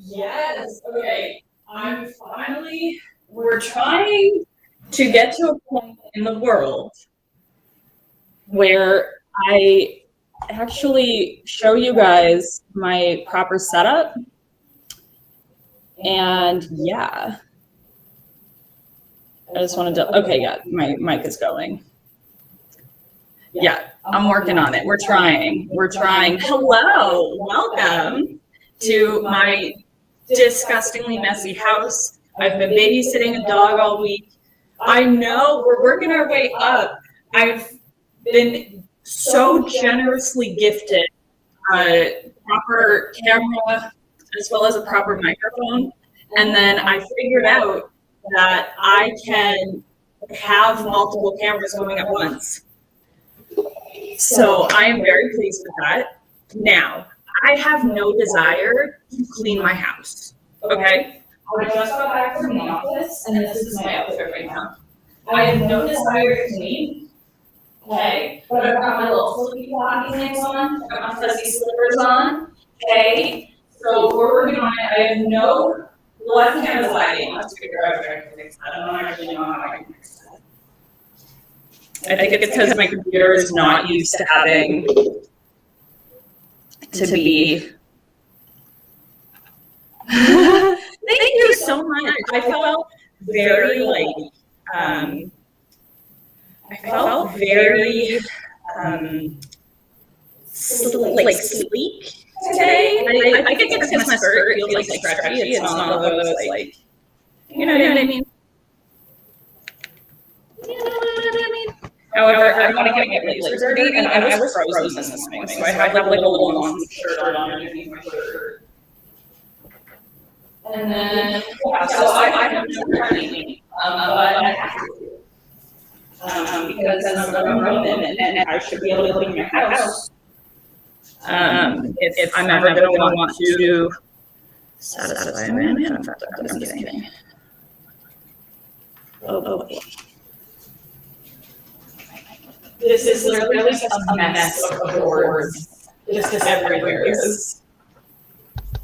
Yes, okay. We're trying to get to a point in the world where I actually show you guys my proper setup. And yeah, I just wanted to, okay, yeah, my mic is going. Yeah, I'm working on it. We're trying. Hello, welcome to my disgustingly messy house. I've been babysitting a dog all week. I know we're working our way up. I've been so generously gifted a proper camera as well as a proper microphone. And then I figured out that I can have multiple cameras going at once. So I am very pleased with that. Now, I have no desire to clean my house, okay? I just got back from the office, and this is my outfit right now. I have no desire to clean, okay? But I've got my little flippy floppy things on, I've got my fuzzy slippers on, okay? So we're working on it. I have no left hand is lagging. Let's figure out if I can fix that. I don't actually know how I can fix that. I think it's because my computer is not used to having to be. Thank you so much. I felt very sleek today. I think it's because my skirt feels like stretchy. It's not one of those like, you know what I mean? However, I want to get my blazers dirty, and I was frozen this morning, so I have like a little long shirt on underneath my shirt. And then, yeah, so I have no running, but I have to. Because I'm a woman, and I should be able to clean my house. If I'm ever going to want to satisfy a man, I'm just kidding. Oh. This is literally just a mess of boards. Just everywhere is.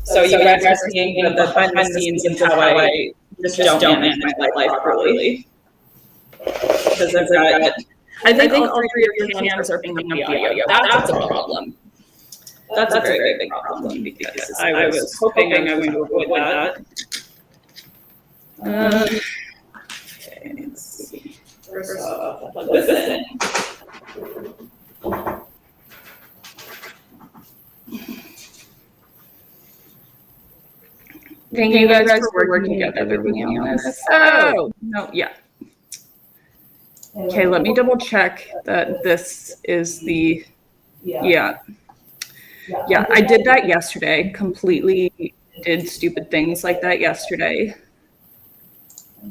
So you guys are seeing the behind the scenes of how I just don't manage my life properly. Because I think all three of your cams are picking up the audio. That's a problem. That's a very, very big problem because I was hoping I was going to avoid that. Okay, let's see. First off, I'll plug this in. Thank you guys for working together with me on this. Oh, no, yeah. Okay, let me double check that this is the, yeah, I did that yesterday, completely did stupid things like that yesterday.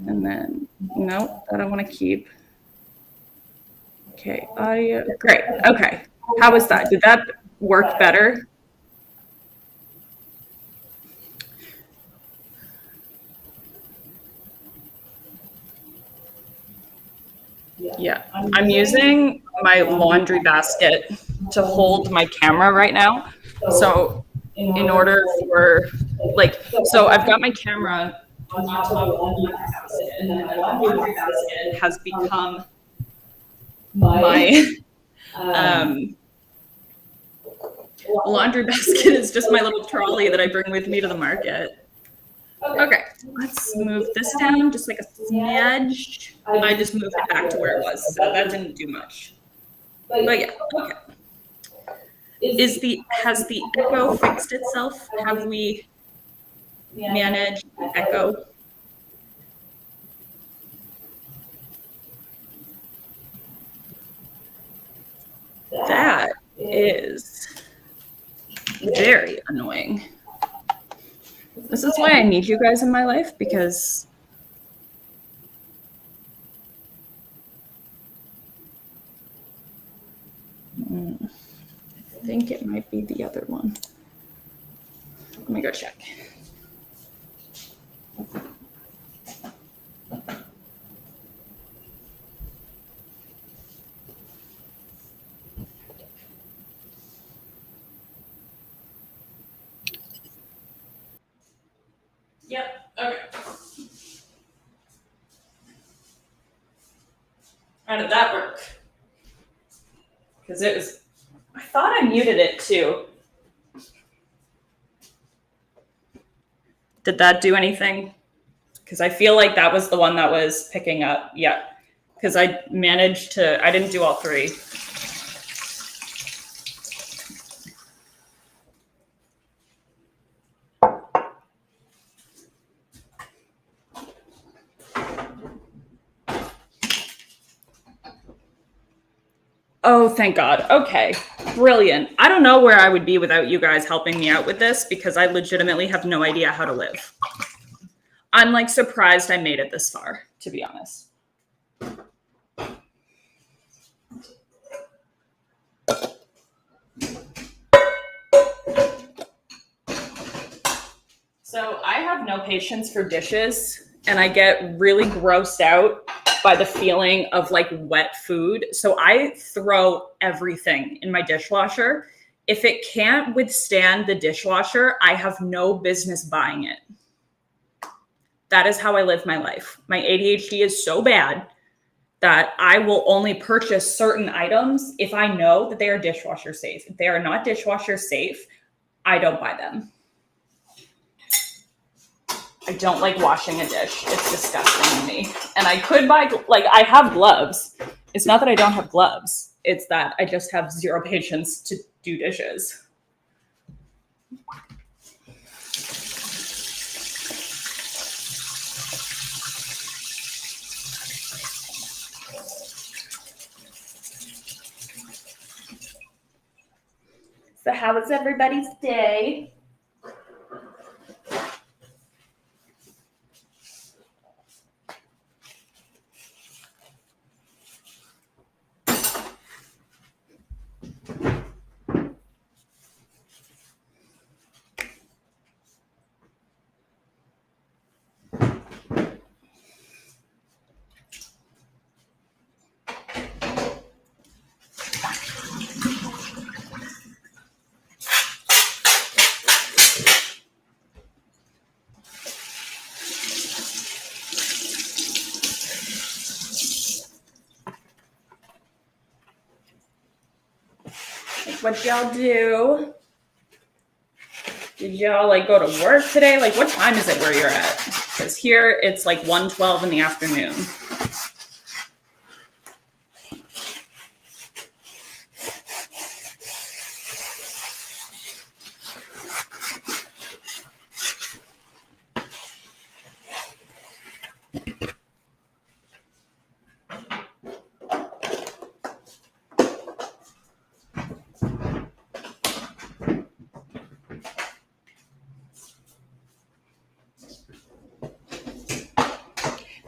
And then, no, that I want to keep. Okay, great, okay. How was that? Did that work better? Yeah, I'm using my laundry basket to hold my camera right now. So in order for, so I've got my camera on top of my laundry basket, and then my laundry basket has become my laundry basket is just my little trolley that I bring with me to the market. Okay, let's move this down just like a smidge. I just moved it back to where it was, so that didn't do much. But yeah, okay. Has the echo fixed itself? Have we managed echo? is very annoying. This is why I need you guys in my life, because I think it might be the other one. Let me go check. Yep, okay. How did that work? Because it was, I thought I muted it too. Did that do anything? Because I feel like that was the one that was picking up. Yeah, because I managed to, I didn't do all three. Oh, thank God. Okay, brilliant. I don't know where I would be without you guys helping me out with this, because I legitimately have no idea how to live. I'm like surprised I made it this far, to be honest. So I have no patience for dishes, and I get really grossed out by the feeling of like wet food. So I throw everything in my dishwasher. If it can't withstand the dishwasher, I have no business buying it. That is how I live my life. My ADHD is so bad that I will only purchase certain items if I know that they are dishwasher safe. If they are not dishwasher safe, I don't buy them. I don't like washing a dish. It's disgusting to me. And I could buy, like, I have gloves. It's not that I don't have gloves. It's that I just have zero patience to do dishes. So how was everybody's day? What y'all do? Did y'all like go to work today? Like, what time is it where you're at? Because here it's like 1:12 in the afternoon.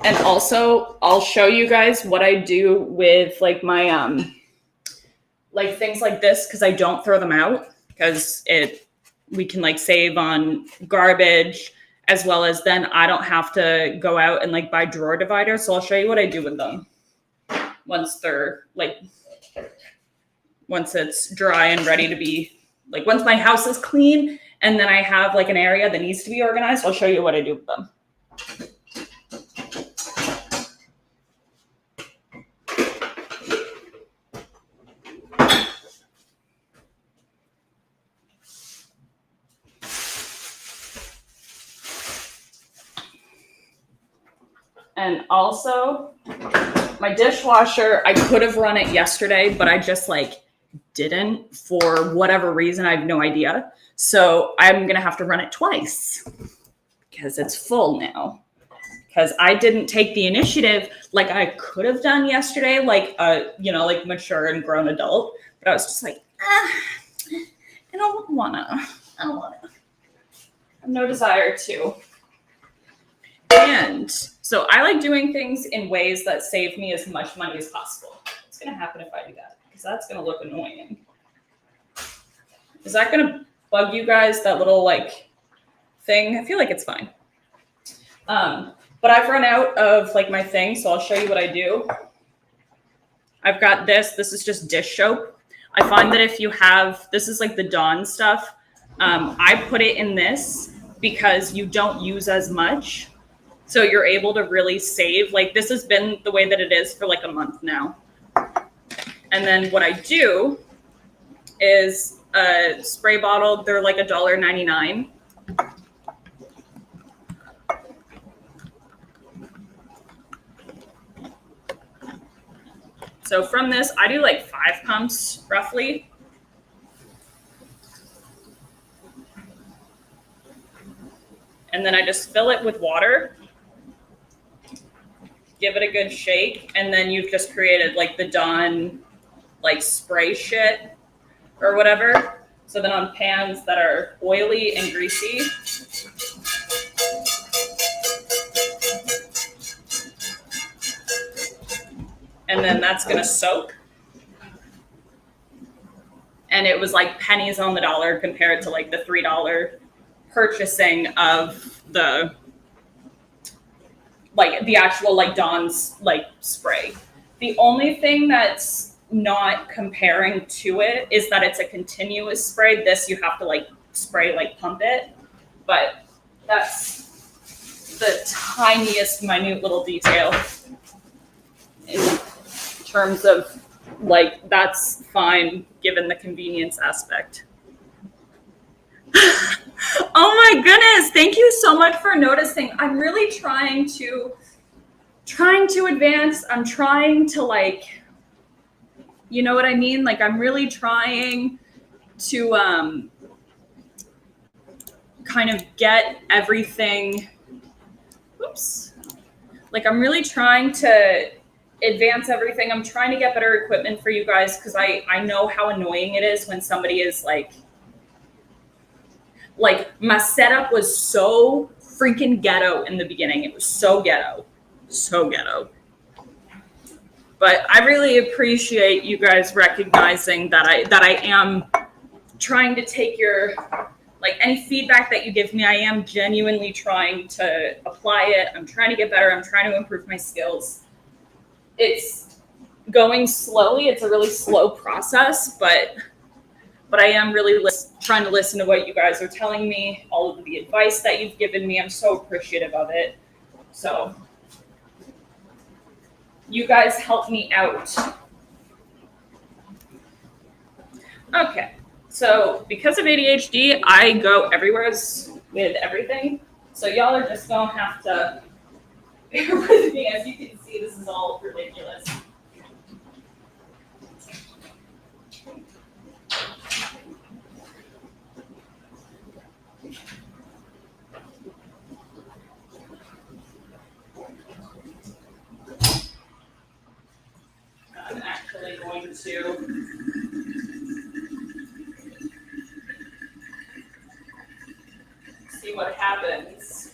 And also, I'll show you guys what I do with like my like things like this, because I don't throw them out, because we can like save on garbage, as well as then I don't have to go out and like buy drawer dividers. So I'll show you what I do with them once they're like, once it's dry and ready to be, like once my house is clean and then I have like an area that needs to be organized, I'll show you what I do with them. And also, my dishwasher, I could have run it yesterday, but I just like didn't for whatever reason. I have no idea. So I'm going to have to run it twice because it's full now. Because I didn't take the initiative like I could have done yesterday, like like mature and grown adult. But I was just like, I don't wanna. I have no desire to. And so I like doing things in ways that save me as much money as possible. What's gonna happen if I do that? Because that's gonna look annoying. Is that gonna bug you guys, that little like thing? I feel like it's fine. But I've run out of like my thing, so I'll show you what I do. I've got this. This is just dish soap. I find that if you have, this is like the Dawn stuff. I put it in this because you don't use as much. So you're able to really save. Like this has been the way that it is for like a month now. And then what I do is a spray bottle. They're like $1.99. So from this, I do like 5 pumps roughly. And then I just fill it with water, give it a good shake, and then you've just created like the Dawn like spray shit or whatever. So then on pans that are oily and greasy, and then that's gonna soak. And it was like pennies on the dollar compared to like the $3 purchasing of the like the actual like Dawn's like spray. The only thing that's not comparing to it is that it's a continuous spray. This you have to like spray, like pump it, but that's the tiniest minute little detail in terms of like that's fine given the convenience aspect. Oh my goodness, thank you so much for noticing. I'm really trying to advance. I'm trying to like, you know what I mean? Like I'm really trying to kind of get everything. Oops. Like I'm really trying to advance everything. I'm trying to get better equipment for you guys because I know how annoying it is when somebody is like my setup was so freaking ghetto in the beginning. It was so ghetto. But I really appreciate you guys recognizing that I am trying to take your like any feedback that you give me. I am genuinely trying to apply it. I'm trying to get better. I'm trying to improve my skills. It's going slowly. It's a really slow process, but I am really trying to listen to what you guys are telling me, all of the advice that you've given me. I'm so appreciative of it. So you guys help me out. Okay, so because of ADHD, I go everywhere with everything. So y'all are just gonna have to bear with me. As you can see, this is all ridiculous. I'm actually going to see what happens.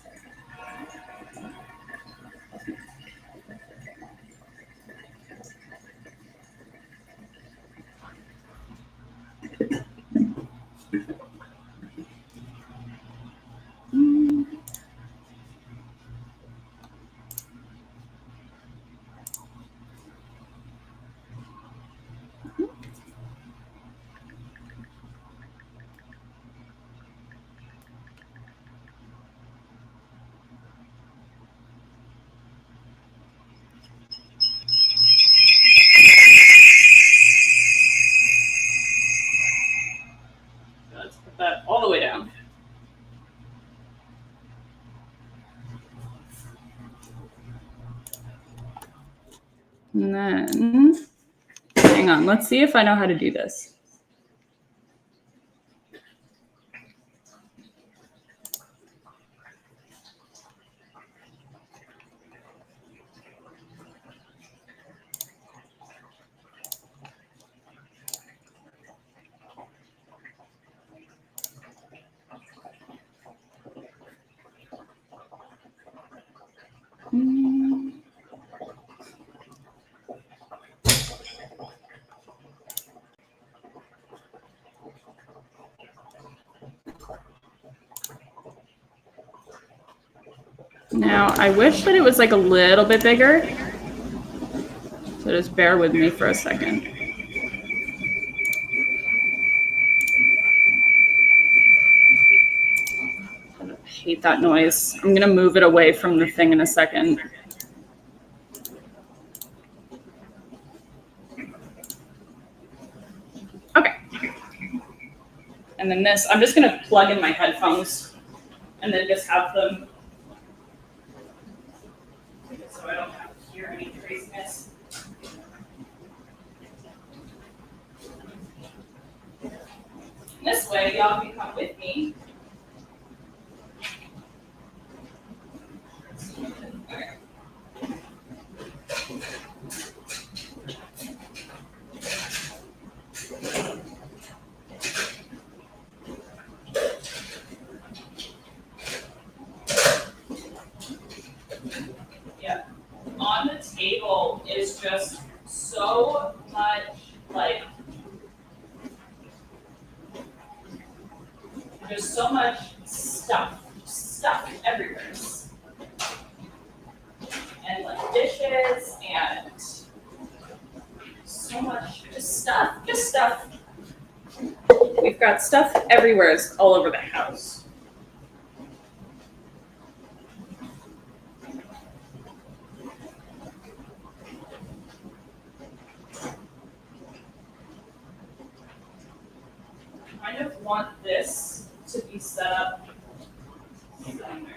Let's put that all the way down. And then, hang on, let's see if I know how to do this. Now, I wish that it was like a little bit bigger. So just bear with me for a second. I hate that noise. I'm gonna move it away from the thing in a second. Okay. And then this, I'm just gonna plug in my headphones and then just have them so I don't have to hear any craziness. And this way, y'all can come with me. Okay. Yeah. On the table is just so much like there's so much stuff everywhere. And like dishes and so much just stuff. We've got stuff everywhere, all over the house. I kind of want this to be set up somewhere.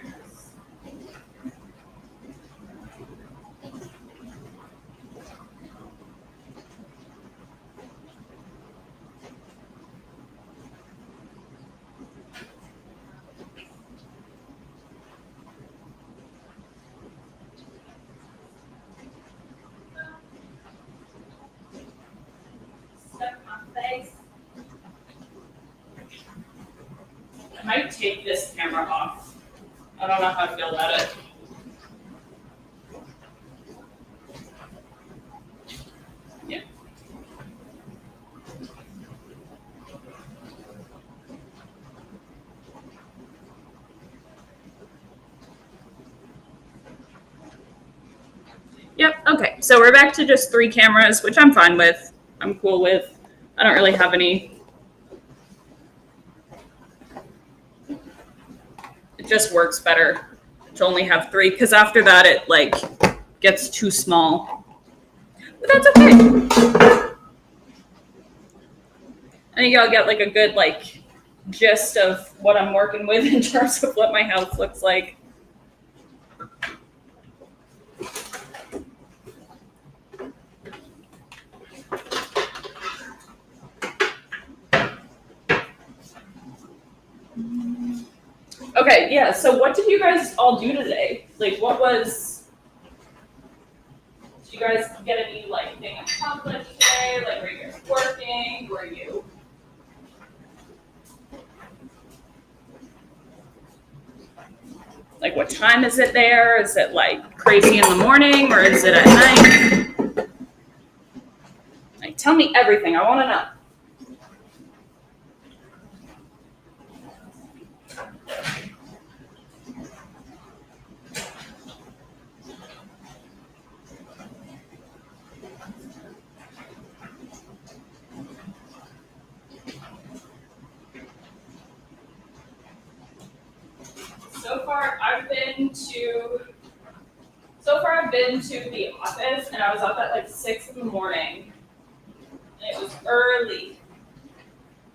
I might take this camera off. I don't know how I feel about it. Yeah. Yep, okay. So we're back to just 3 cameras, which I'm fine with. I'm cool with. I don't really have any. It just works better to only have 3, because after that it like gets too small. But that's okay. I think I'll get like a good like gist of what I'm working with in terms of what my house looks like. Okay, yeah, so what did you guys all do today? Like, did you guys get any, like, thing accomplished today? Like, were you guys working? Were you? Like, what time is it there? Is it, like, crazy in the morning, or is it at night? Like, tell me everything. I want to know. So far, I've been to the office, and I was up at like 6 in the morning, and it was early.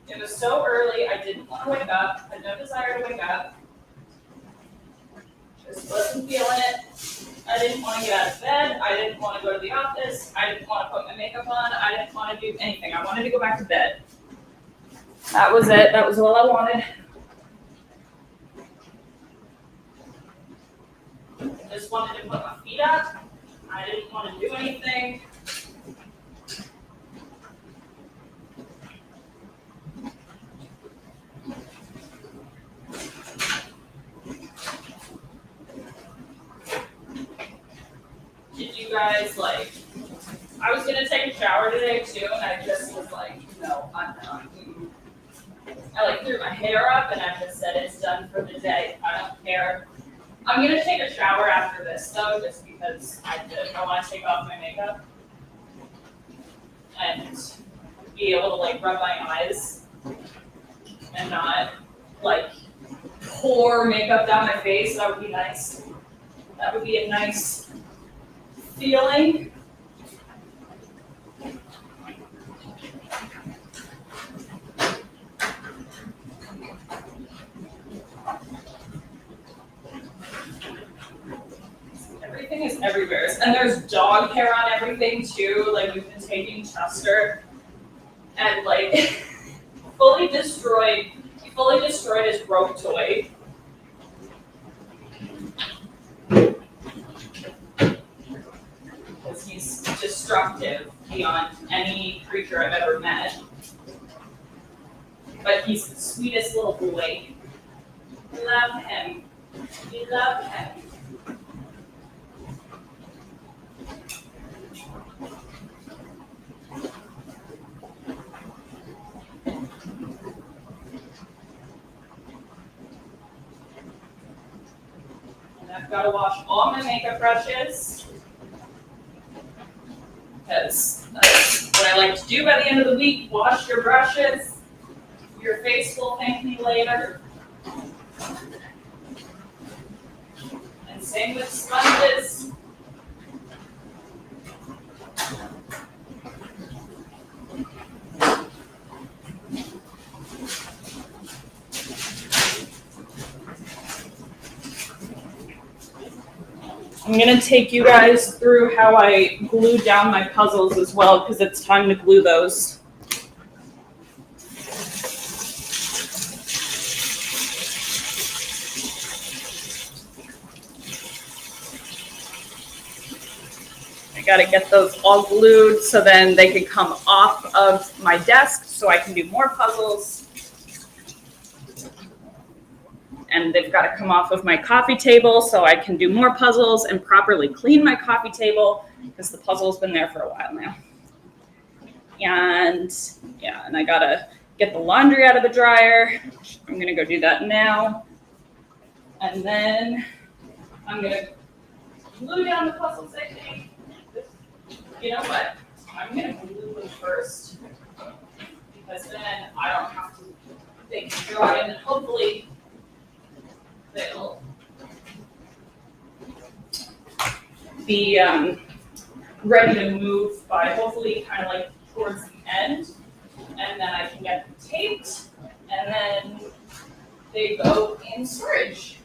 It was so early, I didn't want to wake up. I had no desire to wake up. Just wasn't feeling it. I didn't want to get out of bed. I didn't want to go to the office. I didn't want to put my makeup on. I didn't want to do anything. I wanted to go back to bed. That was it. That was all I wanted. I just wanted to put my feet up. I didn't want to do anything. Did you guys like, I was gonna take a shower today too, and I just was like, no, I'm not. I like threw my hair up and I just said it's done for the day. I don't care. I'm gonna take a shower after this though, just because I want to take off my makeup and be able to like rub my eyes and not like pour makeup down my face. That would be nice. That would be a nice feeling. Everything is everywhere. And there's dog hair on everything too. Like we've been taking Chester and like fully destroyed his rope toy. Because he's destructive beyond any creature I've ever met. But he's the sweetest little boy. We love him. We love him. I've got to wash all my makeup brushes because that's what I like to do by the end of the week. Wash your brushes. Your face will thank me later. And same with sponges. I'm going to take you guys through how I glue down my puzzles as well, because it's time to glue those. I got to get those all glued so then they can come off of my desk so I can do more puzzles. And they've got to come off of my coffee table so I can do more puzzles and properly clean my coffee table because the puzzle's been there for a while now. And yeah, and I got to get the laundry out of the dryer. I'm going to go do that now. And then I'm going to glue down the puzzles, I think. You know what? I'm going to glue them first because then I don't have to think dry and hopefully they'll be ready to move by hopefully kind of like towards the end, and then I can get them taped, and then they go in storage.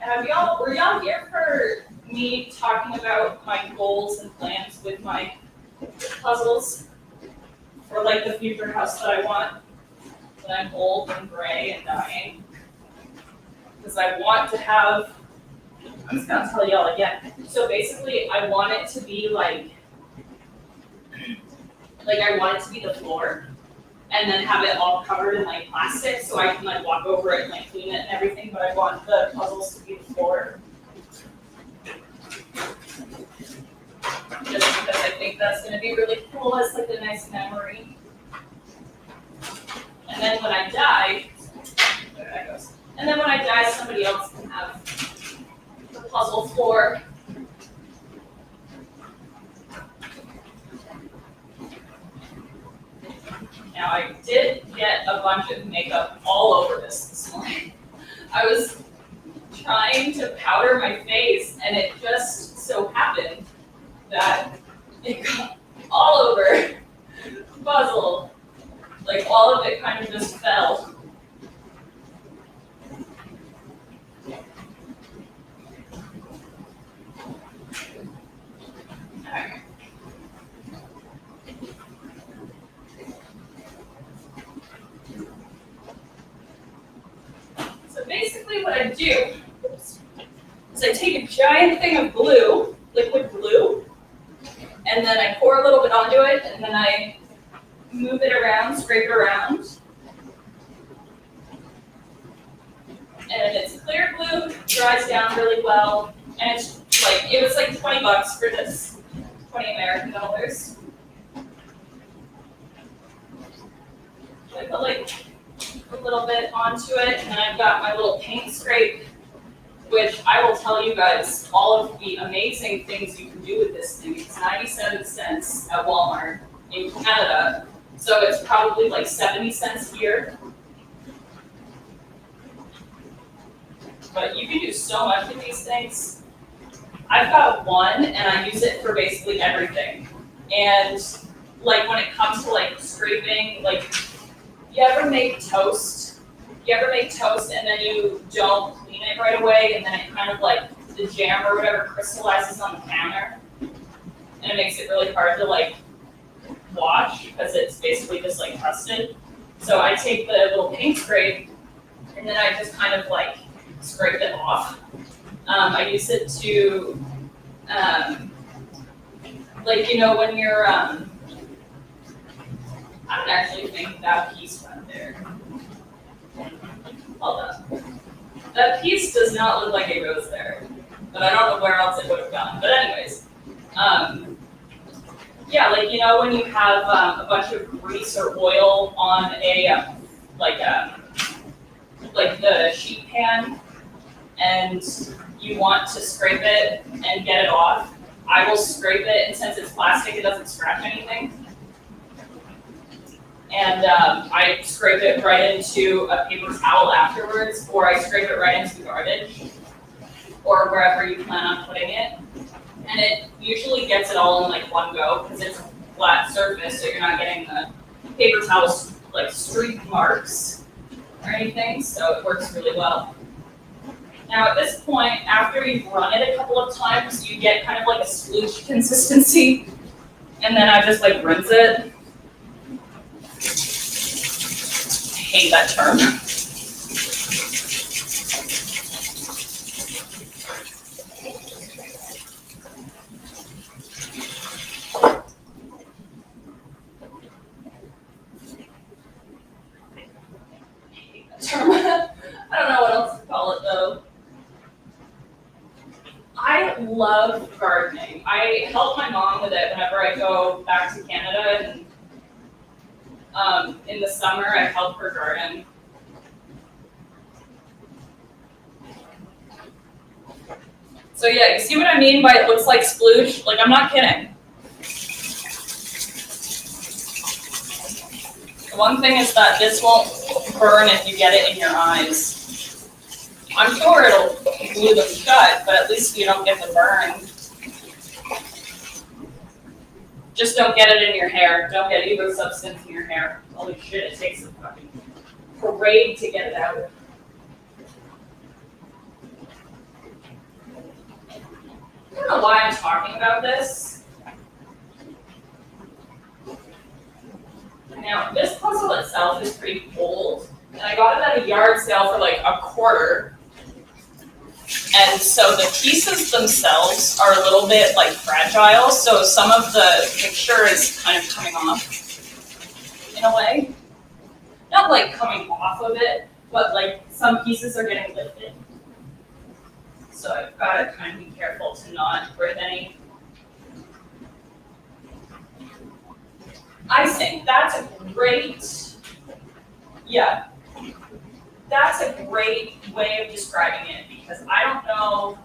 Were y'all here for me talking about my goals and plans with my puzzles for like the future house that I want when I'm old and gray and dying? Because I want to have, I'm just going to tell y'all again. So basically, I want it to be like I want it to be the floor, and then have it all covered in like plastic so I can like walk over it and like clean it and everything, but I want the puzzles to be the floor. Just because I think that's going to be really cool as like a nice memory. And then when I die, there that goes. And then when I die, somebody else can have the puzzle floor. Now, I did get a bunch of makeup all over this morning. I was trying to powder my face, and it just so happened that it got all over the puzzle. Like, all of it kind of just fell. Okay. So basically what I do is I take a giant thing of glue, liquid glue, and then I pour a little bit onto it, and then I move it around, scrape it around. And it's clear glue, dries down really well, and it's like, it was like $20 for this, 20 American dollars. So I put like a little bit onto it, and then I've got my little paint scrape which I will tell you guys all of the amazing things you can do with this thing. It's 97 cents at Walmart in Canada, so it's probably like 70 cents here. But you can do so much with these things. I've got one and I use it for basically everything. And like when it comes to like scraping, like you ever make toast? You ever make toast and then you don't clean it right away and then it kind of like the jam or whatever crystallizes on the counter? And it makes it really hard to like wash because it's basically just like crusted. So I take the little paint scrape and then I just kind of like scrape it off. I use it to, like, you know, when you're, I don't actually think that piece went there. Hold on. That piece does not look like it goes there, but I don't know where else it would have gone. But anyways, yeah, like, you know, when you have a bunch of grease or oil on a, like the sheet pan, and you want to scrape it and get it off, I will scrape it, and since it's plastic, it doesn't scratch anything. And I scrape it right into a paper towel afterwards, or I scrape it right into the garbage, or wherever you plan on putting it. And it usually gets it all in like one go, because it's a flat surface, so you're not getting the paper towel like streak marks or anything, so it works really well. Now at this point, after you've run it a couple of times, you get kind of like a splooge consistency, and then I just like rinse it. I hate that term. I don't know what else to call it though. I love gardening. I help my mom with it whenever I go back to Canada, and in the summer I help her garden. So yeah, you see what I mean by it looks like splooge? Like, I'm not kidding. The one thing is that this won't burn if you get it in your eyes. I'm sure it'll glue them shut, but at least you don't get the burn. Just don't get it in your hair. Don't get either substance in your hair. Holy shit, it takes a fucking parade to get it out. I don't know why I'm talking about this. Now, this puzzle itself is pretty old, and I got it at a yard sale for like $0.25. And so the pieces themselves are a little bit like fragile, so some of the picture is kind of coming off in a way. Not like coming off of it, but like some pieces are getting lifted. So I've got to kind of be careful to not rip any. Icing, that's a great, yeah. That's a great way of describing it, because I don't know,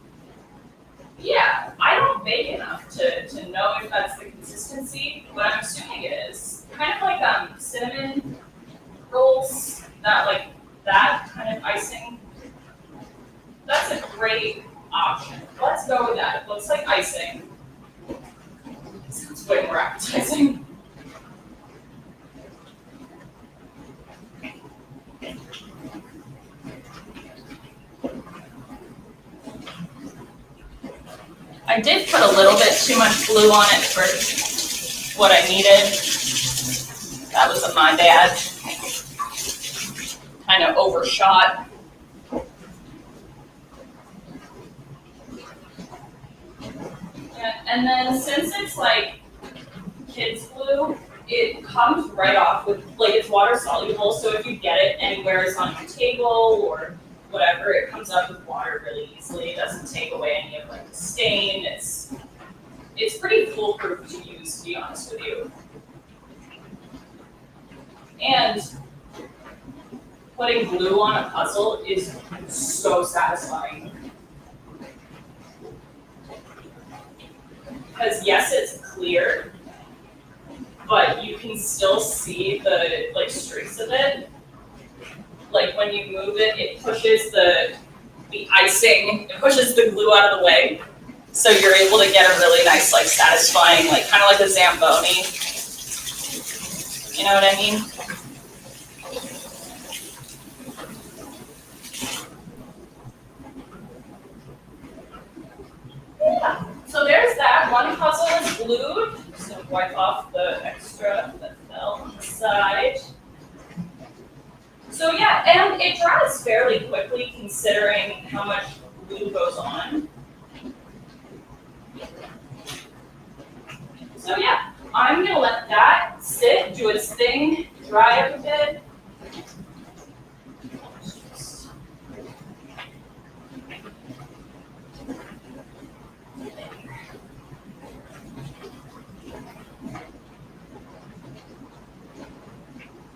yeah, I don't bake enough to know if that's the consistency, but I'm assuming it is. Kind of like cinnamon rolls, that kind of icing. That's a great option. Let's go with that. It looks like icing. It sounds way more appetizing. I did put a little bit too much glue on it for what I needed. That was my bad. Kind of overshot. Yeah, and then since it's like kids glue, it comes right off with, like, it's water soluble, so if you get it anywhere it's on your table or whatever, it comes up with water really easily. It doesn't take away any of like the stain. It's pretty foolproof to use, to be honest with you. And putting glue on a puzzle is so satisfying. because yes, it's clear, but you can still see the like streaks of it. Like when you move it, it pushes the icing, it pushes the glue out of the way. So you're able to get a really nice, like satisfying, like kind of like a Zamboni. You know what I mean? Yeah. So there's that. One puzzle is glued. Just gonna wipe off the extra that fell on the side. So yeah, and it dries fairly quickly considering how much glue goes on. So yeah, I'm gonna let that sit, do its thing, dry up a bit.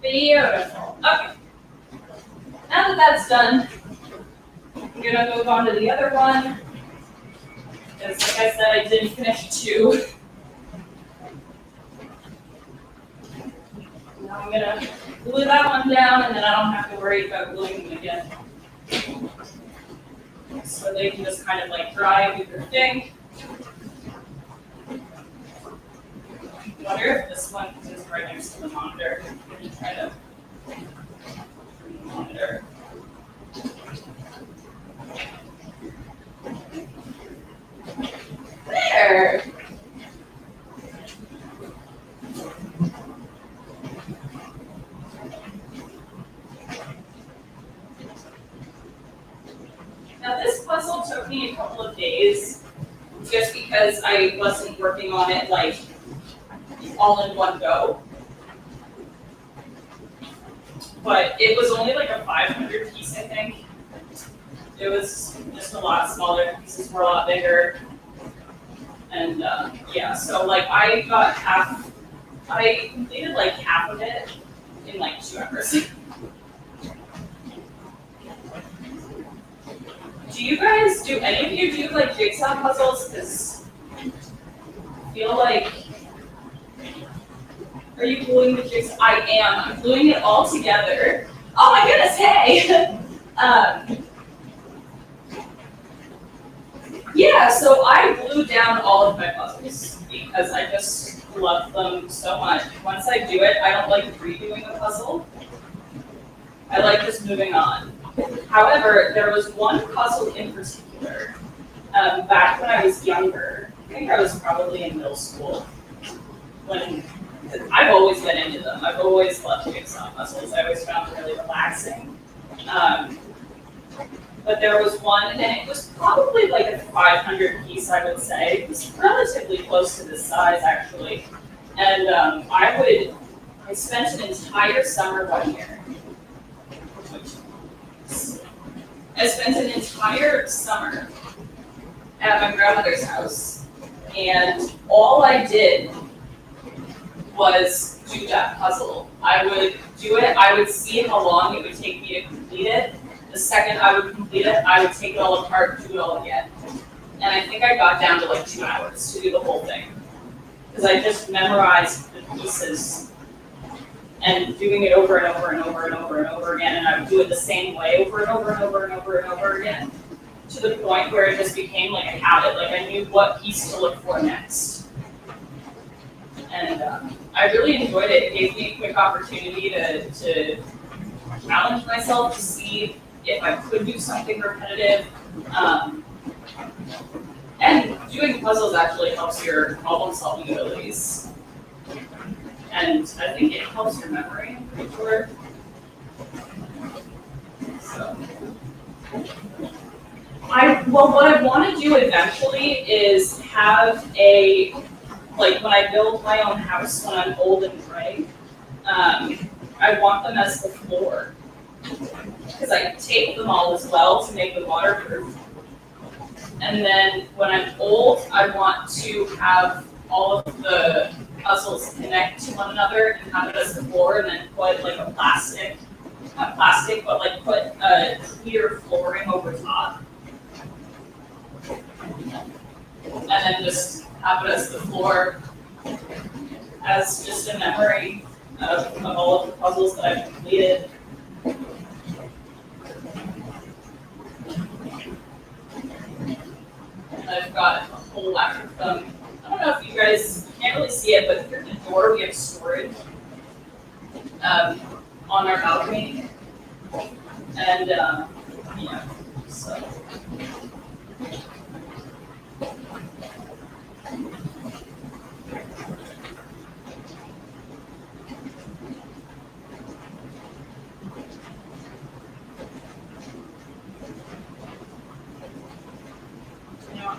Beautiful. Okay. Now that that's done, I'm gonna move on to the other one. Because like I said, I didn't finish two. Now I'm gonna glue that one down and then I don't have to worry about gluing them again. So they can just kind of like dry, do their thing. I wonder if this one is right next to the monitor. Let me try to monitor. There. Now this puzzle took me a couple of days just because I wasn't working on it like all in one go. But it was only like a 500 piece, I think. It was just a lot smaller, the pieces were a lot bigger. And yeah, so like I completed like half of it in like 2 hours. Do any of you do like jigsaw puzzles? Because I feel like, are you gluing the jigsaw? I am, I'm gluing it all together. Oh my goodness, hey! Yeah, so I glued down all of my puzzles because I just love them so much. Once I do it, I don't like redoing a puzzle. I like just moving on. However, there was one puzzle in particular, back when I was younger. I think I was probably in middle school. When I've always been into them. I've always loved jigsaw puzzles. I always found them really relaxing. But there was one, and it was probably like a 500 piece, I would say. It was relatively close to this size, actually. And I spent an entire summer one year. I spent an entire summer at my grandmother's house, and all I did was do that puzzle. I would do it, I would see how long it would take me to complete it. The second I would complete it, I would take it all apart and do it all again. And I think I got down to like 2 hours to do the whole thing. Because I just memorized the pieces and doing it over and over and over and over and over again, and I would do it the same way over and over and over and over and over again, to the point where it just became like a habit, like I knew what piece to look for next. And I really enjoyed it. It gave me a quick opportunity to challenge myself to see if I could do something repetitive. And doing puzzles actually helps your problem-solving abilities. And I think it helps your memory, I'm pretty sure. So, what I want to do eventually is have like when I build my own house when I'm old and gray, I want them as the floor. Because I tape them all as well to make them waterproof. And then when I'm old, I want to have all of the puzzles connect to one another and have it as the floor, and then put like a not plastic, but like put a clear flooring over top. And then just have it as the floor as just a memory of all of the puzzles that I've completed. And I've got a whole lot of them. I don't know if you guys can't really see it, but through the door we have storage on our balcony. And yeah, so.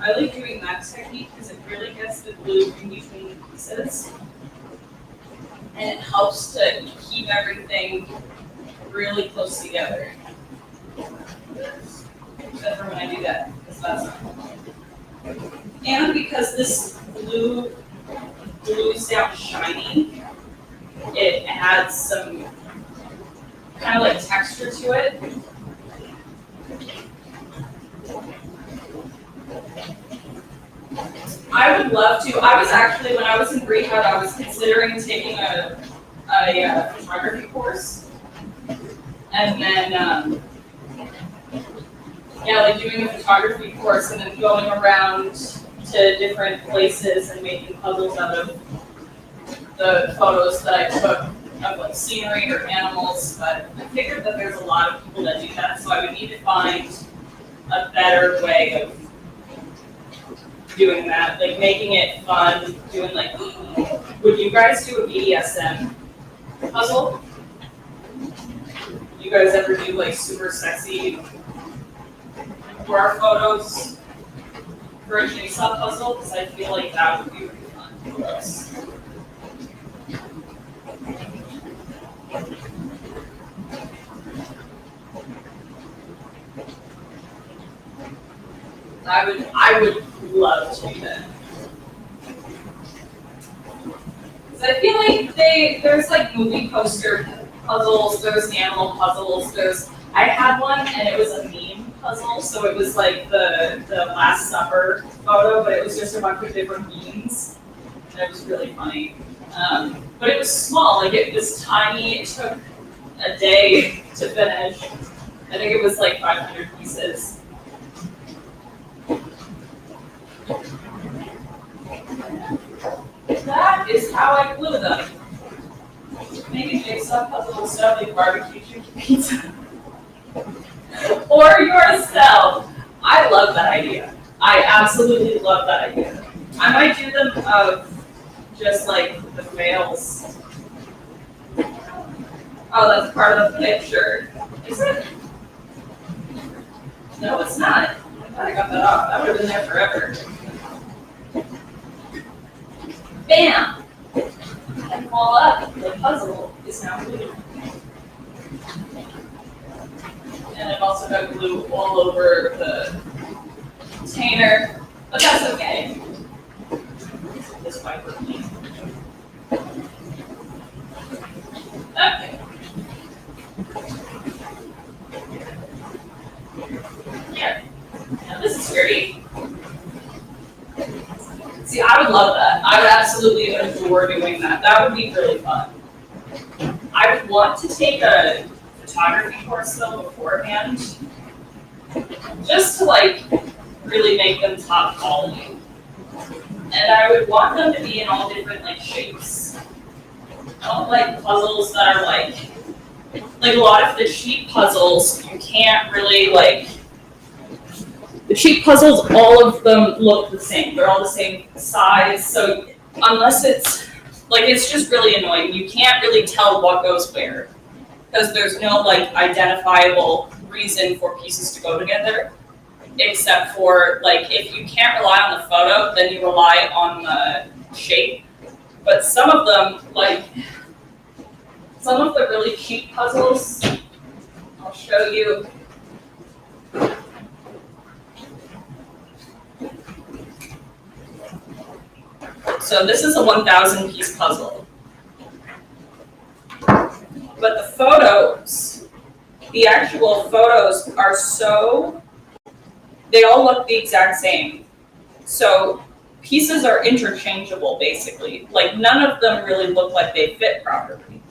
I like doing that technique because it really gets the glue in between the pieces. And it helps to keep everything really close together. Except for when I do that, because that's not cool. And because this glue glues down shiny, it adds some kind of like texture to it. I would love to. I was actually, when I was in rehab, I was considering taking a photography course. And then, yeah, like doing a photography course and then going around to different places and making puzzles out of the photos that I took of like scenery or animals. But I figured that there's a lot of people that do that, so I would need to find a better way of doing that, like making it fun, doing like, would you guys do a BDSM puzzle? You guys ever do like super sexy horror photos for a jigsaw puzzle? Because I feel like that would be really fun for us. I would love to do that. Because I feel like there's like movie poster puzzles, there's animal puzzles, I had one and it was a meme puzzle, so it was like the Last Supper photo, but it was just a bunch of different memes. And it was really funny. But it was small, like it was tiny, it took a day to finish. I think it was like 500 pieces. That is how I glue them. Maybe jigsaw puzzle instead of like barbecue chicken pizza. Or yourself. I love that idea. I absolutely love that idea. I might do them of just like the fails. Oh, that's part of the picture. Is it? No, it's not. I thought I got that off. That would have been there forever. Bam! And voila, the puzzle is now glued. And I've also got glue all over the container, but that's okay. This might work. Okay. Here. Now this is great. See, I would love that. I would absolutely adore doing that. That would be really fun. I would want to take a photography course though beforehand, just to like really make them top quality. And I would want them to be in all different like shapes. I don't like puzzles that are like a lot of the cheap puzzles, you can't really like. The cheap puzzles, all of them look the same. They're all the same size. So unless it's just really annoying. You can't really tell what goes where because there's no like identifiable reason for pieces to go together, except for like if you can't rely on the photo, then you rely on the shape. But some of them, like some of the really cheap puzzles, I'll show you. So this is a 1,000 piece puzzle. But the photos, the actual photos are they all look the exact same. So pieces are interchangeable, basically. Like, none of them really look like they fit properly.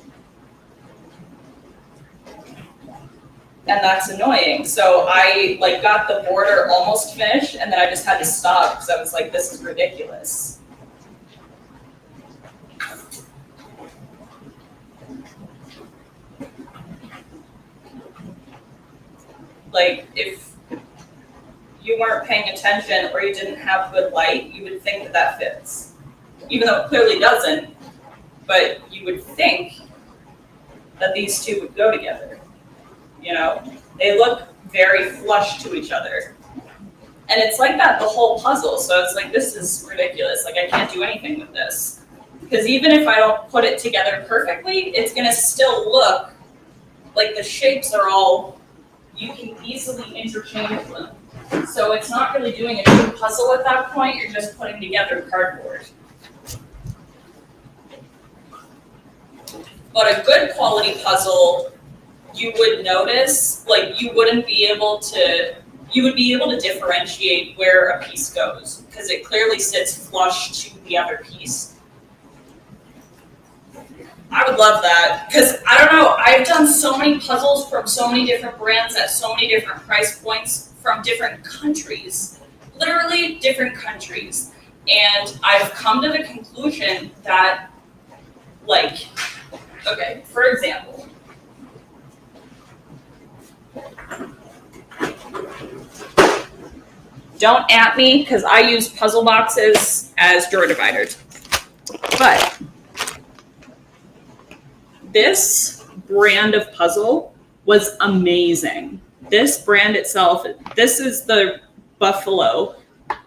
And that's annoying. So I like got the border almost finished, and then I just had to stop because I was like, this is ridiculous. Like, if you weren't paying attention or you didn't have good light, you would think that that fits. Even though it clearly doesn't, but you would think that these two would go together. You know, they look very flush to each other. And it's like that the whole puzzle. So it's like, this is ridiculous. Like, I can't do anything with this. Because even if I don't put it together perfectly, it's going to still look like the shapes are all, you can easily interchange them. So it's not really doing a true puzzle at that point. You're just putting together cardboard. But a good quality puzzle, you would notice, like, you would be able to differentiate where a piece goes because it clearly sits flush to the other piece. I would love that because I don't know, I've done so many puzzles from so many different brands at so many different price points from different countries, literally different countries. And I've come to the conclusion that, like, okay, for example, don't at me because I use puzzle boxes as drawer dividers. But this brand of puzzle was amazing. This brand itself, this is the Buffalo,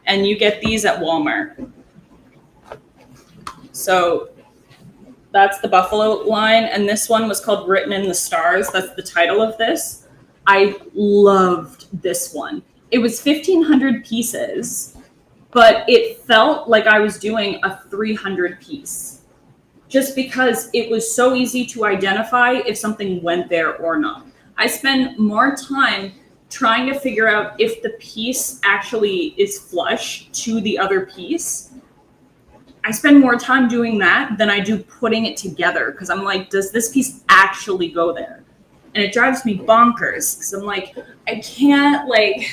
and you get these at Walmart. So that's the Buffalo line, and this one was called Written in the Stars. That's the title of this. I loved this one. It was 1,500 pieces, but it felt like I was doing a 300 piece just because it was so easy to identify if something went there or not. I spend more time trying to figure out if the piece actually is flush to the other piece. I spend more time doing that than I do putting it together because I'm like, does this piece actually go there? And it drives me bonkers because I'm like, I can't, like,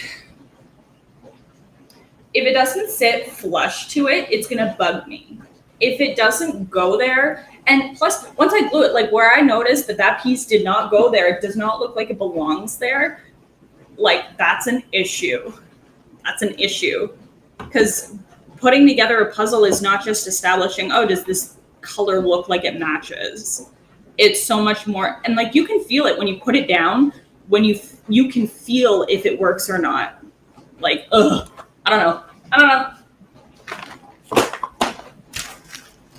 if it doesn't sit flush to it, it's going to bug me. If it doesn't go there, and plus, once I glue it, like where I noticed that that piece did not go there, it does not look like it belongs there, like that's an issue. That's an issue. Because putting together a puzzle is not just establishing, oh, does this color look like it matches? It's so much more, and like you can feel it when you put it down, when you can feel if it works or not. Like, ugh, I don't know.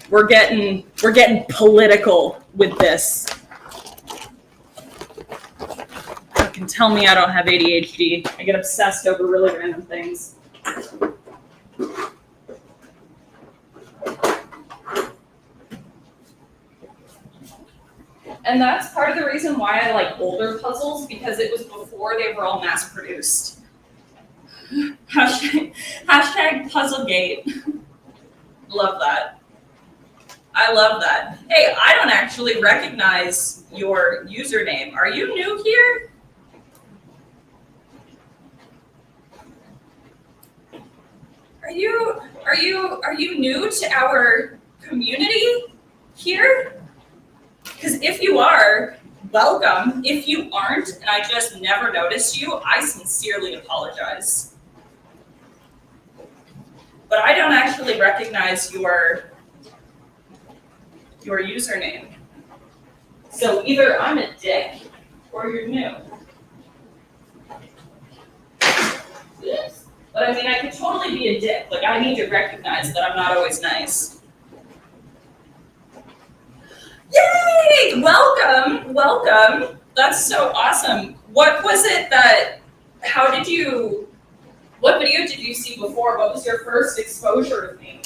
We're getting political with this. You can tell me I don't have ADHD. I get obsessed over really random things. And that's part of the reason why I like older puzzles, because it was before they were all mass produced. Hashtag Puzzlegate. Love that. I love that. Hey, I don't actually recognize your username. Are you new here? Are you new to our community here? Because if you are, welcome. If you aren't, and I just never noticed you, I sincerely apologize. But I don't actually recognize your username. So either I'm a dick or you're new. Yes. But I mean, I could totally be a dick. Like, I need to recognize that I'm not always nice. Yay! Welcome, welcome. That's so awesome. What was it that, what video did you see before? What was your first exposure of me?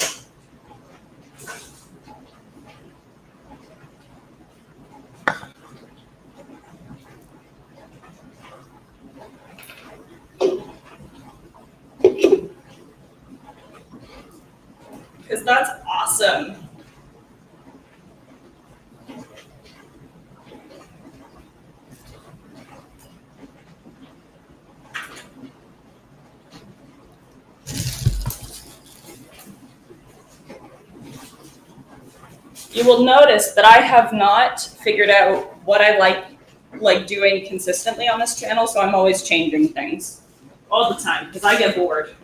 you will notice that I have not figured out what I like doing consistently on this channel, so I'm always changing things all the time because I get bored.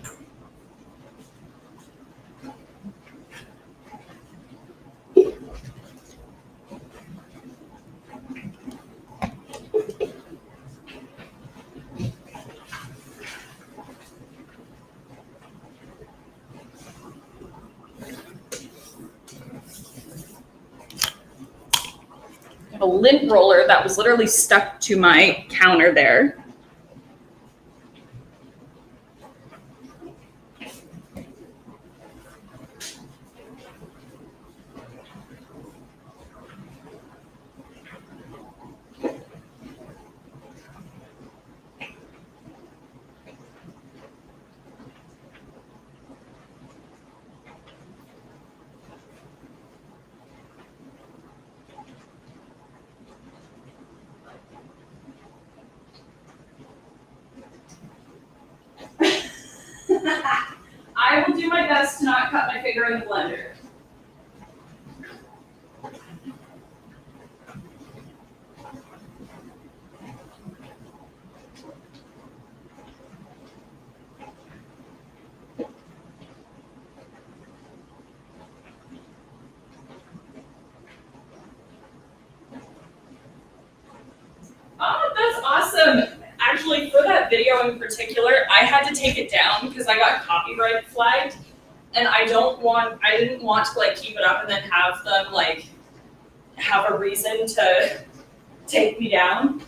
A lint roller that was literally stuck to my counter there. I will do my best to not cut my finger in the blender. Oh, that's awesome. Actually, for that video in particular, I had to take it down because I got copyright flagged, and I didn't want to like keep it up and then have them like have a reason to take me down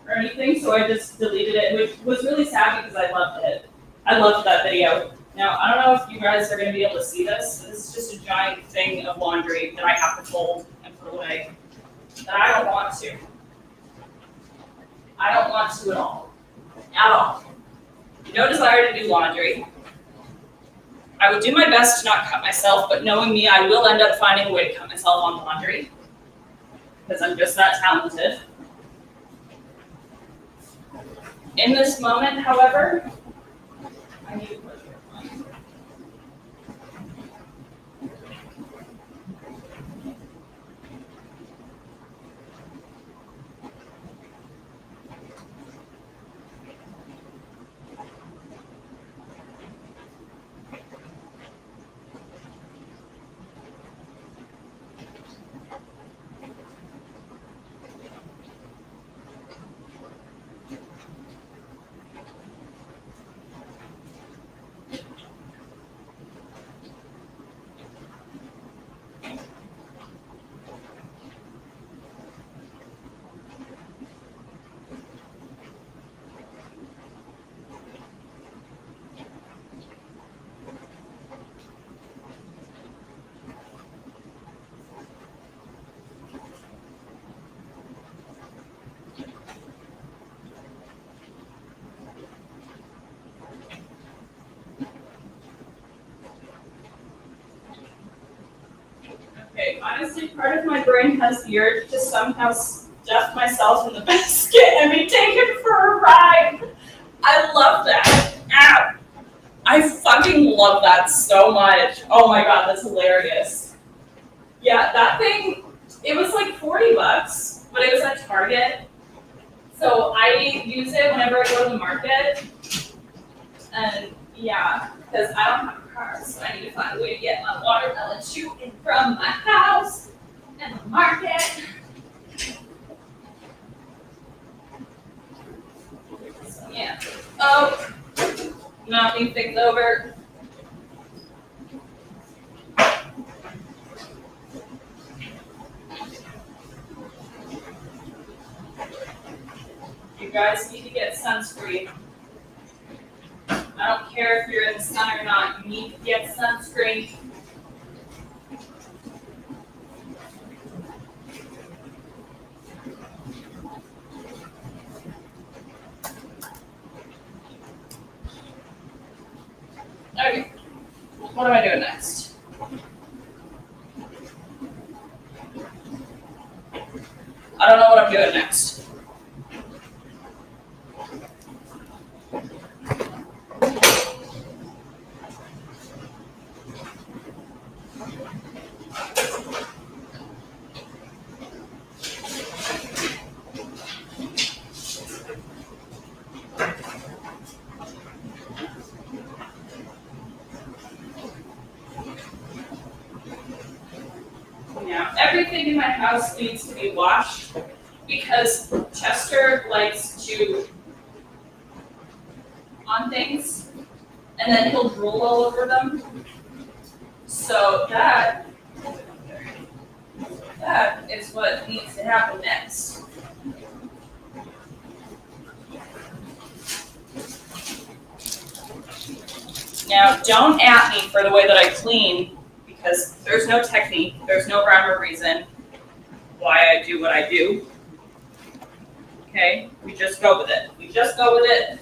or anything. So I just deleted it, which was really sad because I loved it. I loved that video. Now, I don't know if you guys are going to be able to see this. This is just a giant thing of laundry that I have to fold and put away that I don't want to. I don't want to at all. At all. No desire to do laundry. I would do my best to not cut myself, but knowing me, I will end up finding a way to cut myself on laundry. Because I'm just that talented. In this moment, however, I need to put it on. Okay, honestly, part of my brain has the urge to somehow stuff myself in the basket and be taken for a ride. I love that. Ow! I fucking love that so much. Oh my god, that's hilarious. Yeah, that thing, it was like $40, but it was at Target. So I use it whenever I go to the market. And yeah, because I don't have a car, so I need to find a way to get my watermelon shooting from my house and the market. So yeah. Oh, knocking things over. You guys need to get sunscreen. I don't care if you're in the sun or not, you need to get sunscreen. Okay, what am I doing next? I don't know what I'm doing next. Now, everything in my house needs to be washed because Chester likes to on things and then he'll drool all over them. So that is what needs to happen next. Now, don't at me for the way that I clean because there's no technique, there's no rhyme or reason why I do what I do. Okay, we just go with it. We just go with it.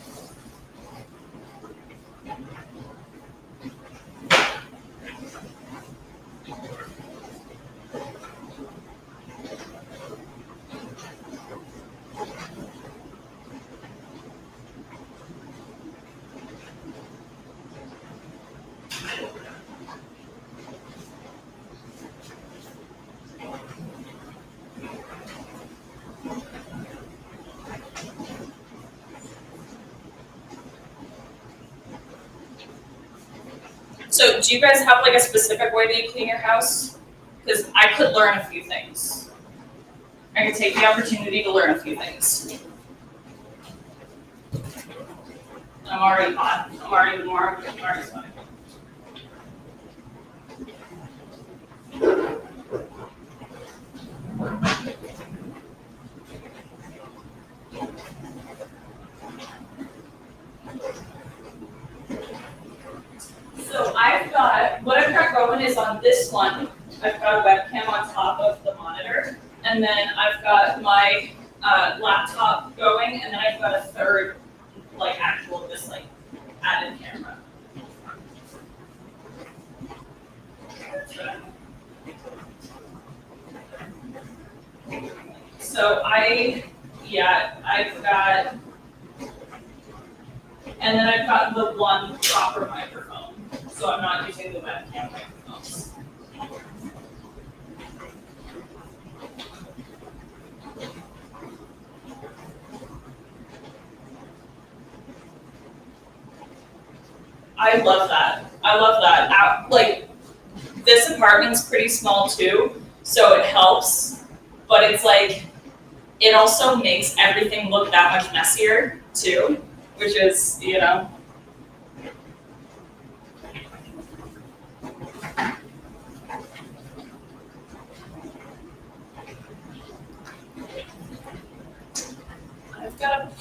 So do you guys have like a specific way that you clean your house? Because I could learn a few things. I could take the opportunity to learn a few things. I'm already hot. I'm already warm. I'm already sweating. So what I've got going is on this one, I've got a webcam on top of the monitor, and then I've got my laptop going, and then I've got a third, like actual just like added camera. So I've got, and then I've got the one proper microphone. So I'm not using the webcam microphones. I love that. I love that. Like, this apartment's pretty small too, so it helps, but it's like, it also makes everything look that much messier too, which is, you know.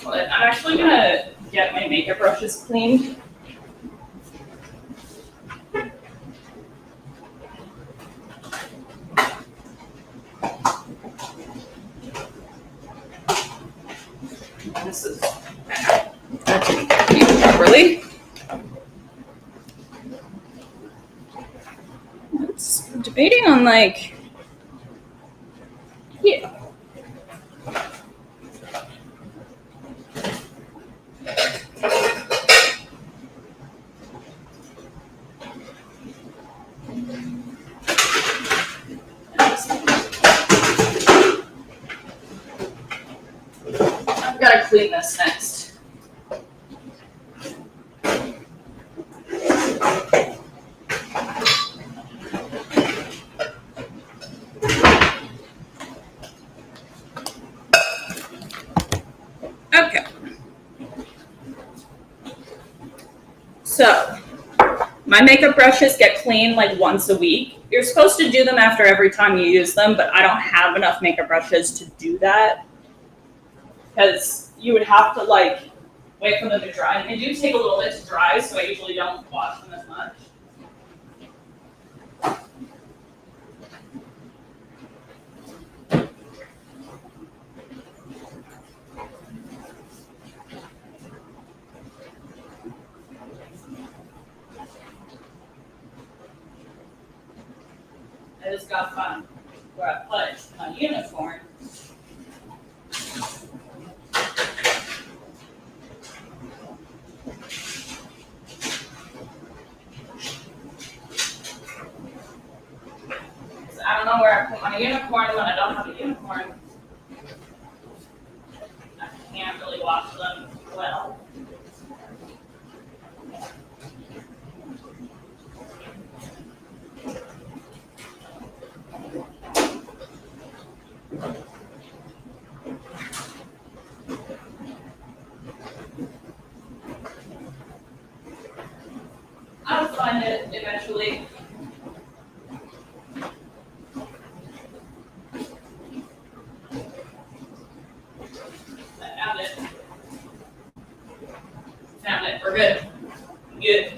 I'm actually gonna get my makeup brushes cleaned. This is properly. I'm debating on like, yeah. I've got to clean this next. Okay. So, my makeup brushes get cleaned like once a week. You're supposed to do them after every time you use them, but I don't have enough makeup brushes to do that. Because you would have to like wait for them to dry. And they do take a little bit to dry, so I usually don't wash them as much. I just got fun where I put my unicorn. I don't know where I put my unicorn when I don't have a unicorn. I can't really wash them well. We're good. Good.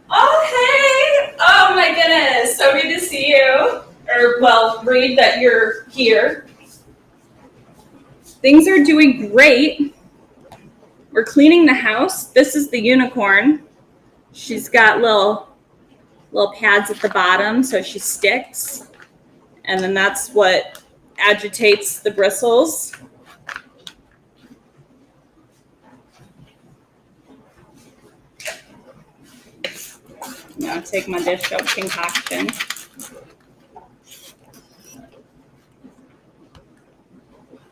Okay. Oh my goodness. So good to see you. Or, well, read that you're here. Things are doing great. We're cleaning the house. This is the unicorn. She's got little pads at the bottom so she sticks. And then that's what agitates the bristles. Now take my dish soap concoction.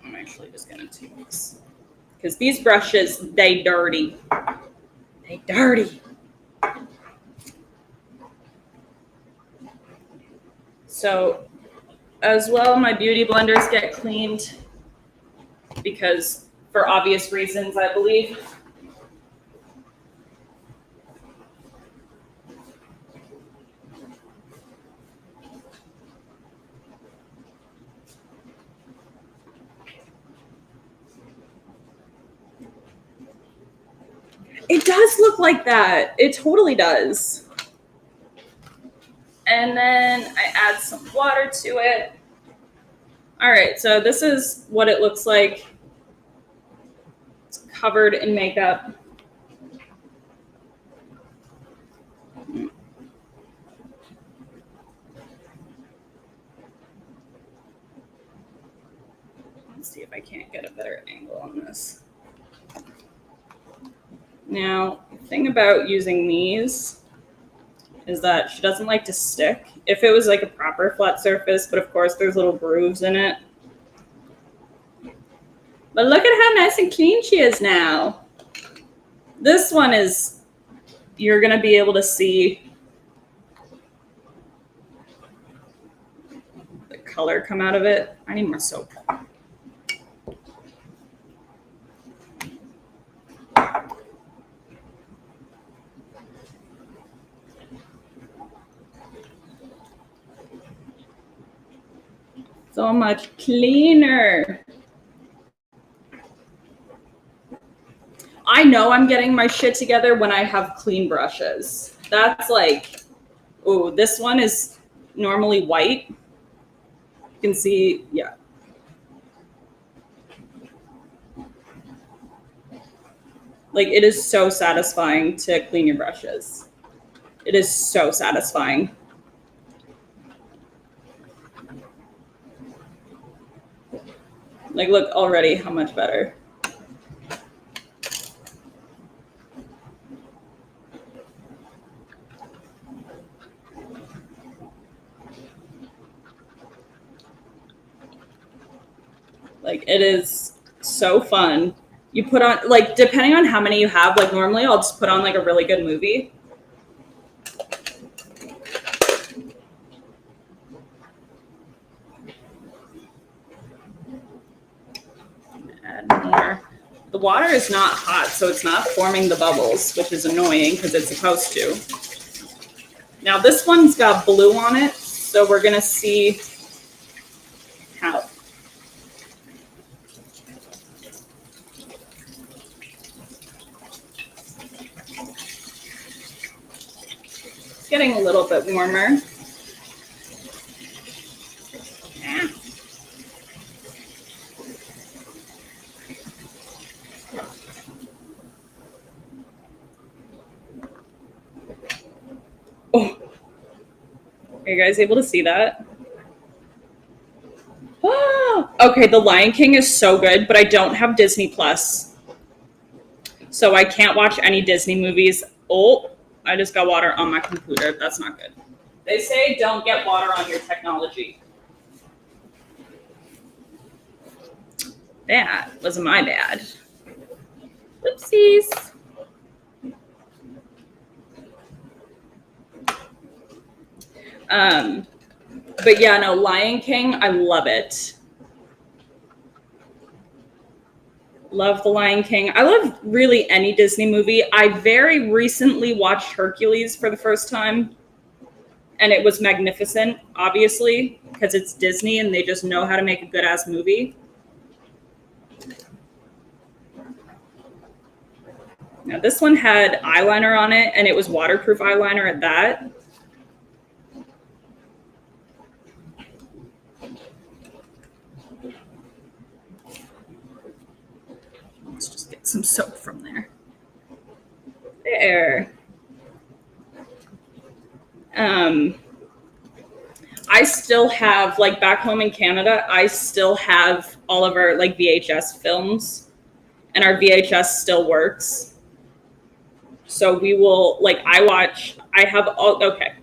I'm actually just gonna take this because these brushes, they dirty. They dirty. So as well, my beauty blenders get cleaned because for obvious reasons, I believe. It does look like that. It totally does. And then I add some water to it. All right, so this is what it looks like. It's covered in makeup. Let's see if I can't get a better angle on this. Now, the thing about using these is that she doesn't like to stick. If it was like a proper flat surface, but of course there's little grooves in it. But look at how nice and clean she is now. This one is, you're gonna be able to see the color come out of it. I need more soap. So much cleaner. I know I'm getting my shit together when I have clean brushes. That's like, oh, this one is normally white. You can see, yeah. Like, it is so satisfying to clean your brushes. It is so satisfying. Like, look already how much better. Like, it is so fun. You put on, like, depending on how many you have, like, normally I'll just put on, like, a really good movie. Add more. The water is not hot, so it's not forming the bubbles, which is annoying because it's supposed to. Now, this one's got blue on it, so we're going to see how. It's getting a little bit warmer. Yeah. Oh, are you guys able to see that? Oh, okay, The Lion King is so good, but I don't have Disney Plus. So I can't watch any Disney movies. Oh, I just got water on my computer. That's not good. They say don't get water on your technology. That was my bad. Oopsies. But yeah, no, Lion King, I love it. Love The Lion King. I love really any Disney movie. I very recently watched Hercules for the first time, and it was magnificent, obviously, because it's Disney and they just know how to make a good-ass movie. Now this one had eyeliner on it, and it was waterproof eyeliner at that. Let's just get some soap from there. There. I still have, like, back home in Canada, I still have all of our, like, VHS films, and our VHS still works. So we will, like, I have all, okay.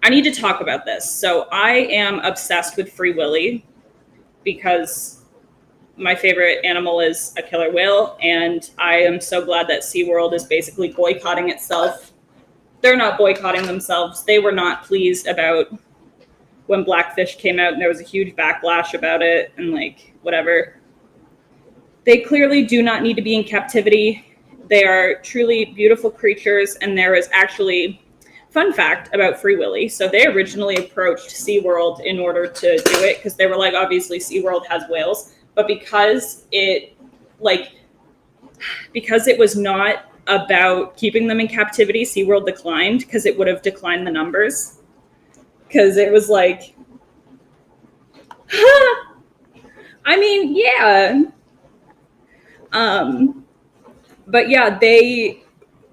I need to talk about this. So I am obsessed with Free Willy because my favorite animal is a killer whale, and I am so glad that SeaWorld is basically boycotting itself. They're not boycotting themselves. They were not pleased about when Blackfish came out, and there was a huge backlash about it, and like, whatever. They clearly do not need to be in captivity. They are truly beautiful creatures, and there is actually, fun fact about Free Willy. So they originally approached SeaWorld in order to do it because they were like, obviously SeaWorld has whales, but because it was not about keeping them in captivity, SeaWorld declined because it would have declined the numbers. Because it was like, I mean, yeah. But yeah, they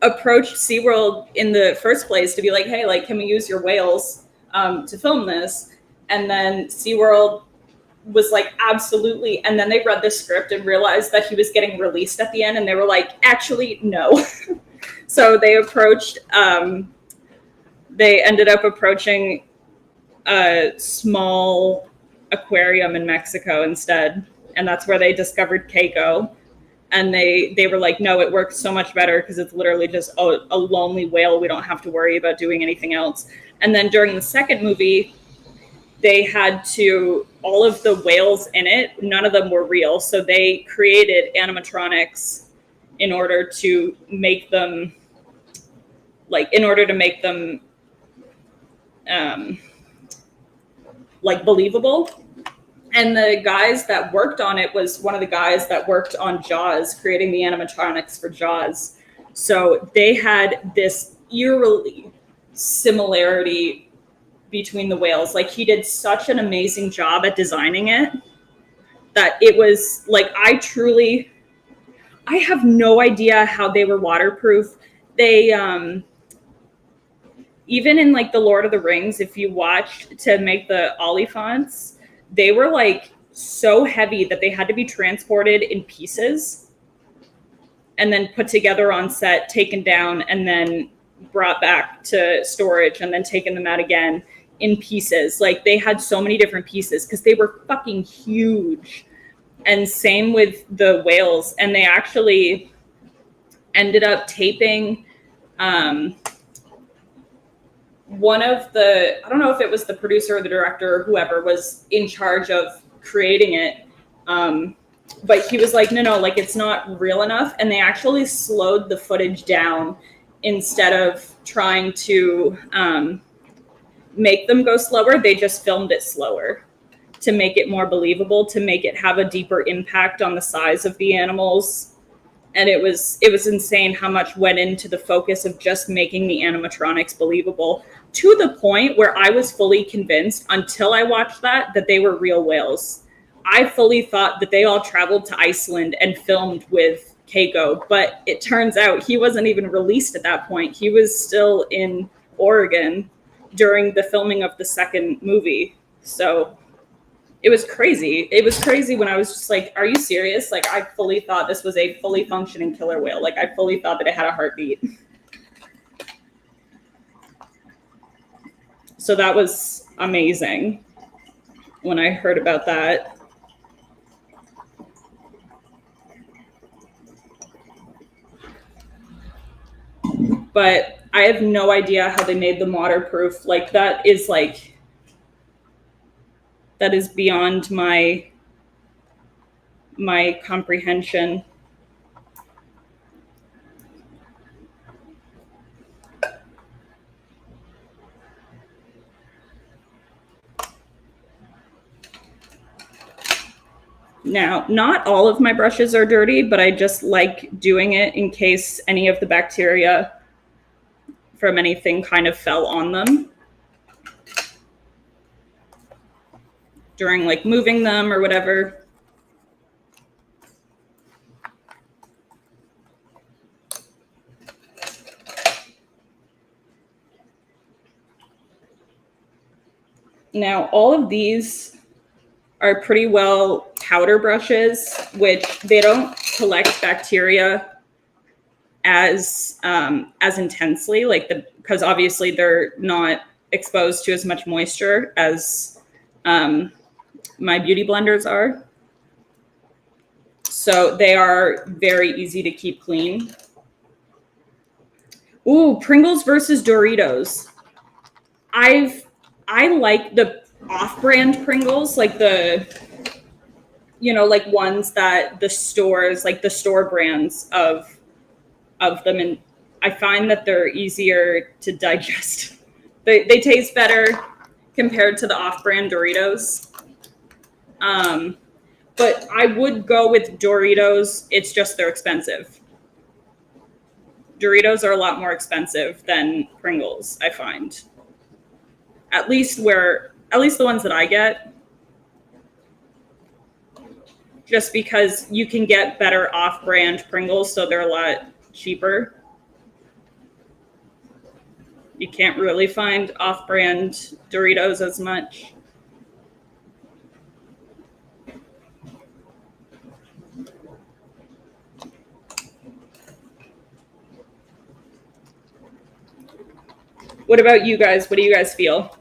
approached SeaWorld in the first place to be like, hey, like, can we use your whales to film this? And then SeaWorld was like, absolutely. And then they read the script and realized that he was getting released at the end, and they were like, actually, no. So they ended up approaching a small aquarium in Mexico instead. And that's where they discovered Keiko. And they were like, no, it works so much better because it's literally just a lonely whale. We don't have to worry about doing anything else. And then during the second movie, they had to, all of the whales in it, none of them were real. So they created animatronics in order to make them, like, believable. And the guys that worked on it was one of the guys that worked on Jaws, creating the animatronics for Jaws. So they had this eerily similarity between the whales. Like, he did such an amazing job at designing it that it was like, I have no idea how they were waterproof. They even in like the Lord of the Rings, if you watched to make the Oliphants, they were like so heavy that they had to be transported in pieces and then put together on set, taken down, and then brought back to storage, and then taken them out again in pieces. Like, they had so many different pieces because they were fucking huge. And same with the whales. And they actually ended up taping one of the, I don't know if it was the producer or the director or whoever was in charge of creating it. But he was like, no, like, it's not real enough. And they actually slowed the footage down instead of trying to make them go slower. They just filmed it slower to make it more believable, to make it have a deeper impact on the size of the animals. And it was insane how much went into the focus of just making the animatronics believable, to the point where I was fully convinced, until I watched that they were real whales. I fully thought that they all traveled to Iceland and filmed with Keiko, but it turns out he wasn't even released at that point. He was still in Oregon during the filming of the second movie. So it was crazy. It was crazy when I was just like, are you serious? Like, I fully thought this was a fully functioning killer whale. Like, I fully thought that it had a heartbeat. So that was amazing when I heard about that. But I have no idea how they made them waterproof. Like, that is beyond my comprehension. Now, not all of my brushes are dirty, but I just like doing it in case any of the bacteria from anything kind of fell on them during like moving them or whatever. Now, all of these are pretty well powder brushes, which they don't collect bacteria as intensely, because obviously they're not exposed to as much moisture as my beauty blenders are. So they are very easy to keep clean. Ooh, Pringles versus Doritos. I like the off-brand Pringles, like the, like ones that the stores, like the store brands of them, and I find that they're easier to digest. They taste better compared to the off-brand Doritos. But I would go with Doritos. It's just they're expensive. Doritos are a lot more expensive than Pringles, I find. At least the ones that I get. Just because you can get better off-brand Pringles, so they're a lot cheaper. You can't really find off-brand Doritos as much. What about you guys? What do you guys feel?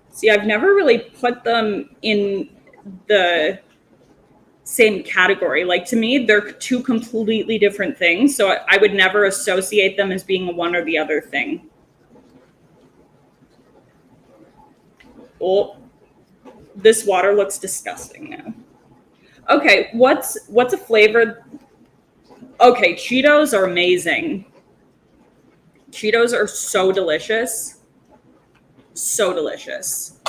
See, I've never really put them in the same category. Like, to me, they're two completely different things. So I would never associate them as being one or the other thing. Oh, this water looks disgusting now. Okay, what's a flavor? Okay, Cheetos are amazing. Cheetos are so delicious. So delicious.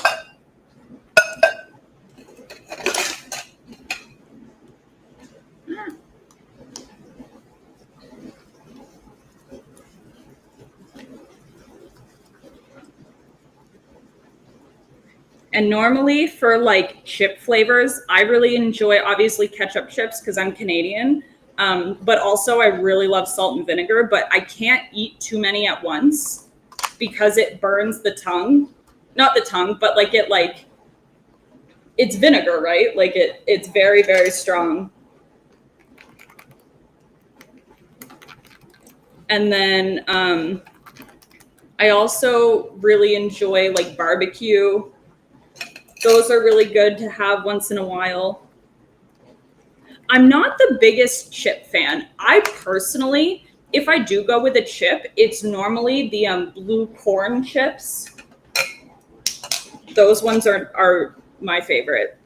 And normally for like chip flavors, I really enjoy obviously ketchup chips because I'm Canadian. But also I really love salt and vinegar, but I can't eat too many at once because it burns the tongue. Not the tongue, but it's vinegar, right? Like it's very, very strong. And then I also really enjoy like barbecue. Those are really good to have once in a while. I'm not the biggest chip fan. I personally, if I do go with a chip, it's normally the blue corn chips. Those ones are my favorite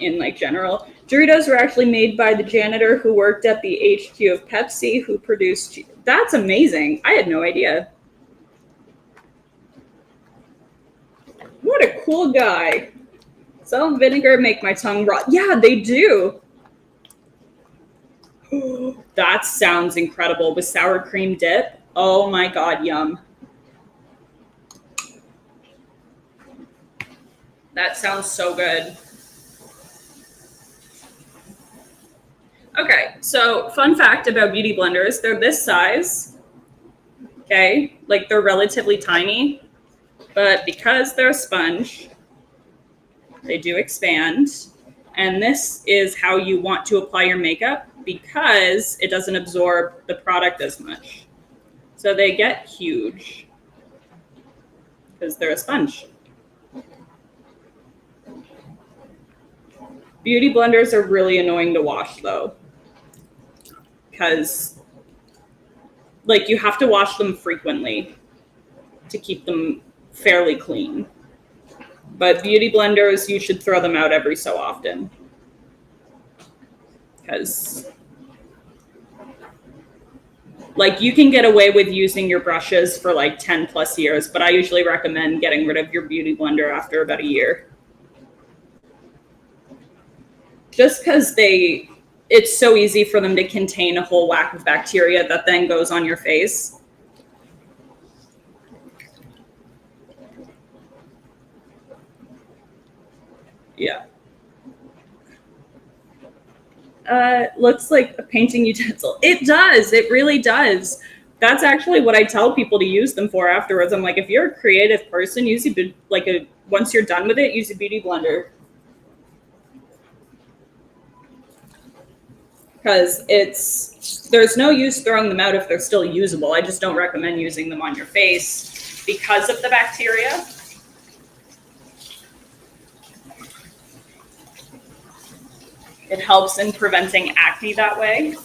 in like general. Doritos were actually made by the janitor who worked at the HQ of Pepsi, who produced. That's amazing. I had no idea. What a cool guy. Salt and vinegar make my tongue rot. Yeah, they do. That sounds incredible with sour cream dip. Oh my God, yum. That sounds so good. Okay, so fun fact about beauty blenders, they're this size. Okay, like they're relatively tiny, but because they're a sponge, they do expand. And this is how you want to apply your makeup because it doesn't absorb the product as much. So they get huge because they're a sponge. Beauty blenders are really annoying to wash though, because like you have to wash them frequently to keep them fairly clean. But beauty blenders, you should throw them out every so often because Like, you can get away with using your brushes for like 10 plus years, but I usually recommend getting rid of your beauty blender after about a year. Just because it's so easy for them to contain a whole whack of bacteria that then goes on your face. Yeah. Looks like a painting utensil. It does. It really does. That's actually what I tell people to use them for afterwards. I'm like, if you're a creative person, once you're done with it, use a beauty blender. Because there's no use throwing them out if they're still usable. I just don't recommend using them on your face because of the bacteria. It helps in preventing acne that way.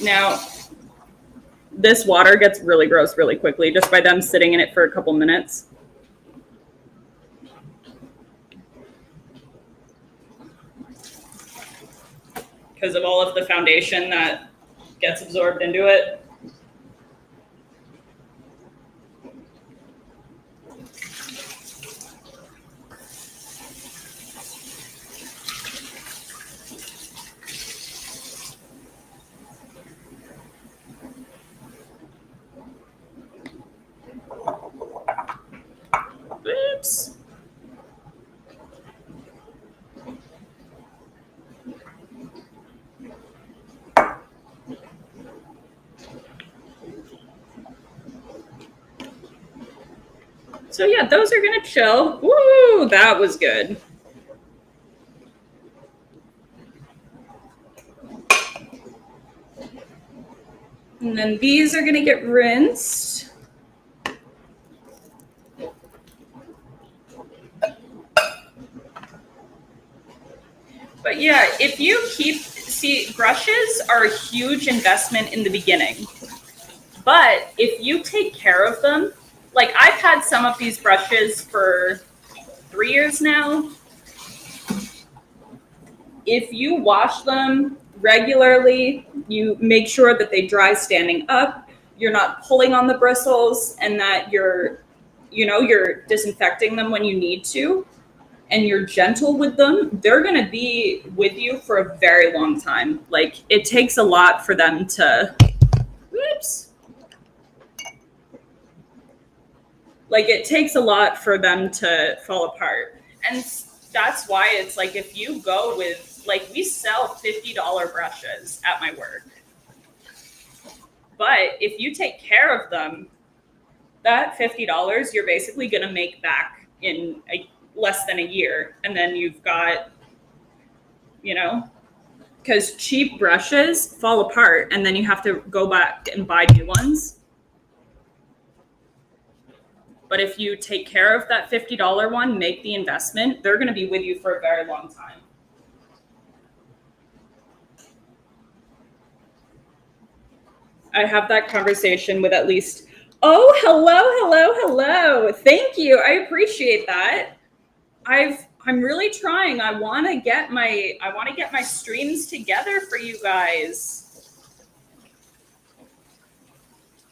Now, this water gets really gross really quickly just by them sitting in it for a couple minutes. Because of all of the foundation that gets absorbed into it. Oops. So yeah, those are gonna chill. Woo, that was good. And then these are gonna get rinsed. But yeah, if you brushes are a huge investment in the beginning. But if you take care of them, like I've had some of these brushes for 3 years now. If you wash them regularly, you make sure that they dry standing up, you're not pulling on the bristles, and that you're disinfecting them when you need to, and you're gentle with them, they're going to be with you for a very long time. Like, it takes a lot for them to, it takes a lot for them to fall apart. And that's why it's like, if you go with, like, we sell $50 brushes at my work. But if you take care of them, that $50 you're basically going to make back in less than a year. And then you've got, because cheap brushes fall apart and then you have to go back and buy new ones. But if you take care of that $50 one, make the investment, they're going to be with you for a very long time. I have that conversation with at least, oh, hello. Thank you. I appreciate that. I'm really trying. I want to get my streams together for you guys.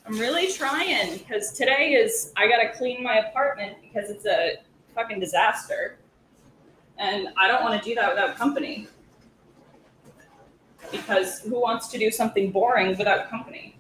I'm really trying, because today I got to clean my apartment because it's a fucking disaster. And I don't want to do that without company. Because who wants to do something boring without company?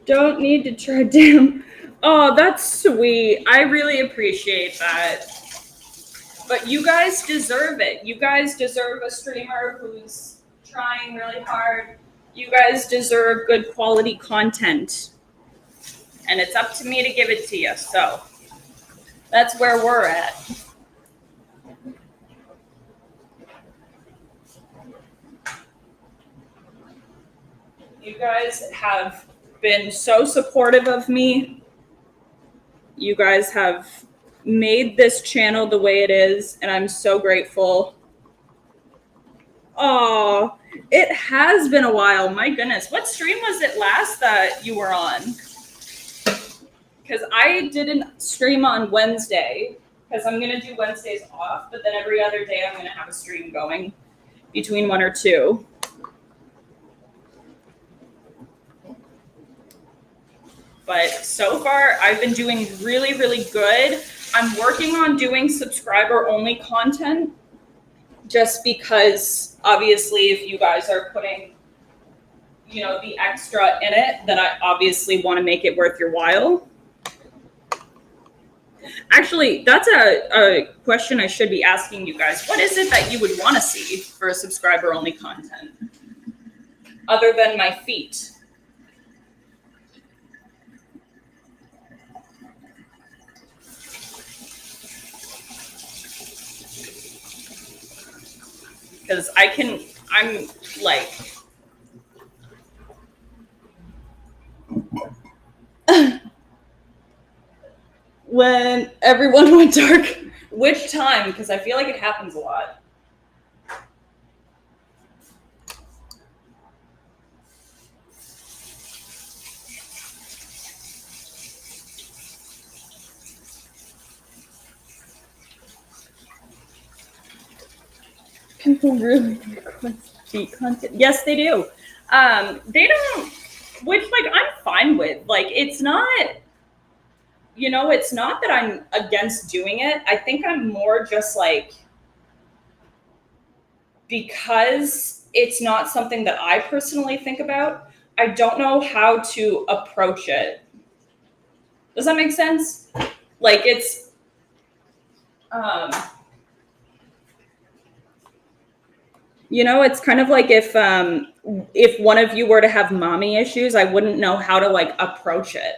Don't need to try down. Oh, that's sweet. I really appreciate that. But you guys deserve it. You guys deserve a streamer who's trying really hard. You guys deserve good quality content. And it's up to me to give it to you. So That's where we're at. You guys have been so supportive of me. You guys have made this channel the way it is, and I'm so grateful. Oh, it has been a while. My goodness. What stream was it last that you were on? Because I didn't stream on Wednesday, because I'm going to do Wednesdays off, but then every other day I'm going to have a stream going between 1 or 2. But so far, I've been doing really, really good. I'm working on doing subscriber-only content, just because, obviously, if you guys are putting, the extra in it, then I obviously want to make it worth your while. Actually, that's a question I should be asking you guys. What is it that you would want to see for a subscriber-only content, other than my feet? Because I'm like, when everyone went dark, which time? Because I feel like it happens a lot. People really request feet content. Yes, they do. They don't, which I'm fine with. It's not, it's not that I'm against doing it. I think I'm more just because it's not something that I personally think about, I don't know how to approach it. Does that make sense? It's, it's kind of like if one of you were to have mommy issues, I wouldn't know how to approach it,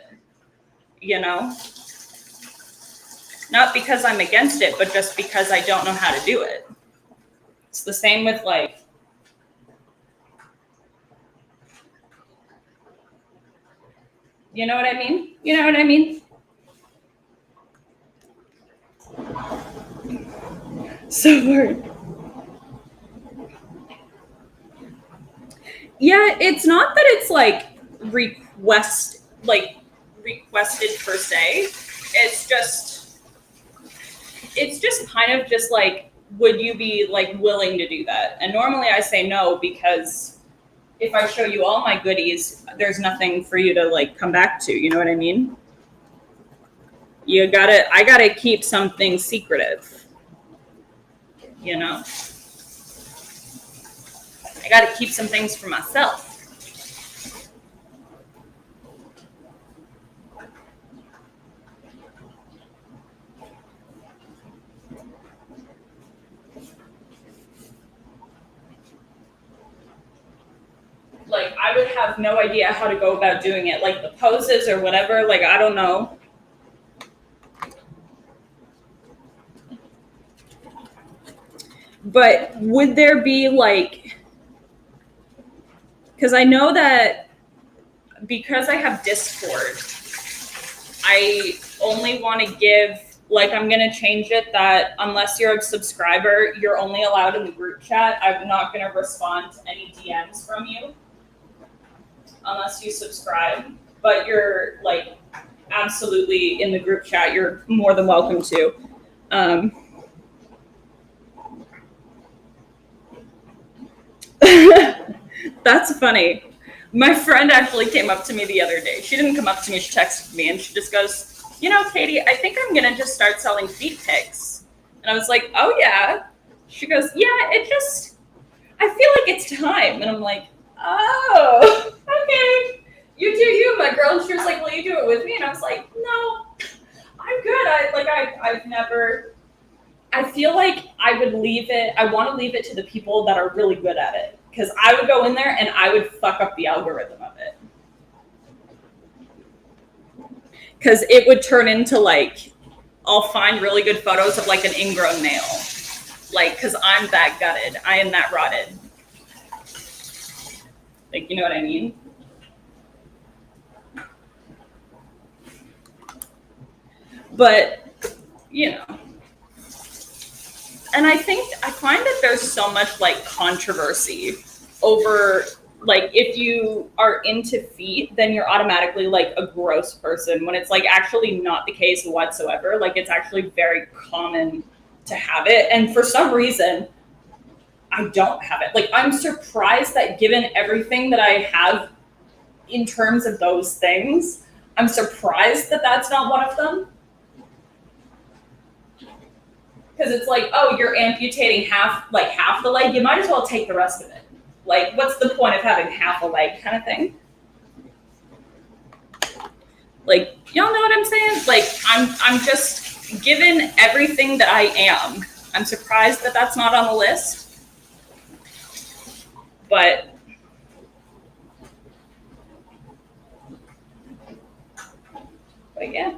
Not because I'm against it, but just because I don't know how to do it. It's the same with you know what I mean? You know what I mean? So hard. Yeah, it's not that it's requested per se. It's just kind of just would you be willing to do that? And normally I say no, because if I show you all my goodies, there's nothing for you to come back to. You know what I mean? I gotta keep something secretive. I gotta keep some things for myself. I would have no idea how to go about doing it. The poses or whatever, I don't know. But would there be because I know that because I have Discord, I only want to give, I'm going to change it that unless you're a subscriber, you're only allowed in the group chat. I'm not going to respond to any DMs from you unless you subscribe. But you're absolutely in the group chat. You're more than welcome to. That's funny. My friend actually came up to me the other day. She didn't come up to me, she texted me, and she just goes, Katie, I think I'm going to just start selling feet pics. And I was like, oh, yeah. She goes, yeah, I feel like it's time. And I'm like, oh, okay. You do you, my girl. And she was like, will you do it with me? And I was like, no, I'm good. I've never, I feel like I would leave it. I want to leave it to the people that are really good at it. Because I would go in there and I would fuck up the algorithm of it. Because it would turn into I'll find really good photos of like an ingrown nail. Like, cause I'm that gutted. I am that rotted. Like, you know what I mean? But, you know. And I find that there's so much like controversy over, like, if you are into feet, then you're automatically like a gross person, when it's like actually not the case whatsoever. Like, it's actually very common to have it. And for some reason, I don't have it. Like, I'm surprised that given everything that I have in terms of those things, I'm surprised that that's not one of them. Because it's like, oh, you're amputating half the leg, you might as well take the rest of it. Like, what's the point of having half a leg, kind of thing? Like, y'all know what I'm saying? Like, I'm just, given everything that I am, I'm surprised that that's not on the list. But yeah,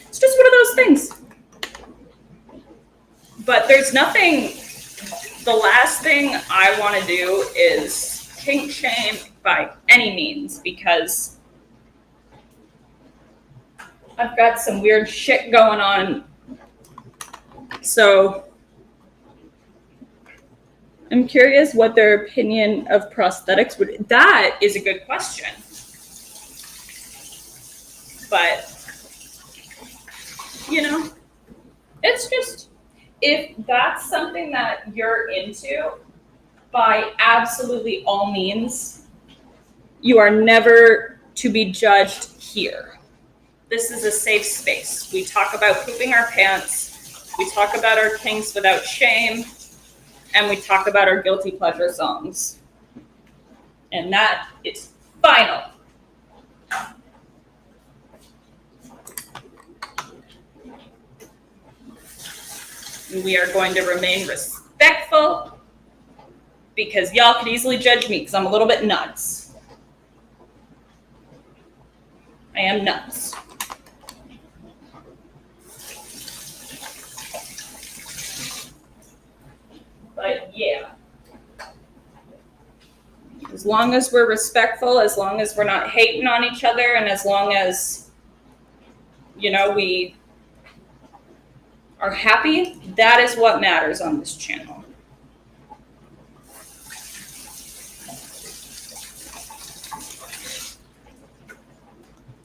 it's just one of those things. But there's nothing, the last thing I want to do is kink shame by any means, because I've got some weird shit going on. So I'm curious what their opinion of prosthetics would. That is a good question. But, you know, it's just, if that's something that you're into, by absolutely all means, you are never to be judged here. This is a safe space. We talk about pooping our pants. We talk about our kinks without shame. And we talk about our guilty pleasure songs. And that is final. We are going to remain respectful, because y'all could easily judge me because I'm a little bit nuts. I am nuts. But yeah, as long as we're respectful, as long as we're not hating on each other, and as long as, you know, we are happy, that is what matters on this channel.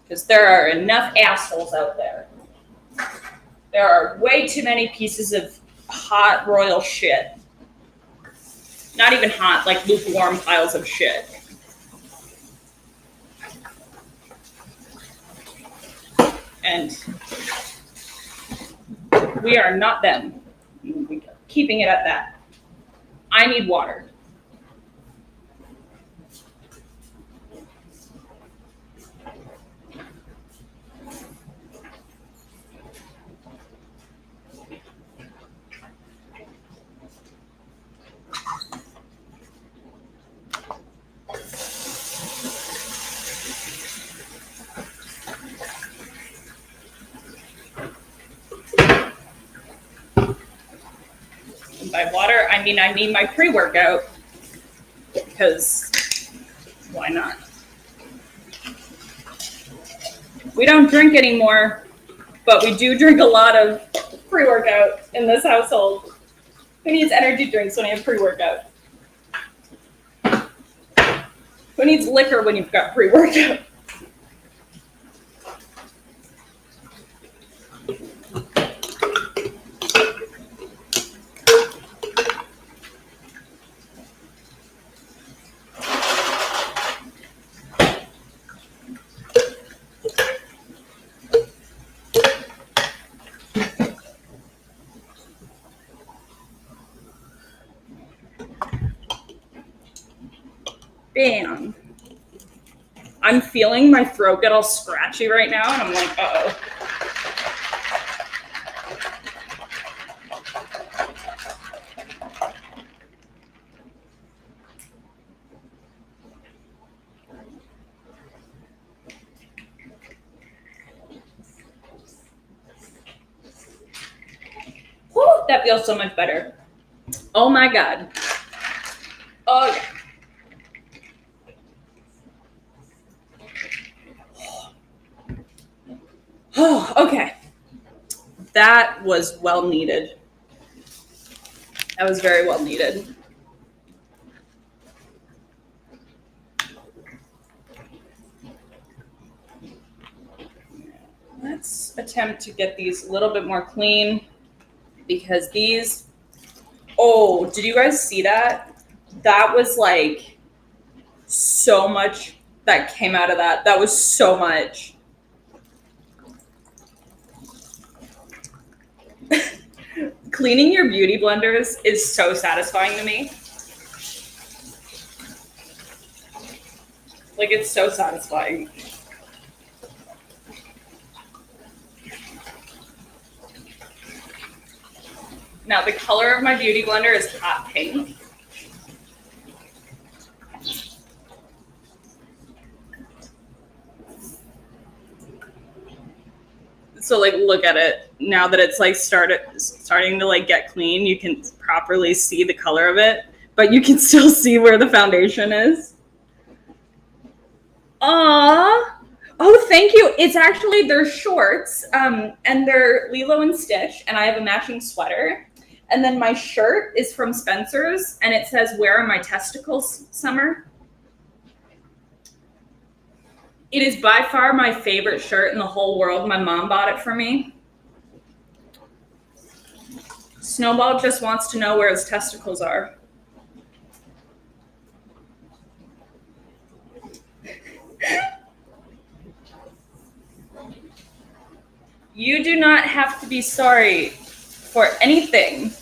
Because there are enough assholes out there. There are way too many pieces of hot royal shit. Not even hot, like lukewarm piles of shit. And we are not them. We are keeping it at that. I need water. And by water, I mean my pre-workout, because why not? We don't drink anymore, but we do drink a lot of pre-workout in this household. Who needs energy drinks when you have pre-workout? Who needs liquor when you've got pre-workout? Bam. I'm feeling my throat get all scratchy right now, and I'm like, uh-oh. that feels so much better. Oh my God. Oh yeah. Oh, okay. That was well needed. That was very well needed. Let's attempt to get these a little bit more clean because these, oh, did you guys see that? That was like so much that came out of that. That was so much. Cleaning your beauty blenders is so satisfying to me. Like, it's so satisfying. Now, the color of my beauty blender is hot pink. So, like, look at it. Now that it's, like, starting to, like, get clean, you can properly see the color of it, but you can still see where the foundation is. Aww. Oh, thank you. It's actually, they're shorts, and they're Lilo and Stitch, and I have a matching sweater. And then my shirt is from Spencer's, and it says, "Where are my testicles, Summer?" It is by far my favorite shirt in the whole world. My mom bought it for me. Snowball just wants to know where his testicles are. You do not have to be sorry for anything.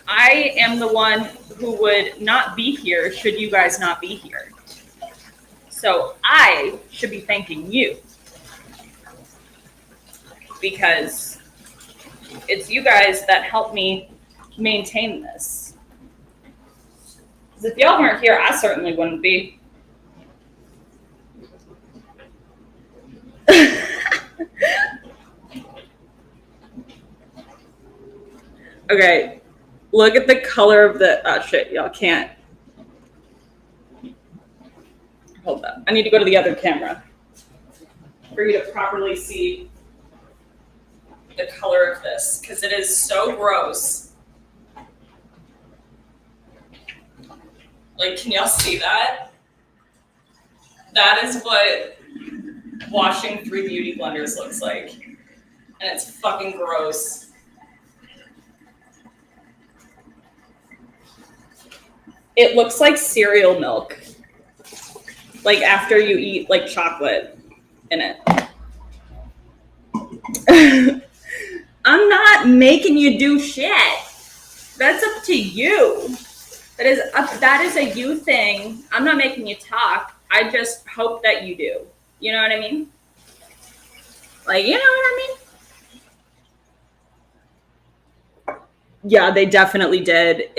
I am the one who would not be here should you guys not be here. So I should be thanking you because it's you guys that help me maintain this. Because if y'all weren't here, I certainly wouldn't be. Okay, look at the color of the, oh shit, y'all can't. Hold up, I need to go to the other camera for you to properly see the color of this, because it is so gross. Like, can y'all see that? That is what washing through beauty blenders looks like. And it's fucking gross. It looks like cereal milk. Like after you eat like chocolate in it. I'm not making you do shit. That's up to you. That is a you thing. I'm not making you talk. I just hope that you do. You know what I mean? Like, you know what I mean? Yeah, they definitely did.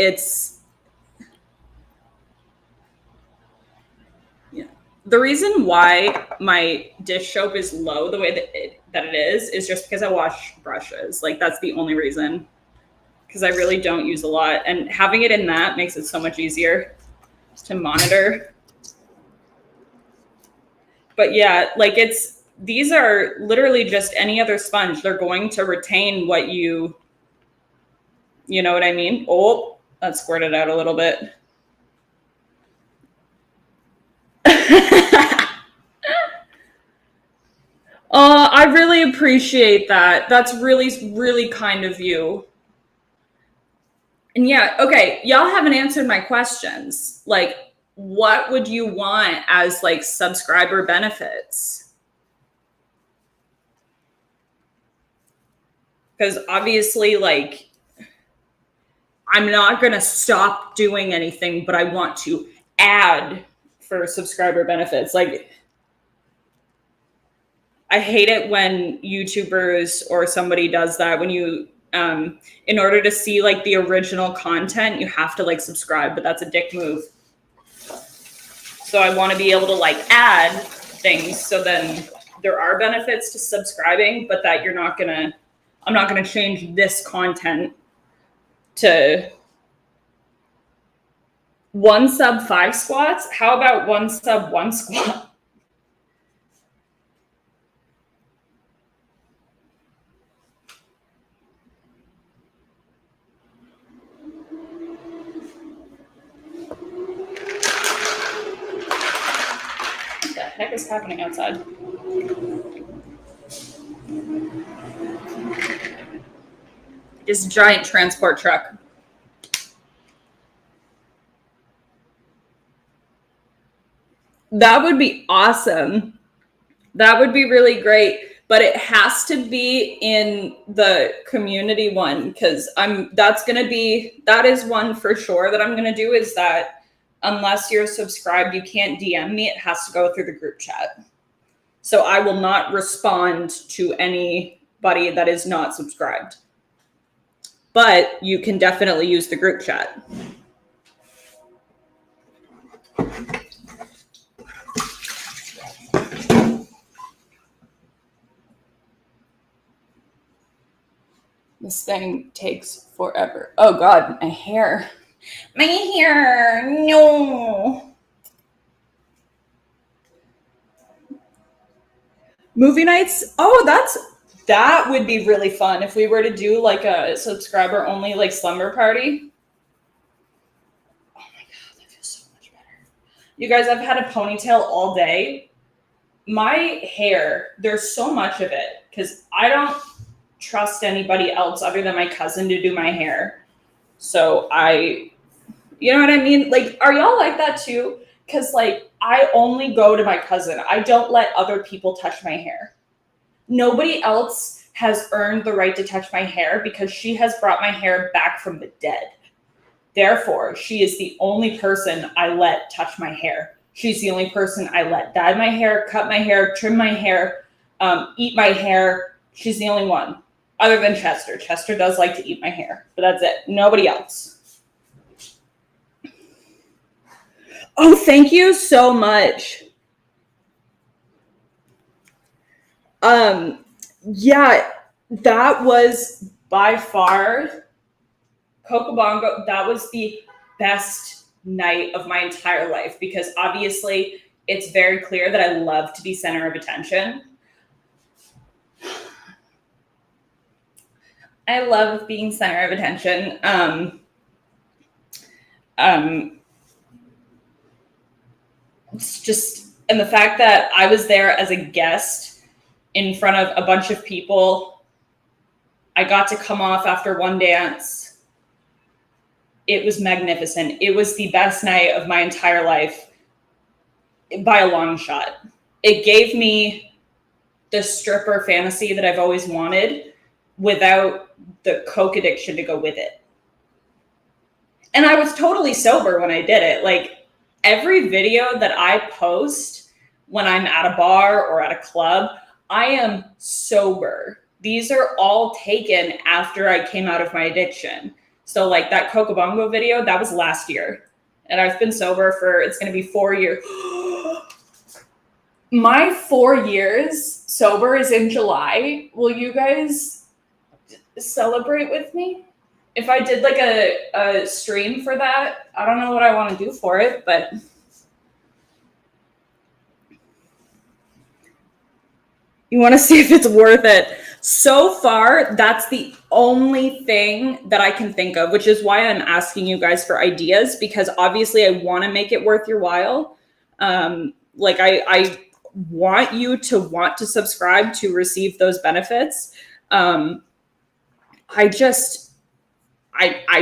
The reason why my dish soap is low the way that it is just because I wash brushes. Like, that's the only reason. Because I really don't use a lot. And having it in that makes it so much easier to monitor. But yeah, like these are literally just any other sponge. They're going to retain what you know what I mean? Oh, that squirted out a little bit. I really appreciate that. That's really, really kind of you. And yeah, okay, y'all haven't answered my questions. Like, what would you want as like subscriber benefits? Because obviously, like, I'm not going to stop doing anything, but I want to add for subscriber benefits. Like, I hate it when YouTubers or somebody does that. When you, in order to see like the original content, you have to like subscribe, but that's a dick move. So I want to be able to like add things so then there are benefits to subscribing, but that you're not going to I'm not going to change this content to 1 sub 5 squats. How about 1 sub 1 squat? What the heck is happening outside? This giant transport truck. That would be awesome. That would be really great, but it has to be in the community one, because that is one for sure that I'm going to do, is that unless you're subscribed, you can't DM me. It has to go through the group chat. So I will not respond to anybody that is not subscribed. But you can definitely use the group chat. This thing takes forever. Oh God, my hair. My hair, no. Movie nights. Oh, that would be really fun if we were to do like a subscriber only like slumber party. Oh my God, that feels so much better. You guys, I've had a ponytail all day. My hair, there's so much of it because I don't trust anybody else other than my cousin to do my hair. So you know what I mean? Like, are y'all like that too? Because like, I only go to my cousin. I don't let other people touch my hair. Nobody else has earned the right to touch my hair because she has brought my hair back from the dead. Therefore, she is the only person I let touch my hair. She's the only person I let dye my hair, cut my hair, trim my hair, eat my hair. She's the only one. Other than Chester. Chester does like to eat my hair, but that's it. Nobody else. Oh, thank you so much. Yeah, that was by far Coco Bongo. That was the best night of my entire life because obviously it's very clear that I love to be center of attention. I love being center of attention. It's just, and the fact that I was there as a guest in front of a bunch of people, I got to come off after one dance. It was magnificent. It was the best night of my entire life by a long shot. It gave me the stripper fantasy that I've always wanted without the coke addiction to go with it. And I was totally sober when I did it. Like, every video that I post when I'm at a bar or at a club, I am sober. These are all taken after I came out of my addiction. So like that Coco Bongo video, that was last year. And I've been sober for, it's going to be 4 years. My 4 years sober is in July. Will you guys celebrate with me? If I did like a stream for that, I don't know what I want to do for it, but you want to see if it's worth it. So far, that's the only thing that I can think of, which is why I'm asking you guys for ideas, because obviously I want to make it worth your while. Like I want you to want to subscribe to receive those benefits. I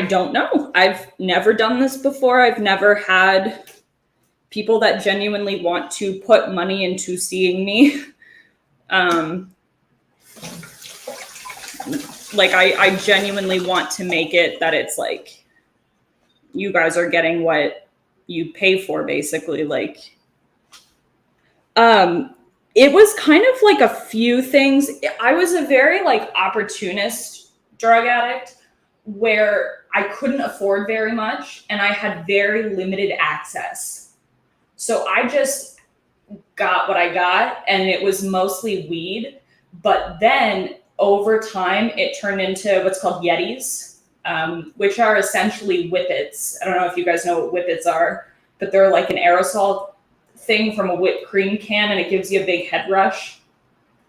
don't know. I've never done this before. I've never had people that genuinely want to put money into seeing me. Like I genuinely want to make it that it's like you guys are getting what you pay for, basically. Like it was kind of like a few things. I was a very like opportunist drug addict where I couldn't afford very much and I had very limited access. So I just got what I got, and it was mostly weed. But then over time, it turned into what's called Yetis, which are essentially whippets. I don't know if you guys know what whippets are, but they're like an aerosol thing from a whipped cream can, and it gives you a big head rush.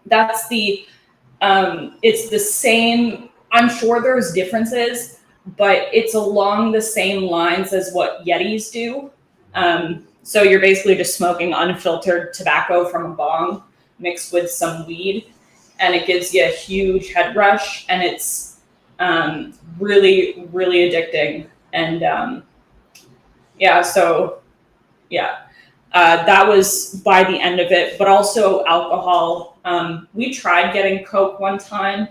That's it's the same. I'm sure there's differences, but it's along the same lines as what Yetis do. So you're basically just smoking unfiltered tobacco from a bong mixed with some weed, and it gives you a huge head rush, and it's really, really addicting. And that was by the end of it, but also alcohol. We tried getting Coke one time,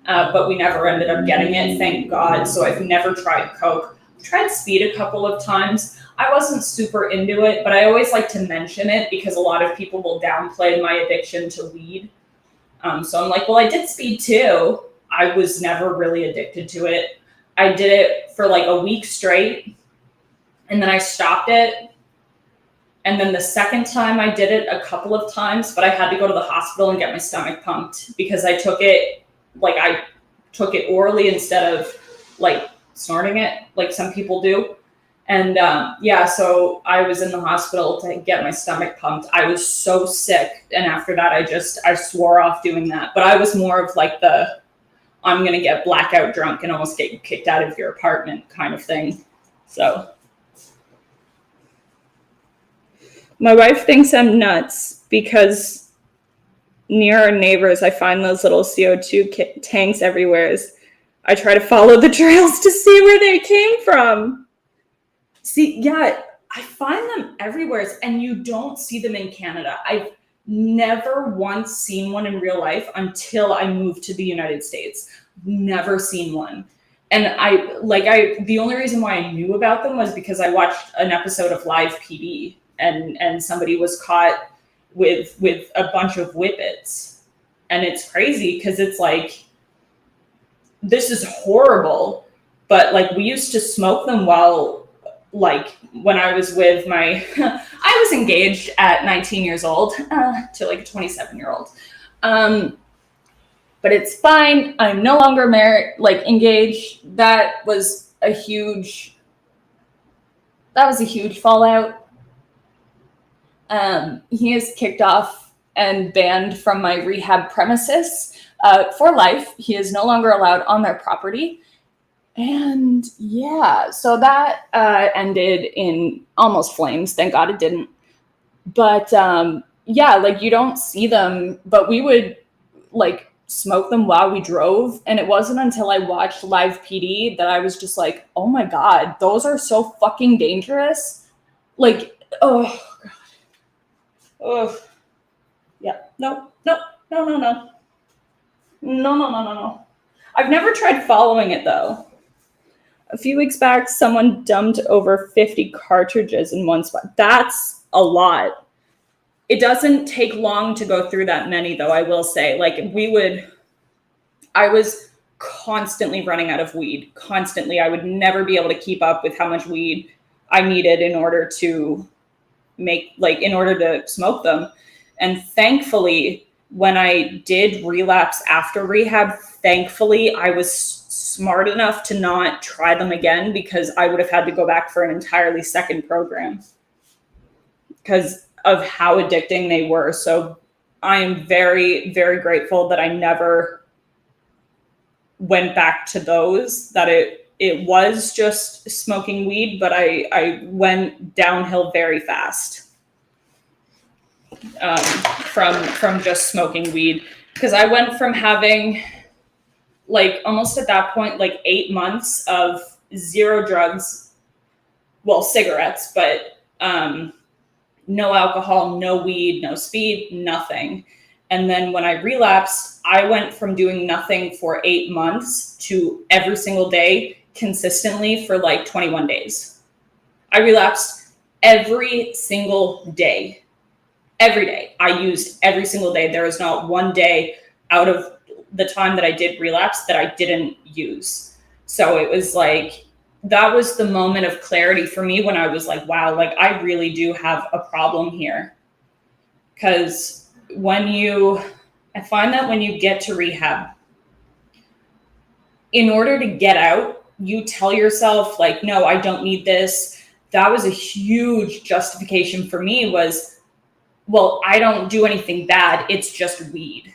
but we never ended up getting it, thank God. So I've never tried Coke. I've tried speed a couple of times. I wasn't super into it, but I always like to mention it because a lot of people will downplay my addiction to weed. So I'm like, well, I did speed too. I was never really addicted to it. I did it for like a week straight, and then I stopped it. And then the second time I did it a couple of times, but I had to go to the hospital and get my stomach pumped because I took it orally instead of like snorting it like some people do. And so I was in the hospital to get my stomach pumped. I was so sick. And after that, I swore off doing that. But I was more of like I'm going to get blackout drunk and almost get you kicked out of your apartment kind of thing. So my wife thinks I'm nuts because near our neighbors, I find those little CO2 tanks everywhere. I try to follow the trails to see where they came from. See, yeah, I find them everywhere, and you don't see them in Canada. I've never once seen one in real life until I moved to the United States. Never seen one. And the only reason why I knew about them was because I watched an episode of Live PD, and somebody was caught with a bunch of whippets. And it's crazy because it's like, this is horrible. But like, we used to smoke them when I was with I was engaged at 19 years old to like a 27-year-old. But it's fine. I'm no longer married, engaged. That was a huge fallout. He is kicked off and banned from my rehab premises for life. He is no longer allowed on their property. And yeah, so that ended in almost flames. Thank God it didn't. But you don't see them, but we would smoke them while we drove. And it wasn't until I watched Live PD that I was just like, oh my God, those are so fucking dangerous. Oh God. Oh yeah. No. I've never tried following it though. A few weeks back, someone dumped over 50 cartridges in one spot. That's a lot. It doesn't take long to go through that many, though, I will say. I was constantly running out of weed. Constantly. I would never be able to keep up with how much weed I needed in order to smoke them. And thankfully, when I did relapse after rehab, thankfully, I was smart enough to not try them again because I would have had to go back for an entirely second program because of how addicting they were. So I am very, very grateful that I never went back to those, that it was just smoking weed, but I went downhill very fast from just smoking weed, because I went from having almost at that point 8 months of zero drugs, well, cigarettes, but no alcohol, no weed, no speed, nothing. And then when I relapsed, I went from doing nothing for 8 months to every single day consistently for 21 days. I relapsed every single day. Every day. I used every single day. There was not one day out of the time that I did relapse that I didn't use. So it was that was the moment of clarity for me when I was wow, I really do have a problem here. Because I find that when you get to rehab, in order to get out, you tell yourself like, no, I don't need this. That was a huge justification for me was, well, I don't do anything bad. It's just weed.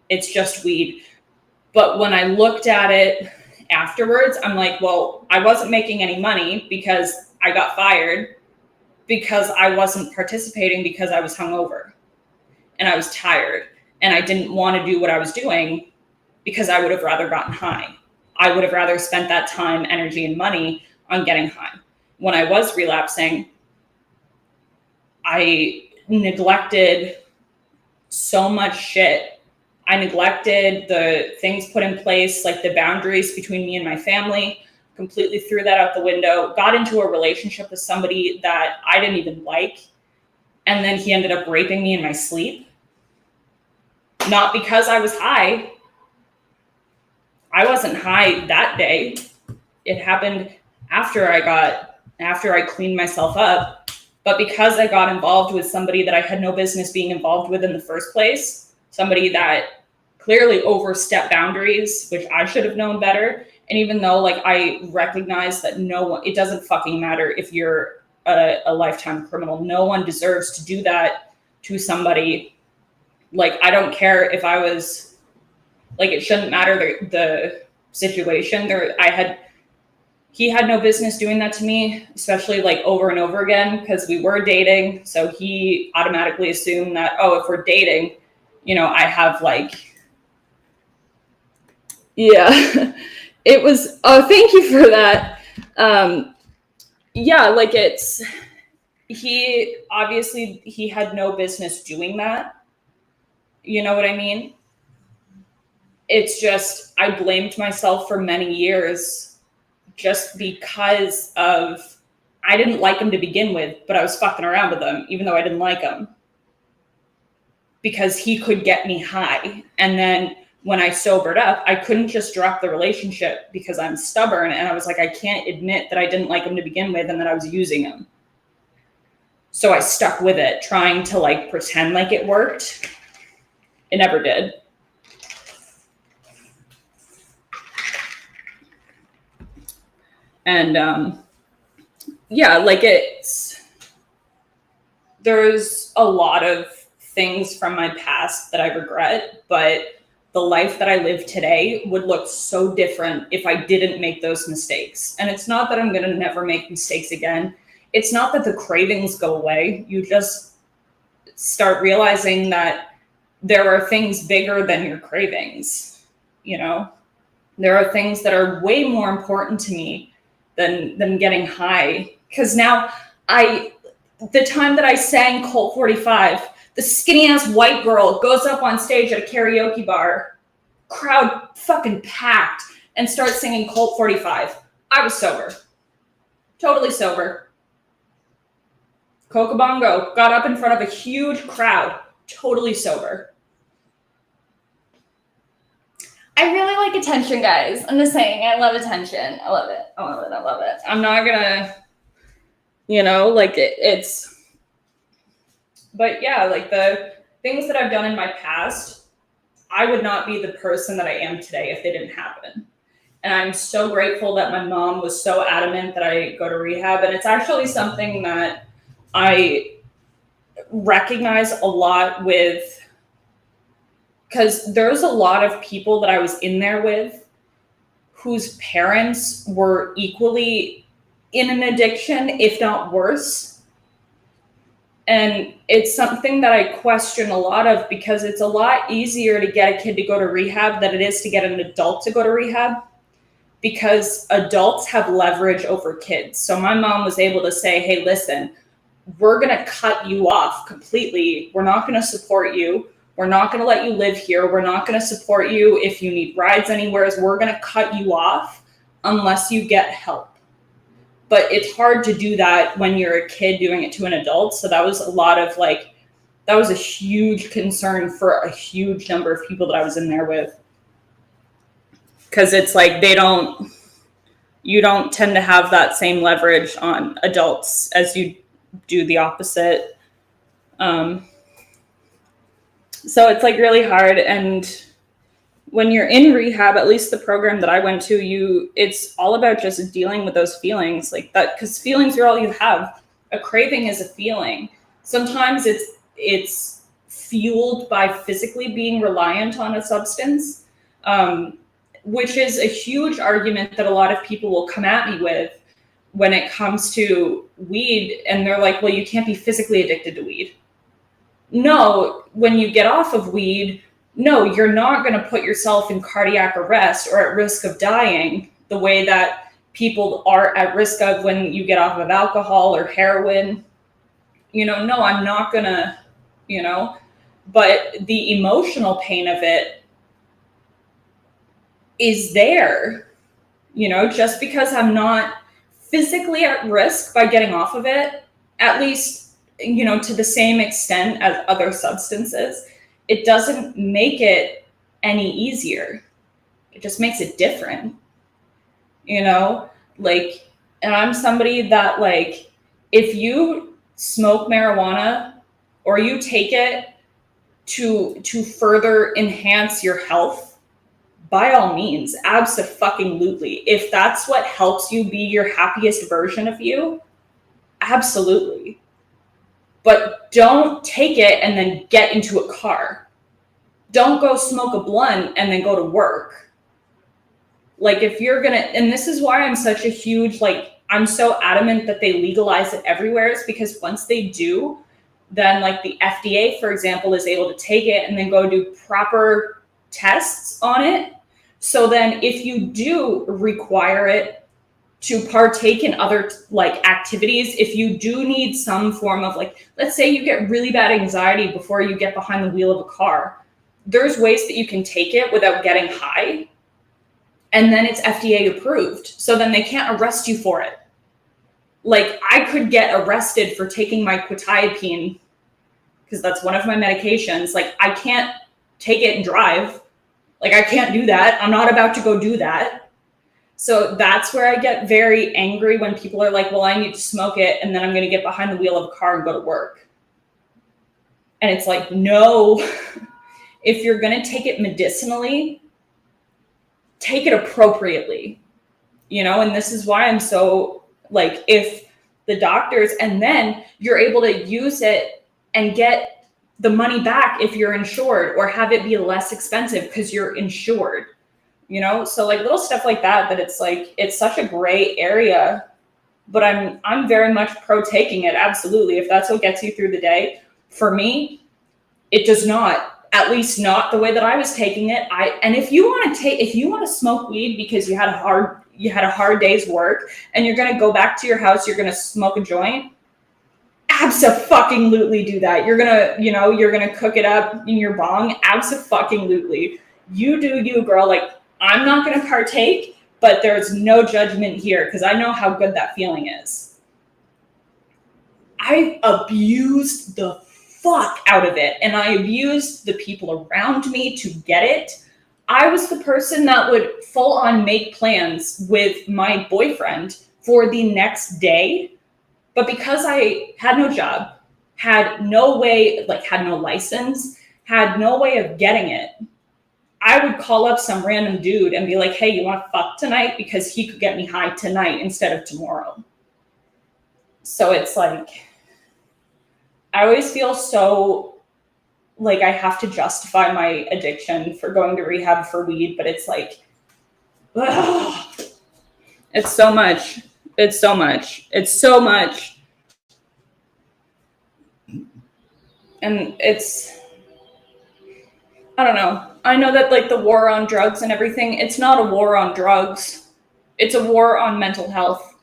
It's just weed. But when I looked at it afterwards, I'm like, well, I wasn't making any money because I got fired, because I wasn't participating because I was hungover and I was tired and I didn't want to do what I was doing because I would have rather gotten high. I would have rather spent that time, energy, and money on getting high. When I was relapsing, I neglected so much shit. I neglected the things put in place, like the boundaries between me and my family, completely threw that out the window, got into a relationship with somebody that I didn't even like. And then he ended up raping me in my sleep. Not because I was high. I wasn't high that day. It happened after I cleaned myself up. But because I got involved with somebody that I had no business being involved with in the first place, somebody that clearly overstepped boundaries, which I should have known better. And even though like I recognize that no one, it doesn't fucking matter if you're a lifetime criminal. No one deserves to do that to somebody. Like, I don't care if I was, like, it shouldn't matter the situation. He had no business doing that to me, especially like over and over again, because we were dating. So he automatically assumed that, oh, if we're dating, you know, I have like, yeah, it was, oh, thank you for that. Yeah, like he had no business doing that. You know what I mean? It's just, I blamed myself for many years just because of, I didn't like him to begin with, but I was fucking around with him, even though I didn't like him. Because he could get me high. And then when I sobered up, I couldn't just drop the relationship because I'm stubborn. And I was like, I can't admit that I didn't like him to begin with and that I was using him. So I stuck with it, trying to like pretend like it worked. It never did. And yeah, like there's a lot of things from my past that I regret, but the life that I live today would look so different if I didn't make those mistakes. And it's not that I'm going to never make mistakes again. It's not that the cravings go away. You just start realizing that there are things bigger than your cravings. You know, there are things that are way more important to me than getting high. Because now the time that I sang Colt 45, the skinny ass white girl goes up on stage at a karaoke bar, crowd fucking packed, and starts singing Colt 45. I was sober. Totally sober. Coca Bongo got up in front of a huge crowd, totally sober. I really like attention, guys. I'm just saying, I love attention. I love it. I love it. I love it. I'm not gonna, you know, like it's, but yeah, like the things that I've done in my past, I would not be the person that I am today if they didn't happen. And I'm so grateful that my mom was so adamant that I go to rehab. And it's actually something that I recognize a lot with, because there's a lot of people that I was in there with whose parents were equally in an addiction, if not worse. And it's something that I question a lot of, because it's a lot easier to get a kid to go to rehab than it is to get an adult to go to rehab, because adults have leverage over kids. So my mom was able to say, hey, listen, we're going to cut you off completely. We're not going to support you. We're not going to let you live here. We're not going to support you if you need rides anywhere. We're going to cut you off unless you get help. But it's hard to do that when you're a kid doing it to an adult. So that was a lot of like, that was a huge concern for a huge number of people that I was in there with. Because it's like you don't tend to have that same leverage on adults as you do the opposite. So it's like really hard. And when you're in rehab, at least the program that I went to, it's all about just dealing with those feelings like that, because feelings are all you have. A craving is a feeling. Sometimes it's fueled by physically being reliant on a substance, which is a huge argument that a lot of people will come at me with when it comes to weed. And they're like, well, you can't be physically addicted to weed. No, when you get off of weed, no, you're not going to put yourself in cardiac arrest or at risk of dying the way that people are at risk of when you get off of alcohol or heroin. No, I'm not going to, but the emotional pain of it is there, just because I'm not physically at risk by getting off of it, at least, to the same extent as other substances, it doesn't make it any easier. It just makes it different, like, and I'm somebody that, like, if you smoke marijuana or you take it to further enhance your health, by all means, abso-fucking-lutely. If that's what helps you be your happiest version of you, absolutely. But don't take it and then get into a car. Don't go smoke a blunt and then go to work. Like, if you're gonna, and this is why I'm such a huge, like, I'm so adamant that they legalize it everywhere, is because once they do, then, like, the FDA, for example, is able to take it and then go do proper tests on it. So then if you do require it to partake in other, like, activities, if you do need some form of, like, let's say you get really bad anxiety before you get behind the wheel of a car, there's ways that you can take it without getting high, and then it's FDA approved. So then they can't arrest you for it. Like, I could get arrested for taking my quetiapine, because that's one of my medications. Like, I can't take it and drive. Like, I can't do that. I'm not about to go do that. So that's where I get very angry when people are like, well, I need to smoke it and then I'm going to get behind the wheel of a car and go to work. And it's like, no, if you're going to take it medicinally, take it appropriately, and this is why I'm so, like, if the doctors, and then you're able to use it and get the money back if you're insured, or have it be less expensive because you're insured, so, like, little stuff like that it's like, it's such a gray area, but I'm very much pro taking it. Absolutely. If that's what gets you through the day. For me, it does not, at least not the way that I was taking it. And if you want to smoke weed because you had a hard day's work and you're going to go back to your house, you're going to smoke a joint, abso-fucking-lutely do that. You're going to cook it up in your bong, abso-fucking-lutely. You do you, girl. Like, I'm not going to partake, but there's no judgment here because I know how good that feeling is. I abused the fuck out of it, and I abused the people around me to get it. I was the person that would full on make plans with my boyfriend for the next day, but because I had no job, had no way, like, had no license, had no way of getting it, I would call up some random dude and be like, hey, you want to fuck tonight? Because he could get me high tonight instead of tomorrow. So it's like, I always feel so like I have to justify my addiction for going to rehab for weed, but it's like, ugh, it's so much. It's so much. It's so much. And it's, I don't know. I know that, like, the war on drugs and everything, it's not a war on drugs. It's a war on mental health.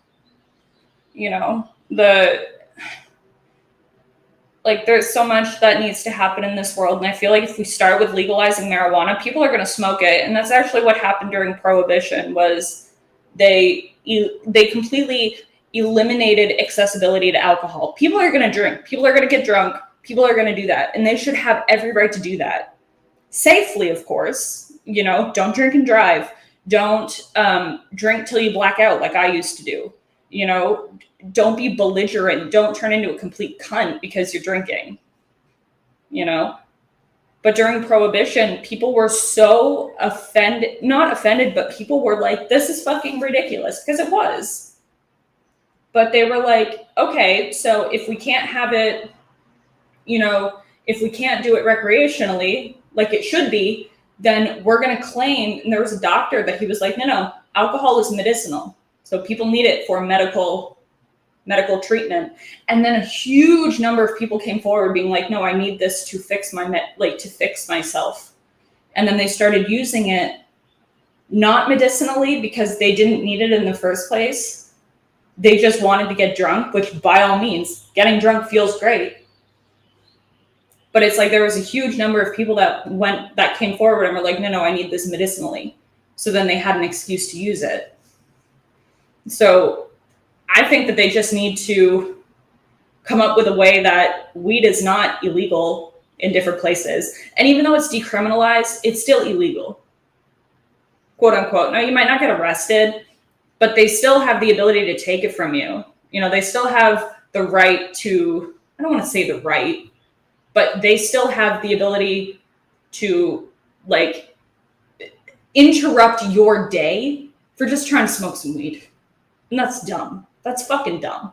There's so much that needs to happen in this world. And I feel like if we start with legalizing marijuana, people are going to smoke it. And that's actually what happened during Prohibition, was they completely eliminated accessibility to alcohol. People are going to drink. People are going to get drunk. People are going to do that. And they should have every right to do that. Safely, of course. Don't drink and drive. Don't drink till you black out like I used to do. Don't be belligerent. Don't turn into a complete cunt because you're drinking. But But during Prohibition, people were so not offended, but people were like, this is fucking ridiculous, because it was. But they were like, okay, so if we can't have it, if we can't do it recreationally, like it should be, then we're going to claim, and there was a doctor that he was like, no, alcohol is medicinal. So people need it for medical treatment. And then a huge number of people came forward being like, no, I need this to fix to fix myself. And then they started using it, not medicinally, because they didn't need it in the first place. They just wanted to get drunk, which by all means, getting drunk feels great. But it's like there was a huge number of people that came forward and were like, no, I need this medicinally. So then they had an excuse to use it. So I think that they just need to come up with a way that weed is not illegal in different places. And even though it's decriminalized, it's still illegal, quote unquote. Now, you might not get arrested, but they still have the ability to take it from you. They still have the right to, I don't want to say the right, but they still have the ability to interrupt your day for just trying to smoke some weed. And that's dumb. That's fucking dumb.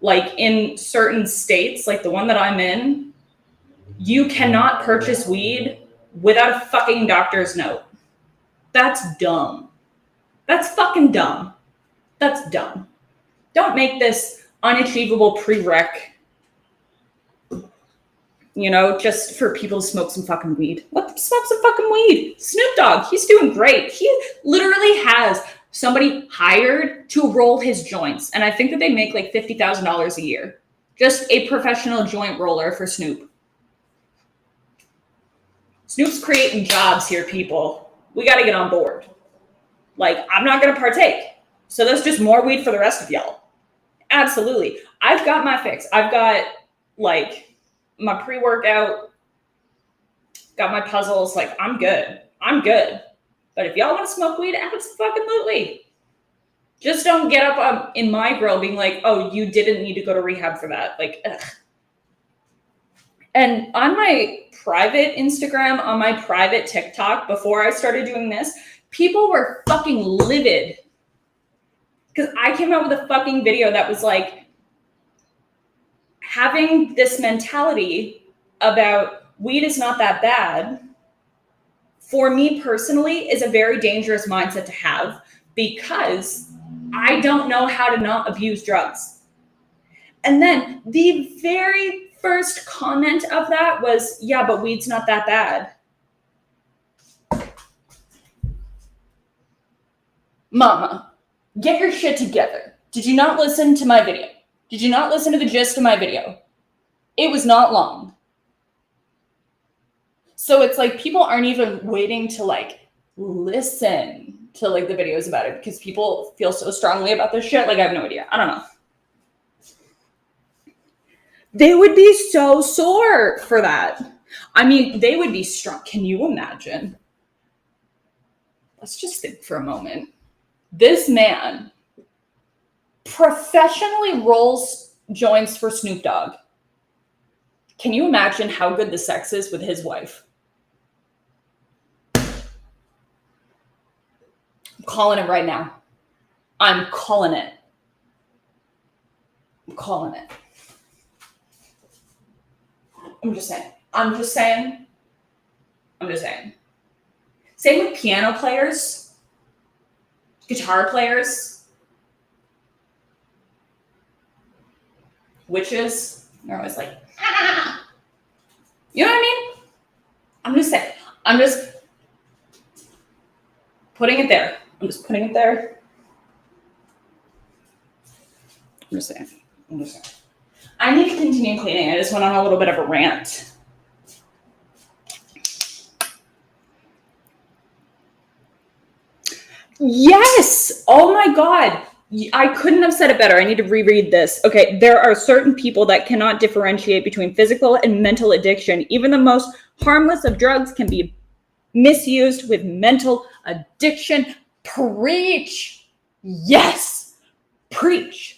Like in certain states, like the one that I'm in, you cannot purchase weed without a fucking doctor's note. That's dumb. That's fucking dumb. That's dumb. Don't make this unachievable prereq, just for people to smoke some fucking weed. Let them smoke some fucking weed. Snoop Dogg, he's doing great. He literally has somebody hired to roll his joints. And I think that they make like $50,000 a year. Just a professional joint roller for Snoop. Snoop's creating jobs here, people. We got to get on board. I'm not going to partake. So that's just more weed for the rest of y'all. Absolutely. I've got my fix. I've got my pre-workout, got my puzzles. I'm good. But if y'all want to smoke weed, absolutely. Just don't get up in my grill being like, oh, you didn't need to go to rehab for that. Ugh. And on my private Instagram, on my private TikTok, before I started doing this, people were fucking livid. Because I came out with a fucking video that was having this mentality about weed is not that bad, for me personally, is a very dangerous mindset to have, because I don't know how to not abuse drugs. And then the very first comment of that was, yeah, but weed's not that bad. Mama, get your shit together. Did you not listen to my video? Did you not listen to the gist of my video? It was not long. So it's people aren't even waiting to listen to the videos about it, because people feel so strongly about this shit. I have no idea. I don't know. They would be so sore for that. I mean, they would be strong. Can you imagine? Let's just think for a moment. This man professionally rolls joints for Snoop Dogg. Can you imagine how good the sex is with his wife? I'm calling it right now. I'm calling it. I'm just saying. Same with piano players, guitar players, witches. They're always ah! You know what I mean? I'm just putting it there. I'm just saying. I need to continue cleaning. I just went on a little bit of a rant. Yes! Oh my God. I couldn't have said it better. I need to reread this. Okay, there are certain people that cannot differentiate between physical and mental addiction. Even the most harmless of drugs can be misused with mental addiction. Preach. Yes. Preach.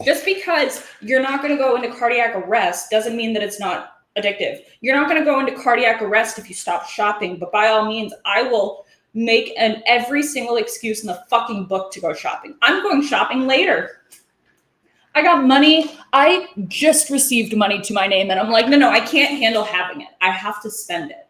Just because you're not going to go into cardiac arrest doesn't mean that it's not addictive. You're not going to go into cardiac arrest if you stop shopping, but by all means, I will make every single excuse in the fucking book to go shopping. I'm going shopping later. I got money. I just received money to my name, and I'm like, no, I can't handle having it. I have to spend it.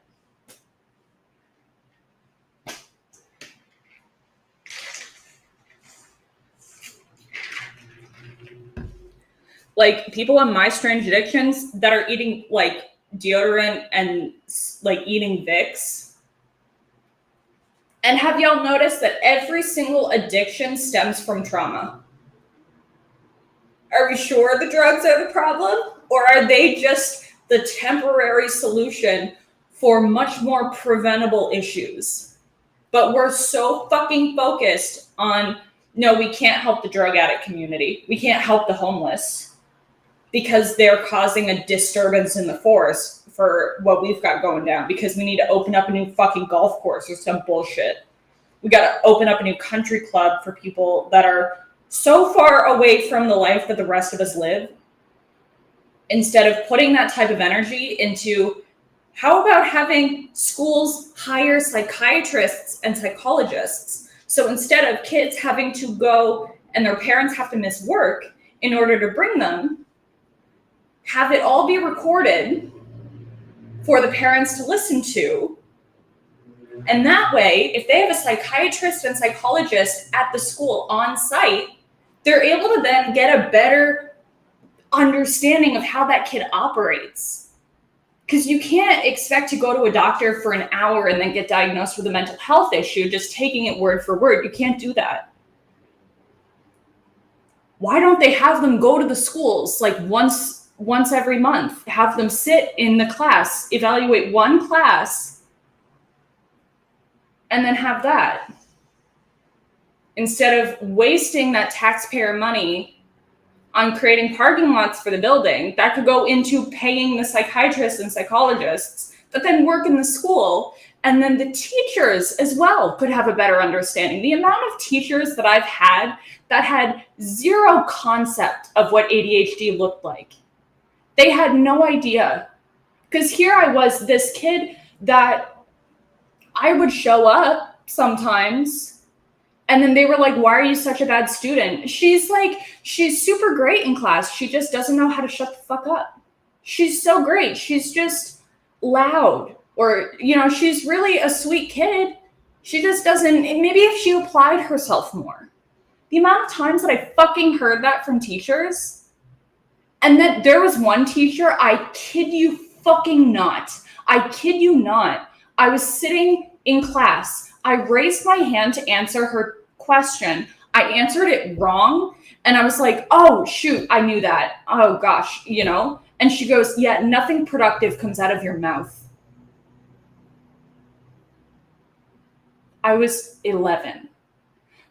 Like, people on my strange addictions that are eating like deodorant and like eating Vicks. And have y'all noticed that every single addiction stems from trauma? Are we sure the drugs are the problem? Or are they just the temporary solution for much more preventable issues? But we're so fucking focused on, no, we can't help the drug addict community. We can't help the homeless because they're causing a disturbance in the forest for what we've got going down, because we need to open up a new fucking golf course or some bullshit. We got to open up a new country club for people that are so far away from the life that the rest of us live, instead of putting that type of energy into, how about having schools hire psychiatrists and psychologists? So instead of kids having to go and their parents have to miss work in order to bring them, have it all be recorded for the parents to listen to. And that way, if they have a psychiatrist and psychologist at the school on site, they're able to then get a better understanding of how that kid operates. Because you can't expect to go to a doctor for an hour and then get diagnosed with a mental health issue, just taking it word for word. You can't do that. Why don't they have them go to the schools like once every month? Have them sit in the class, evaluate one class, and then have that. Instead of wasting that taxpayer money on creating parking lots for the building, that could go into paying the psychiatrists and psychologists that then work in the school. And then the teachers as well could have a better understanding. The amount of teachers that I've had that had zero concept of what ADHD looked like. They had no idea. Because here I was, this kid that I would show up sometimes, and then they were like, why are you such a bad student? She's super great in class. She just doesn't know how to shut the fuck up. She's so great. She's just loud. Or, she's really a sweet kid. She just doesn't, maybe if she applied herself more. The amount of times that I fucking heard that from teachers, and that there was one teacher, I kid you fucking not. I kid you not. I was sitting in class. I raised my hand to answer her question. I answered it wrong. And I was like, oh, shoot, I knew that. Oh, gosh, And she goes, yeah, nothing productive comes out of your mouth. I was 11.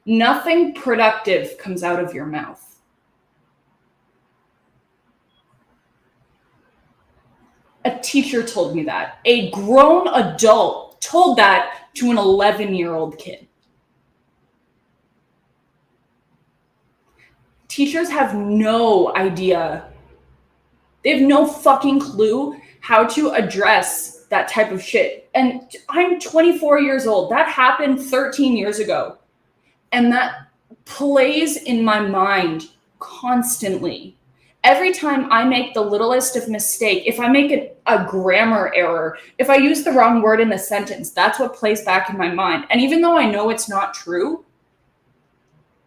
Nothing productive comes out of your mouth. A teacher told me that. A grown adult told that to an 11-year-old kid. Teachers have no idea. They have no fucking clue how to address that type of shit. And I'm 24 years old. That happened 13 years ago. And that plays in my mind constantly. Every time I make the littlest of mistake, if I make a grammar error, if I use the wrong word in the sentence, that's what plays back in my mind. And even though I know it's not true,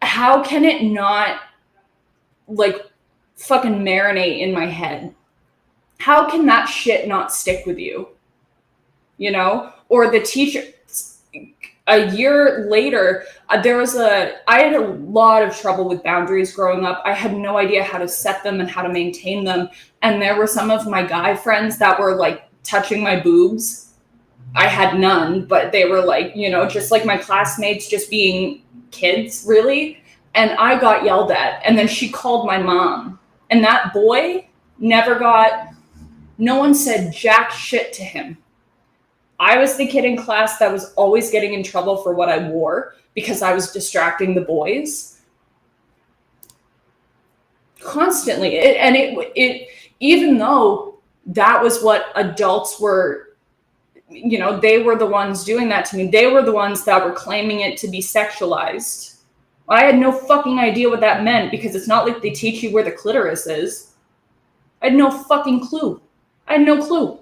how can it not fucking marinate in my head? How can that shit not stick with you? Or the teacher, a year later, I had a lot of trouble with boundaries growing up. I had no idea how to set them and how to maintain them. And there were some of my guy friends that were touching my boobs. I had none, but they were just like my classmates, just being kids, really. And I got yelled at. And then she called my mom. And that boy no one said jack shit to him. I was the kid in class that was always getting in trouble for what I wore because I was distracting the boys. Constantly. It even though that was what adults were, you know, they were the ones doing that to me. They were the ones that were claiming it to be sexualized. I had no fucking idea what that meant, because it's not like they teach you where the clitoris is. I had no fucking clue. I had no clue.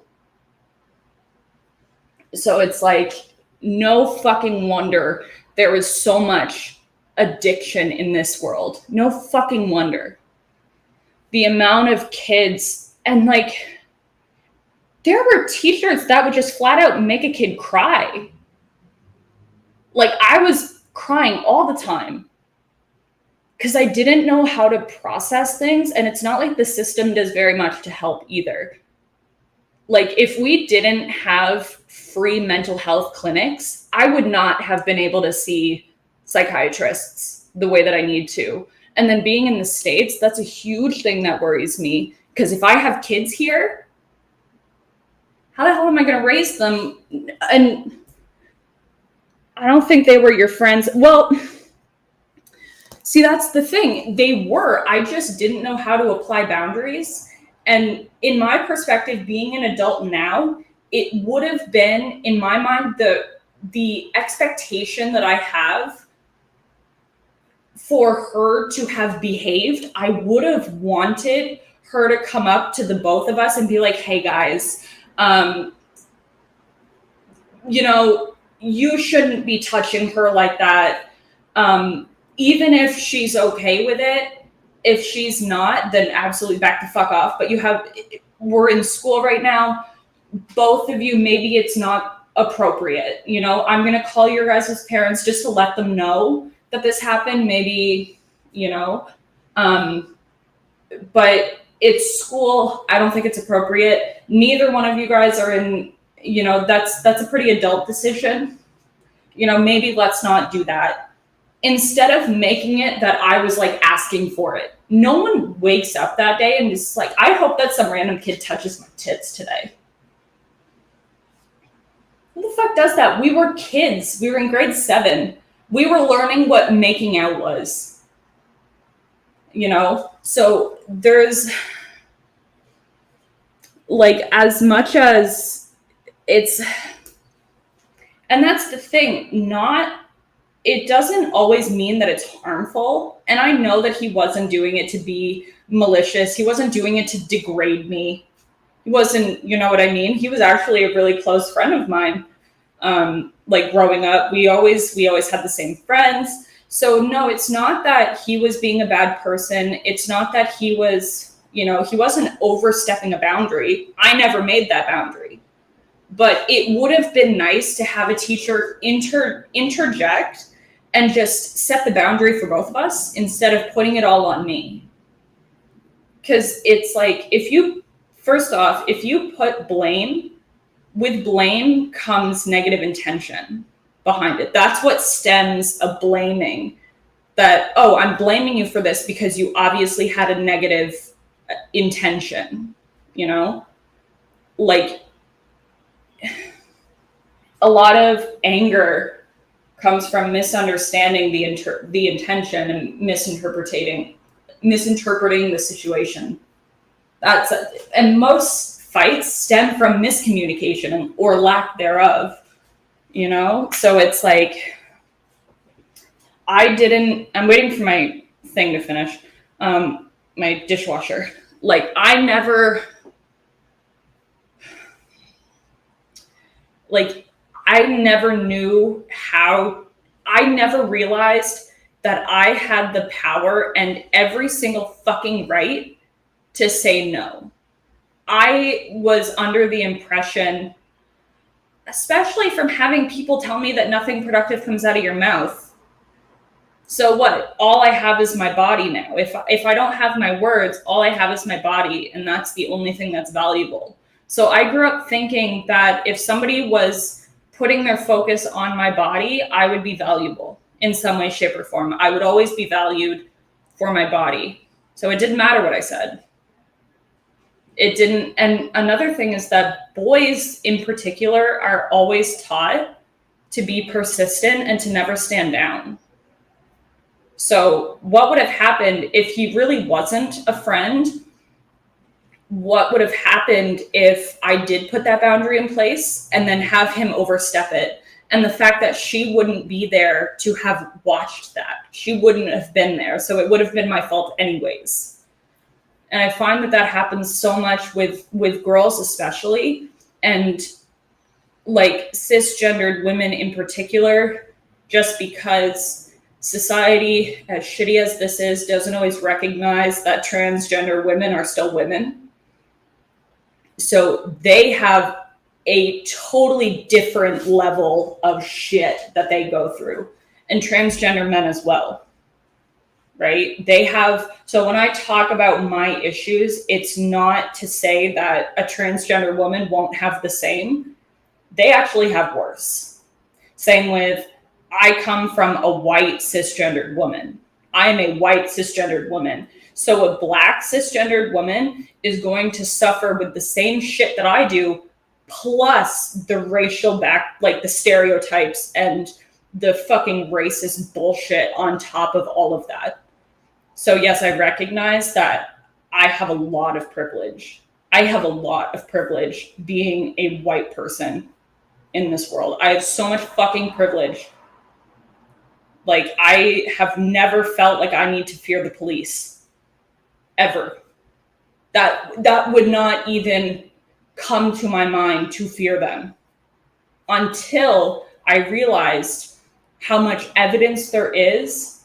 So it's like, no fucking wonder there is so much addiction in this world. No fucking wonder. The amount of kids, and like, there were teachers that would just flat out make a kid cry. Like, I was crying all the time because I didn't know how to process things. And it's not like the system does very much to help either. Like, if we didn't have free mental health clinics, I would not have been able to see psychiatrists the way that I need to. And then being in the States, that's a huge thing that worries me. Because if I have kids here, how the hell am I going to raise them? And I don't think they were your friends. Well, see, that's the thing. They were. I just didn't know how to apply boundaries. And in my perspective, being an adult now, it would have been, in my mind, the expectation that I have for her to have behaved. I would have wanted her to come up to the both of us and be like, hey guys, you know, you shouldn't be touching her like that. Even if she's okay with it, if she's not, then absolutely back the fuck off. But we're in school right now. Both of you, maybe it's not appropriate. You know, I'm going to call your guys' parents just to let them know that this happened. Maybe, you know, but it's school. I don't think it's appropriate. Neither one of you guys are in, you know, that's a pretty adult decision. You know, maybe let's not do that. Instead of making it that I was like asking for it. No one wakes up that day and is like, I hope that some random kid touches my tits today. Who the fuck does that? We were kids. We were in grade 7. We were learning what making out was. You know? So there's, like, as much as it's, and that's the thing, it doesn't always mean that it's harmful. And I know that he wasn't doing it to be malicious. He wasn't doing it to degrade me. He wasn't, you know what I mean? He was actually a really close friend of mine. Like growing up, we always had the same friends. So no, it's not that he was being a bad person. It's not that he was, you know, he wasn't overstepping a boundary. I never made that boundary. But it would have been nice to have a teacher interject and just set the boundary for both of us instead of putting it all on me. Because it's like, first off, if you put blame, with blame comes negative intention behind it. That's what stems a blaming. That, oh, I'm blaming you for this because you obviously had a negative intention, you know? Like, a lot of anger comes from misunderstanding the intention and misinterpreting the situation. And most fights stem from miscommunication or lack thereof, you know? So it's like, I'm waiting for my thing to finish, my dishwasher. Like, I never I never realized that I had the power and every single fucking right to say no. I was under the impression, especially from having people tell me that nothing productive comes out of your mouth. So what? All I have is my body now. If I don't have my words, all I have is my body, and that's the only thing that's valuable. So I grew up thinking that if somebody was putting their focus on my body, I would be valuable in some way, shape, or form. I would always be valued for my body. So it didn't matter what I said. It didn't. And another thing is that boys in particular are always taught to be persistent and to never stand down. So what would have happened if he really wasn't a friend what would have happened if I did put that boundary in place and then have him overstep it. And the fact that she wouldn't be there to have watched that. She wouldn't have been there. So it would have been my fault anyways. And I find that happens so much with girls especially, and like cisgendered women in particular, just because society, as shitty as this is, doesn't always recognize that transgender women are still women. So they have a totally different level of shit that they go through, and transgender men as well, right? They have, so when I talk about my issues, it's not to say that a transgender woman won't have the same. They actually have worse. Same with, I come from a white cisgendered woman. I am a white cisgendered woman. So a black cisgendered woman is going to suffer with the same shit that I do, plus the racial like the stereotypes and the fucking racist bullshit on top of all of that. So yes, I recognize that I have a lot of privilege. I have a lot of privilege being a white person in this world. I have so much fucking privilege. Like, I have never felt like I need to fear the police. Ever. That would not even come to my mind to fear them. Until I realized how much evidence there is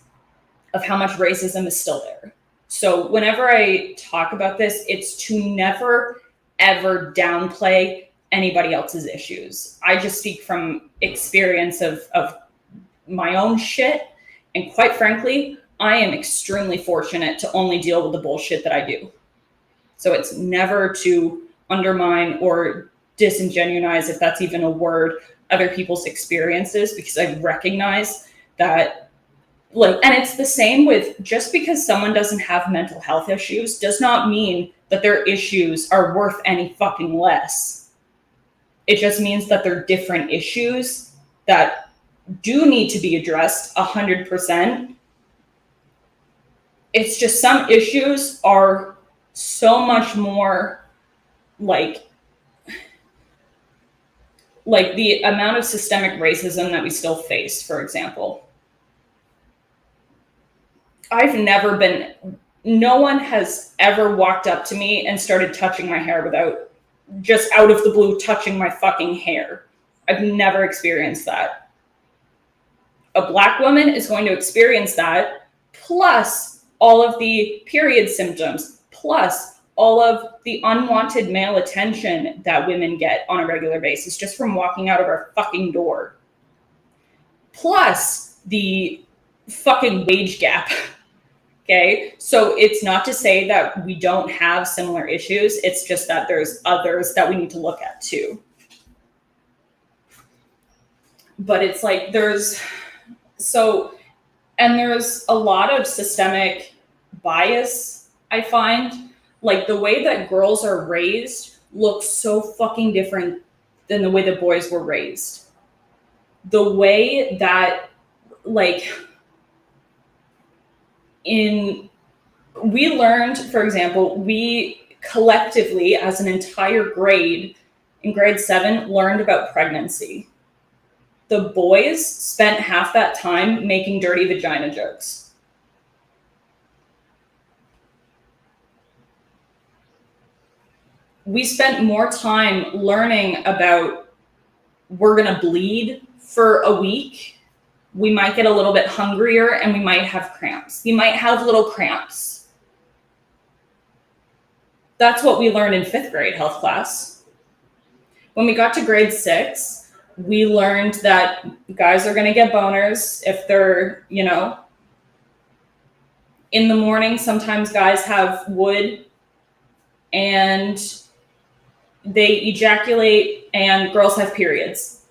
of how much racism is still there. So whenever I talk about this, it's to never, ever downplay anybody else's issues. I just speak from experience of my own shit. And quite frankly, I am extremely fortunate to only deal with the bullshit that I do. So it's never to undermine or disingenuize, if that's even a word, other people's experiences, because I recognize that, like, and it's the same with, just because someone doesn't have mental health issues does not mean that their issues are worth any fucking less. It just means that they're different issues that do need to be addressed 100%. It's just some issues are so much more like the amount of systemic racism that we still face, for example. No one has ever walked up to me and started touching my hair without just out of the blue touching my fucking hair. I've never experienced that. A black woman is going to experience that, plus all of the period symptoms, plus all of the unwanted male attention that women get on a regular basis just from walking out of our fucking door. Plus the fucking wage gap. Okay, so it's not to say that we don't have similar issues. It's just that there's others that we need to look at too. But it's like there's a lot of systemic bias, I find. Like the way that girls are raised looks so fucking different than the way that boys were raised. The way that, like, we learned, for example, we collectively as an entire grade in grade 7 learned about pregnancy. The boys spent half that time making dirty vagina jokes. We spent more time learning about, we're gonna bleed for a week. We might get a little bit hungrier and we might have cramps. You might have little cramps. That's what we learned in 5th grade health class. When we got to grade 6, we learned that guys are going to get boners if they're, in the morning. Sometimes guys have wood and they ejaculate, and girls have periods.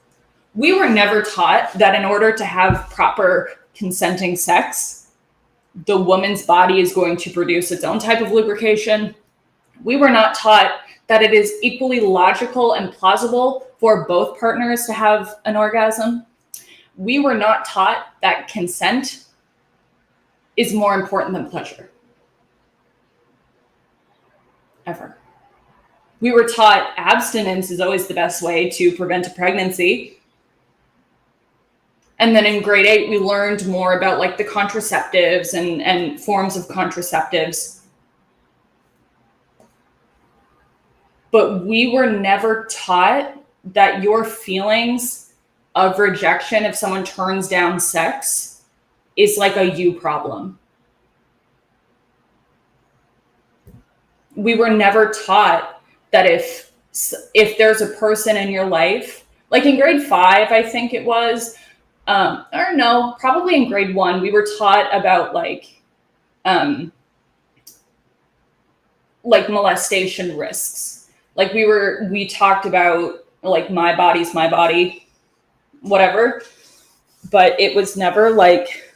We were never taught that in order to have proper consenting sex, the woman's body is going to produce its own type of lubrication. We were not taught that it is equally logical and plausible for both partners to have an orgasm. We were not taught that consent is more important than pleasure. Ever. We were taught abstinence is always the best way to prevent a pregnancy. And then in grade 8, we learned more about like the contraceptives and forms of contraceptives. But we were never taught that your feelings of rejection if someone turns down sex is like a you problem. We were never taught that if there's a person in your life, like in grade 5, I think it was, or no, probably in grade 1, we were taught about like molestation risks. Like we talked about like my body's my body, whatever, but it was never like,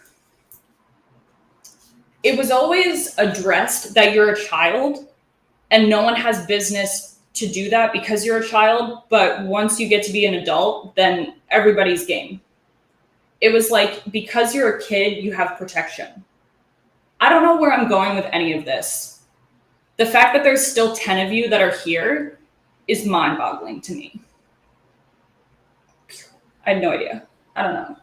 it was always addressed that you're a child and no one has business to do that because you're a child. But once you get to be an adult, then everybody's game. It was like, because you're a kid, you have protection. I don't know where I'm going with any of this. The fact that there's still 10 of you that are here is mind-boggling to me. I had no idea. I don't know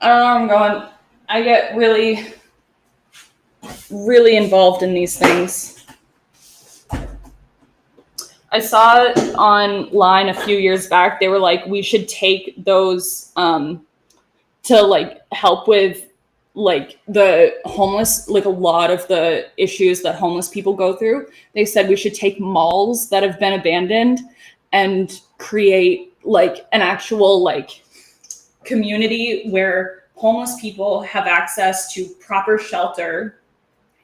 where I'm going. I get really, really involved in these things. I saw it online a few years back. They were like, we should take those to like help with like the homeless, like a lot of the issues that homeless people go through. They said we should take malls that have been abandoned and create like an actual like community where homeless people have access to proper shelter,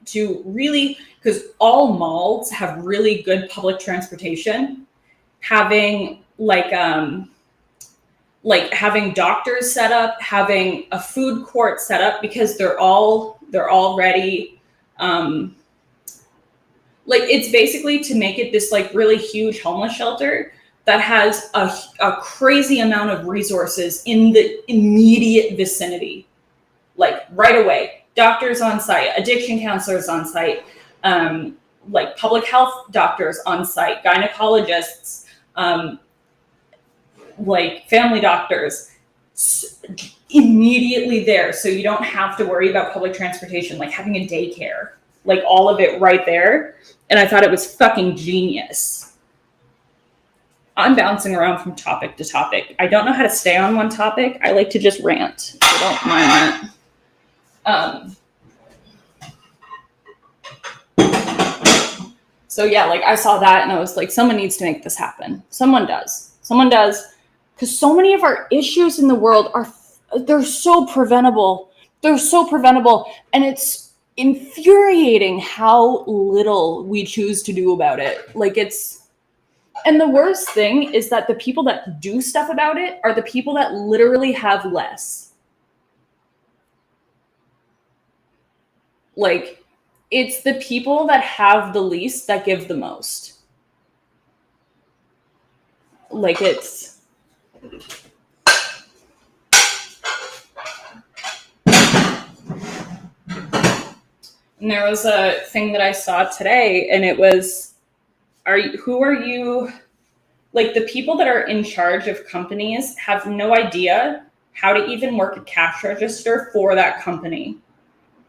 to really, because all malls have really good public transportation, having having doctors set up, having a food court set up, because they're already it's basically to make it this like really huge homeless shelter that has a crazy amount of resources in the immediate vicinity, like right away. Doctors on site, addiction counselors on site, like public health doctors on site, gynecologists, like family doctors, immediately there. So you don't have to worry about public transportation, like having a daycare, like all of it right there. And I thought it was fucking genius. I'm bouncing around from topic to topic. I don't know how to stay on one topic. I like to just rant. So don't mind that. So yeah, like I saw that and I was like, someone needs to make this happen. Someone does. Because so many of our issues in the world they're so preventable. And it's infuriating how little we choose to do about it. And the worst thing is that the people that do stuff about it are the people that literally have less. Like, it's the people that have the least that give the most. Like, it's... And there was a thing that I saw today, and it was, who are you? Like, the people that are in charge of companies have no idea how to even work a cash register for that company.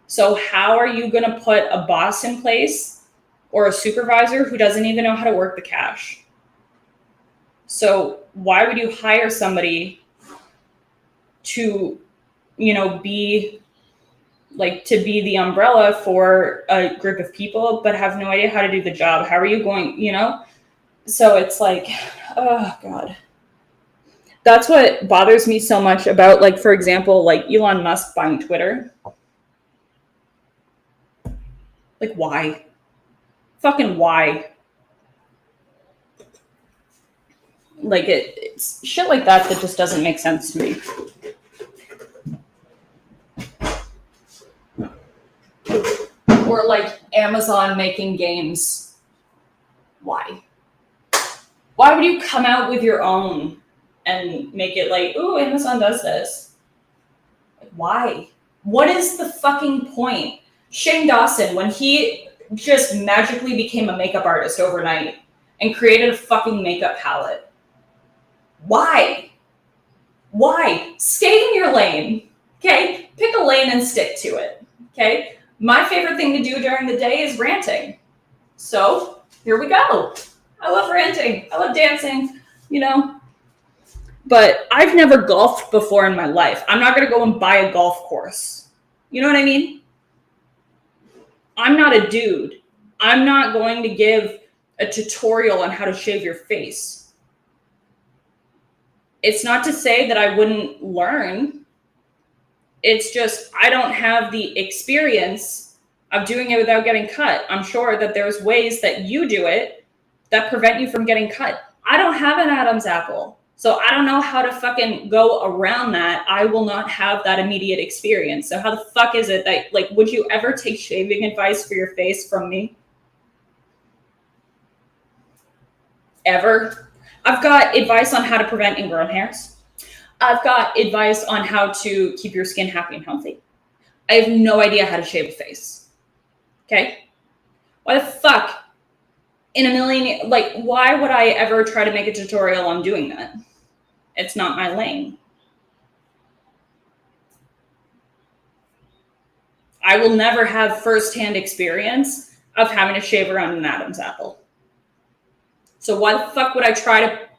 So how are you going to put a boss in place or a supervisor who doesn't even know how to work the cash? So why would you hire somebody to, be the umbrella for a group of people, but have no idea how to do the job? How are you going, So it's like, oh God. That's what bothers me so much about, like, for example, like Elon Musk buying Twitter. Like, why? Fucking why? Like, it's shit like that just doesn't make sense to me. Or like Amazon making games. Why? Why would you come out with your own and make it like, ooh, Amazon does this? Like, why? What is the fucking point? Shane Dawson, when he just magically became a makeup artist overnight and created a fucking makeup palette. Why? Why? Stay in your lane, okay? Pick a lane and stick to it, okay? My favorite thing to do during the day is ranting. So here we go. I love ranting. I love dancing, you know. But I've never golfed before in my life. I'm not going to go and buy a golf course. You know what I mean? I'm not a dude. I'm not going to give a tutorial on how to shave your face. It's not to say that I wouldn't learn. It's just I don't have the experience of doing it without getting cut. I'm sure that there's ways that you do it that prevent you from getting cut. I don't have an Adam's apple. So I don't know how to fucking go around that. I will not have that immediate experience. So how the fuck is it that, like, would you ever take shaving advice for your face from me? Ever? I've got advice on how to prevent ingrown hairs. I've got advice on how to keep your skin happy and healthy. I have no idea how to shave a face. Okay? Why the fuck in a million, like, why would I ever try to make a tutorial on doing that? It's not my lane. I will never have firsthand experience of having to shave around an Adam's apple. So why the fuck would I try to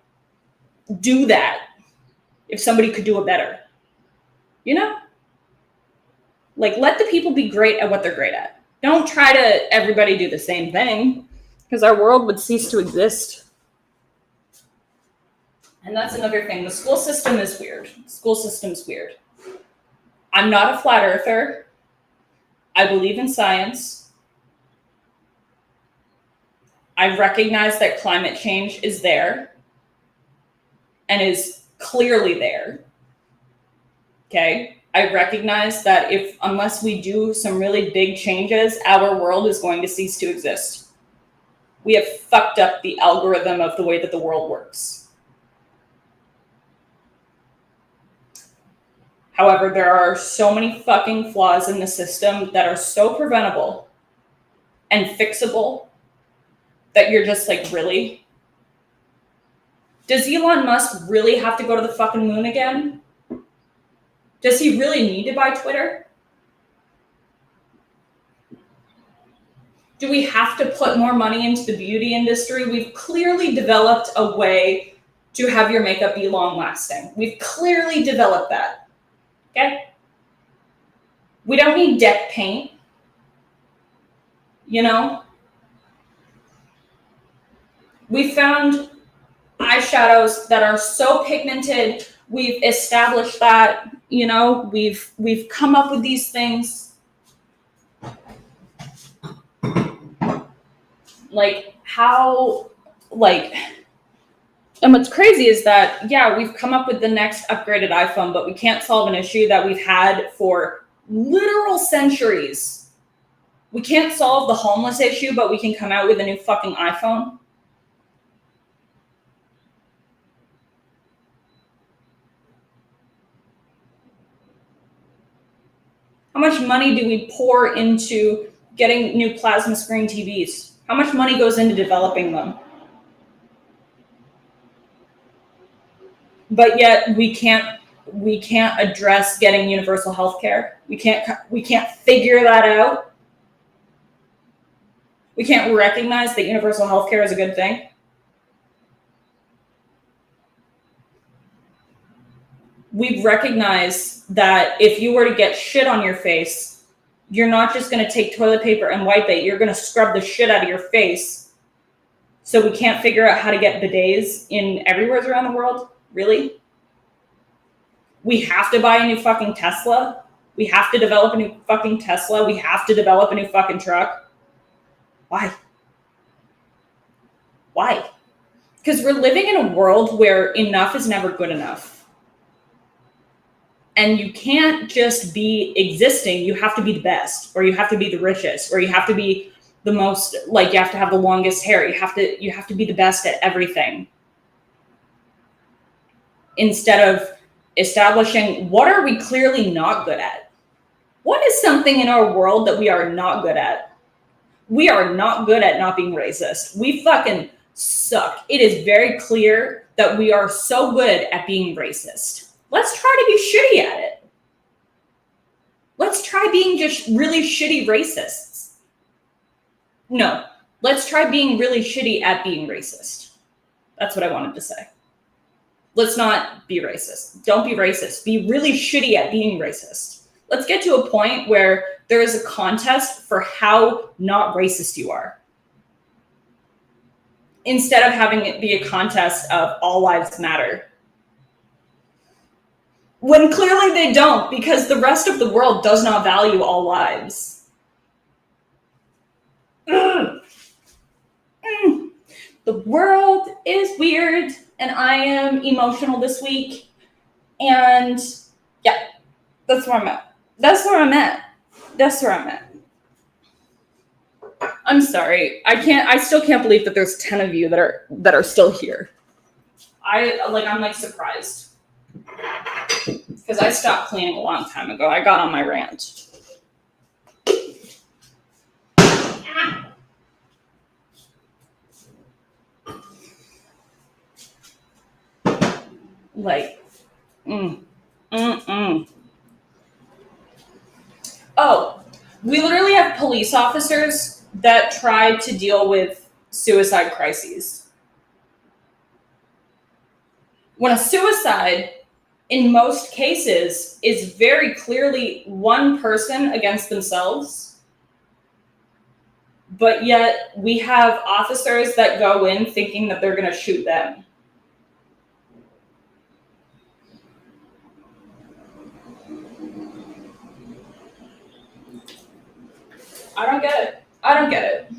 do that if somebody could do it better? You know? Like, let the people be great at what they're great at. Don't try to everybody do the same thing, because our world would cease to exist. And that's another thing. The school system is weird. The school system's weird. I'm not a flat earther. I believe in science. I recognize that climate change is there and is clearly there. Okay? I recognize that unless we do some really big changes, our world is going to cease to exist. We have fucked up the algorithm of the way that the world works. However, there are so many fucking flaws in the system that are so preventable and fixable that you're just like, really? Does Elon Musk really have to go to the fucking moon again? Does he really need to buy Twitter? Do we have to put more money into the beauty industry? We've clearly developed a way to have your makeup be long lasting. We've clearly developed that. Okay? We don't need deck paint. You know? We found eyeshadows that are so pigmented. We've established that, you know, we've come up with these things. Like how, like, and what's crazy is that, yeah, we've come up with the next upgraded iPhone, but we can't solve an issue that we've had for literal centuries. We can't solve the homeless issue, but we can come out with a new fucking iPhone. How much money do we pour into getting new plasma screen TVs? How much money goes into developing them? But yet we can't address getting universal health care. We can't figure that out. We can't recognize that universal health care is a good thing. We recognize that if you were to get shit on your face, you're not just going to take toilet paper and wipe it. You're going to scrub the shit out of your face. So we can't figure out how to get bidets in everywhere around the world. Really? We have to buy a new fucking Tesla. We have to develop a new fucking Tesla. We have to develop a new fucking truck. Why? Why? Because we're living in a world where enough is never good enough. And you can't just be existing. You have to be the best, or you have to be the richest, or you have to be the most, like, you have to have the longest hair. You have to be the best at everything. Instead of establishing what are we clearly not good at? What is something in our world that we are not good at? We are not good at not being racist. We fucking suck. It is very clear that we are so good at being racist. Let's try to be shitty at it. Let's try being just really shitty racists. No, let's try being really shitty at being racist. That's what I wanted to say. Let's not be racist. Don't be racist. Be really shitty at being racist. Let's get to a point where there is a contest for how not racist you are, instead of having it be a contest of all lives matter. When clearly they don't, because the rest of the world does not value all lives. The world is weird, and I am emotional this week. And yeah, that's where I'm at. That's where I'm at. I'm sorry. I still can't believe that there's 10 of you that are still here. I'm like surprised. Because I stopped cleaning a long time ago. I got on my rant. Oh, we literally have police officers that try to deal with suicide crises. When a suicide, in most cases, is very clearly one person against themselves, but yet we have officers that go in thinking that they're going to shoot them. I don't get it.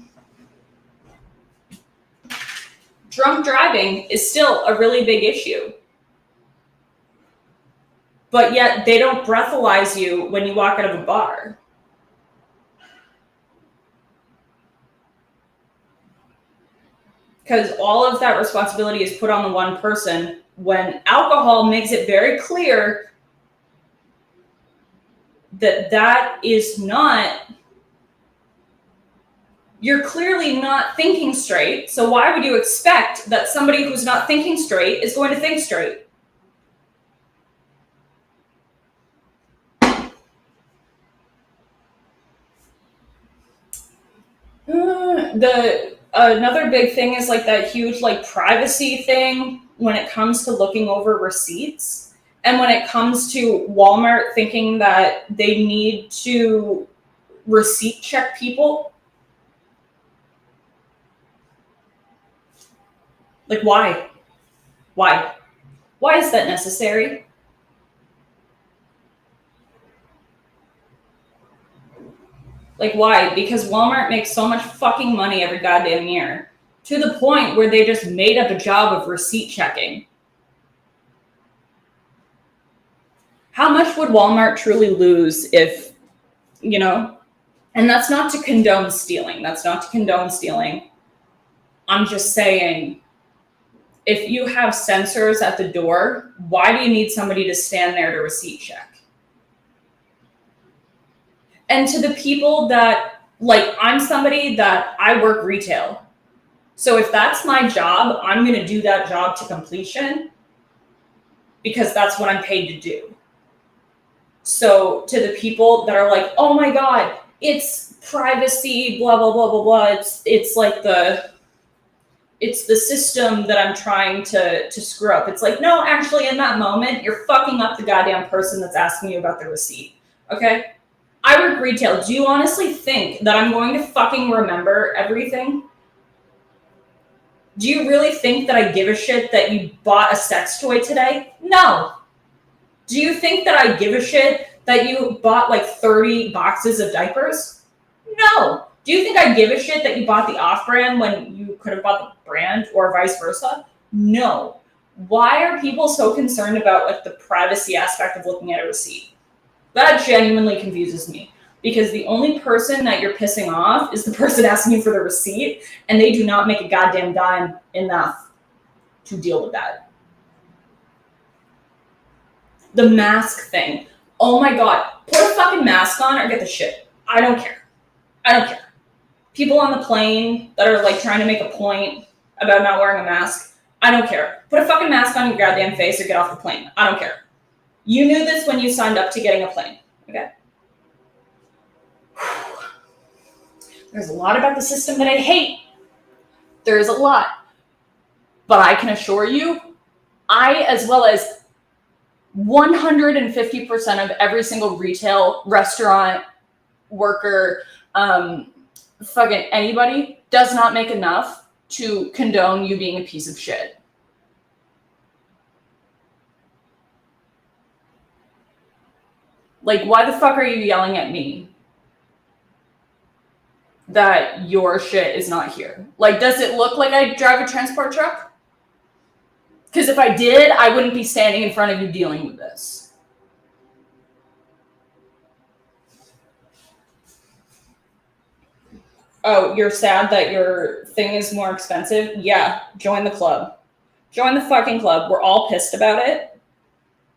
Drunk driving is still a really big issue. But yet they don't breathalyze you when you walk out of a bar. Because all of that responsibility is put on the one person, when alcohol makes it very clear that is not... You're clearly not thinking straight, so why would you expect that somebody who's not thinking straight is going to think straight? Another big thing is like that huge like privacy thing when it comes to looking over receipts, and when it comes to Walmart thinking that they need to receipt check people. Like, why? Why is that necessary? Like, why? Because Walmart makes so much fucking money every goddamn year, to the point where they just made up a job of receipt checking. How much would Walmart truly lose if, and that's not to condone stealing. I'm just saying, if you have sensors at the door, why do you need somebody to stand there to receipt check? And to the people that, like, I'm somebody that I work retail. So if that's my job, I'm going to do that job to completion, because that's what I'm paid to do. So to the people that are like, oh my God, it's privacy, blah, blah, blah, blah, blah. It's like it's the system that I'm trying to screw up. It's like, no, actually in that moment, you're fucking up the goddamn person that's asking you about the receipt. Okay? I work retail. Do you honestly think that I'm going to fucking remember everything? Do you really think that I give a shit that you bought a sex toy today? No. Do you think that I give a shit that you bought like 30 boxes of diapers? No. Do you think I give a shit that you bought the off-brand when you could have bought the brand, or vice versa? No. Why are people so concerned about like the privacy aspect of looking at a receipt? That genuinely confuses me, because the only person that you're pissing off is the person asking you for the receipt, and they do not make a goddamn dime enough to deal with that. The mask thing. Oh my God. Put a fucking mask on or get the shit. I don't care. People on the plane that are like trying to make a point about not wearing a mask. I don't care. Put a fucking mask on your goddamn face or get off the plane. I don't care. You knew this when you signed up to getting a plane. Okay? There's a lot about the system that I hate. There is a lot. But I can assure you, I, as well as 150% of every single retail, restaurant, worker, fucking anybody, does not make enough to condone you being a piece of shit. Like, why the fuck are you yelling at me that your shit is not here? Like, does it look like I drive a transport truck? Because if I did, I wouldn't be standing in front of you dealing with this. Oh, you're sad that your thing is more expensive? Yeah, join the club. Join the fucking club. We're all pissed about it.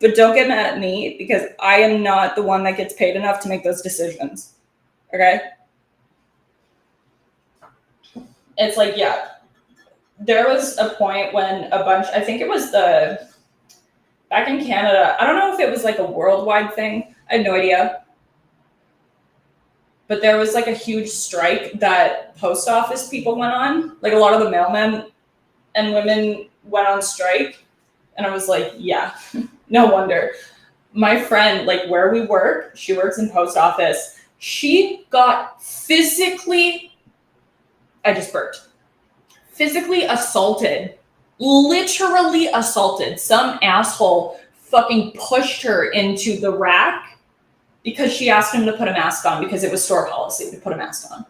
But don't get mad at me because I am not the one that gets paid enough to make those decisions. Okay? It's like, yeah. There was a point when a bunch, I think it was back in Canada, I don't know if it was like a worldwide thing. I have no idea. But there was like a huge strike that post office people went on. Like a lot of the mailmen and women went on strike. And I was like, yeah, no wonder. My friend, like where we work, she works in post office. She got physically, I just burped, physically assaulted, literally assaulted. Some asshole fucking pushed her into the rack because she asked him to put a mask on because it was store policy to put a mask on.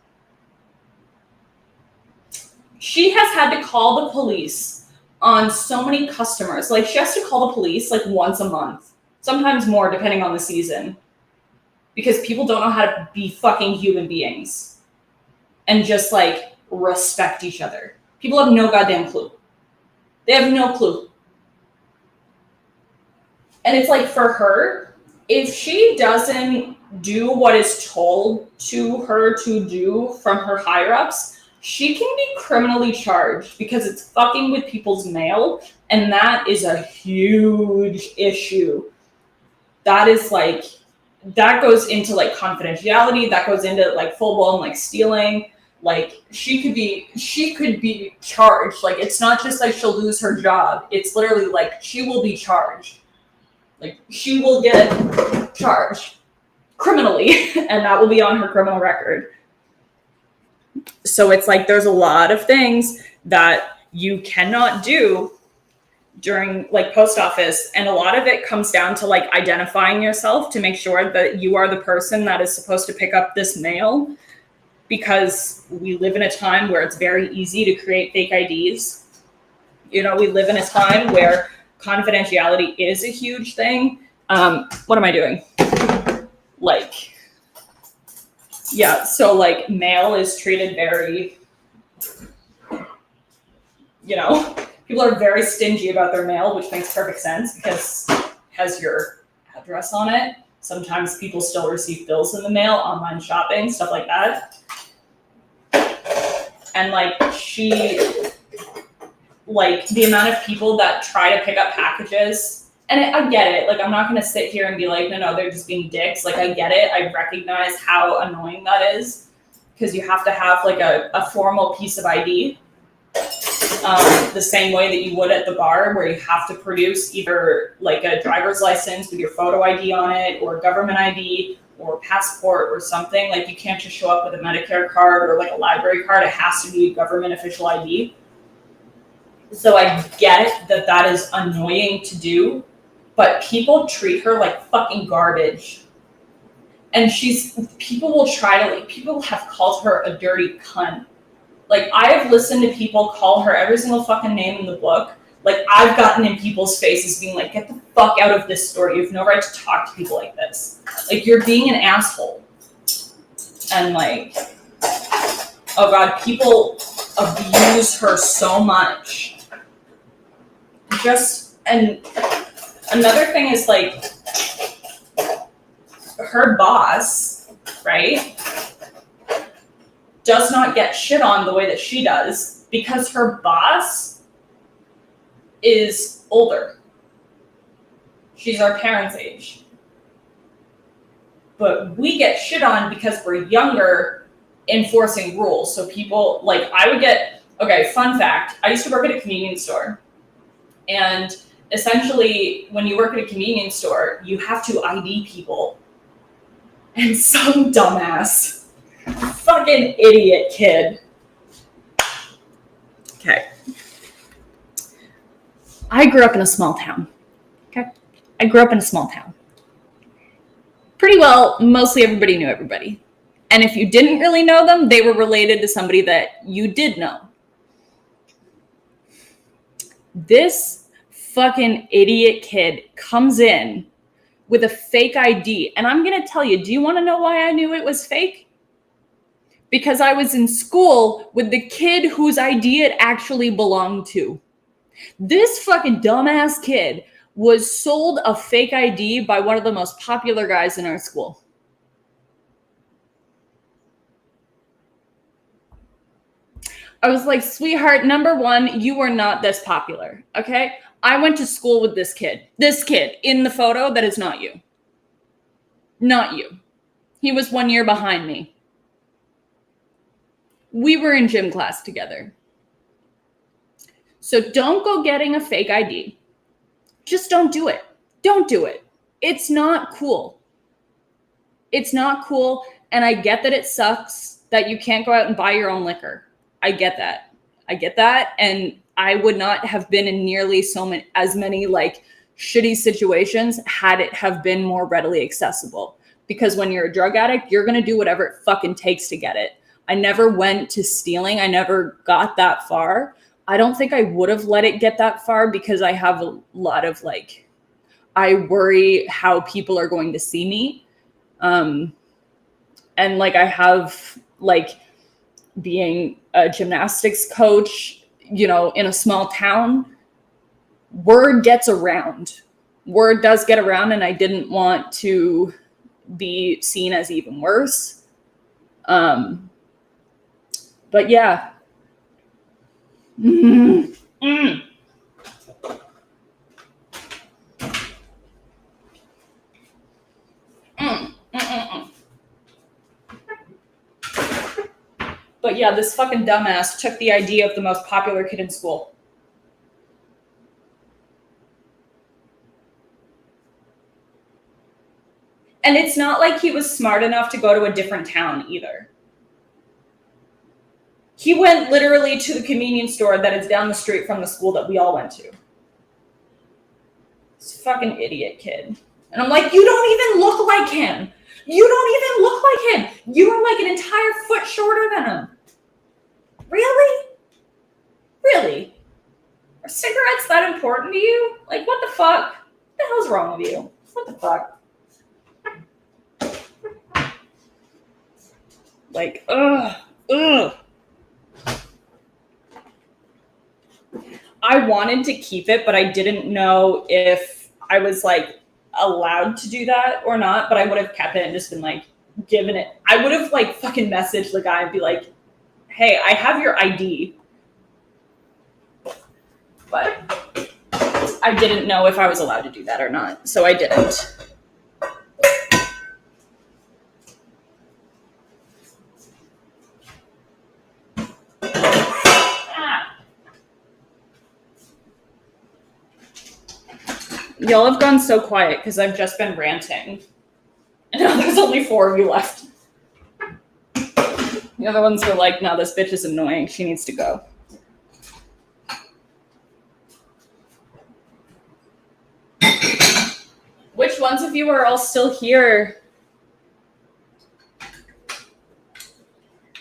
She has had to call the police on so many customers. Like she has to call the police like once a month, sometimes more depending on the season, because people don't know how to be fucking human beings and just like respect each other. People have no goddamn clue. They have no clue. And it's like for her, if she doesn't do what is told to her to do from her higher ups, she can be criminally charged because it's fucking with people's mail. And that is a huge issue. That is like, that goes into like confidentiality. That goes into like full blown like stealing. Like she could be charged. Like it's not just like she'll lose her job. It's literally like she will be charged. Like she will get charged criminally and that will be on her criminal record. So it's like there's a lot of things that you cannot do during like post office, and a lot of it comes down to like identifying yourself to make sure that you are the person that is supposed to pick up this mail, because we live in a time where it's very easy to create fake IDs. You know, we live in a time where confidentiality is a huge thing. What am I doing? Like, yeah, so like mail is treated very, you know, people are very stingy about their mail, which makes perfect sense because it has your address on it. Sometimes people still receive bills in the mail, online shopping, stuff like that. And like like the amount of people that try to pick up packages, and I get it. Like, I'm not going to sit here and be like, no, they're just being dicks. Like, I get it. I recognize how annoying that is because you have to have like a formal piece of ID. The same way that you would at the bar, where you have to produce either like a driver's license with your photo ID on it, or government ID, or passport, or something. Like you can't just show up with a Medicare card or like a library card. It has to be a government official ID. So I get that that is annoying to do, but people treat her like fucking garbage. And people have called her a dirty cunt. Like, I have listened to people call her every single fucking name in the book. Like, I've gotten in people's faces being like, get the fuck out of this store. You have no right to talk to people like this. Like, you're being an asshole. And like, oh God, people abuse her so much. And another thing is like, her boss, right? does not get shit on the way that she does because her boss is older. She's our parents' age. But we get shit on because we're younger enforcing rules. So people, like, I would get, okay, fun fact, I used to work at a convenience store. And essentially, when you work at a convenience store, you have to ID people. And some dumbass, fucking idiot kid. Okay. I grew up in a small town. Okay. I grew up in a small town. Pretty well, mostly everybody knew everybody. And if you didn't really know them, they were related to somebody that you did know. This fucking idiot kid comes in with a fake ID. And I'm going to tell you, do you want to know why I knew it was fake? Because I was in school with the kid whose ID it actually belonged to. This fucking dumbass kid was sold a fake ID by one of the most popular guys in our school. I was like, sweetheart, number one, you are not this popular, okay? I went to school with this kid in the photo that is not you. Not you. He was 1 year behind me. We were in gym class together. So don't go getting a fake ID. Just don't do it. Don't do it. It's not cool. It's not cool. And I get that it sucks that you can't go out and buy your own liquor. I get that. And I would not have been in nearly as many like shitty situations had it have been more readily accessible. Because when you're a drug addict, you're going to do whatever it fucking takes to get it. I never went to stealing. I never got that far. I don't think I would have let it get that far because I have a lot of like, I worry how people are going to see me. And like I have like being a gymnastics coach, you know, in a small town, word gets around. Word does get around, and I didn't want to be seen as even worse. But yeah. But yeah, this fucking dumbass took the idea of the most popular kid in school. And it's not like he was smart enough to go to a different town either. He went literally to the convenience store that is down the street from the school that we all went to. This fucking idiot kid. And I'm like, you don't even look like him. You don't even look like him. You are like an entire foot shorter than him. Really? Really? Are cigarettes that important to you? Like, what the fuck? What the hell's wrong with you? What the fuck? Like, ugh. I wanted to keep it, but I didn't know if I was like allowed to do that or not, but I would have kept it and just been like given it. I would have like fucking messaged the guy and be like, hey, I have your ID. But I didn't know if I was allowed to do that or not, so I didn't. Y'all have gone so quiet because I've just been ranting. And now there's only 4 of you left. The other ones were like, no, this bitch is annoying. She needs to go. Which ones of you are all still here?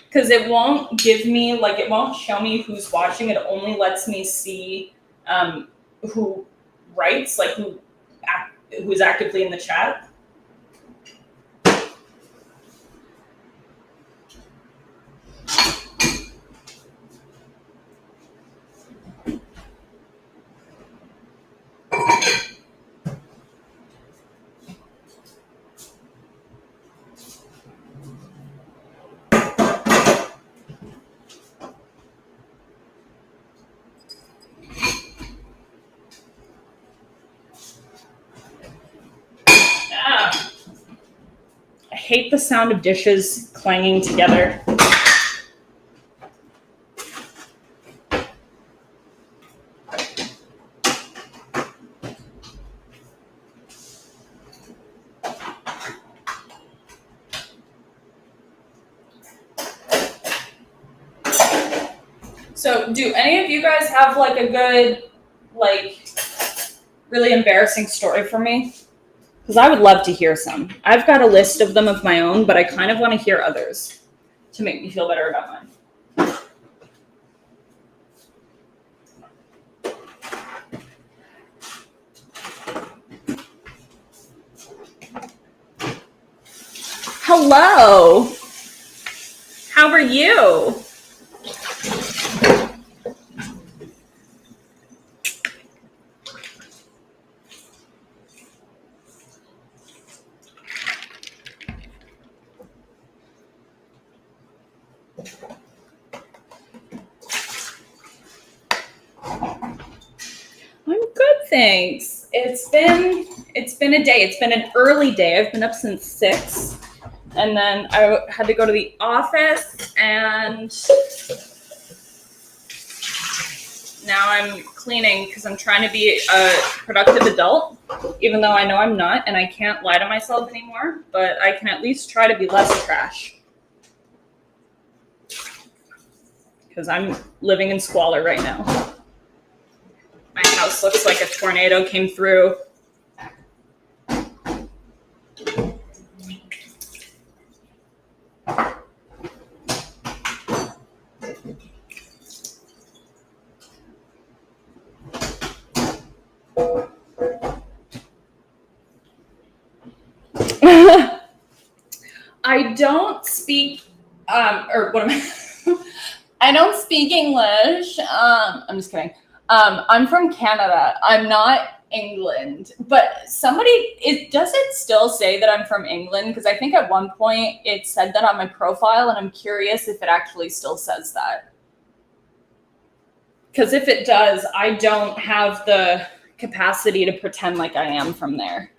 Because it won't give me, like, it won't show me who's watching. It only lets me see who writes, like who's actively in the chat. hate the sound of dishes clanging together. So do any of you guys have like a good, like, really embarrassing story for me? Because I would love to hear some. I've got a list of them of my own, but I kind of want to hear others to make me feel better about mine. Hello. How are you? I'm good, thanks. It's been a day. It's been an early day. I've been up since 6, and then I had to go to the office, and now I'm cleaning because I'm trying to be a productive adult, even though I know I'm not, and I can't lie to myself anymore, but I can at least try to be less trash. Because I'm living in squalor right now. My house looks like a tornado came through. I don't speak, or what am I? I don't speak English. I'm just kidding. I'm from Canada. I'm not England. But does it still say that I'm from England? Because I think at one point it said that on my profile, and I'm curious if it actually still says that. Because if it does, I don't have the capacity to pretend like I am from there.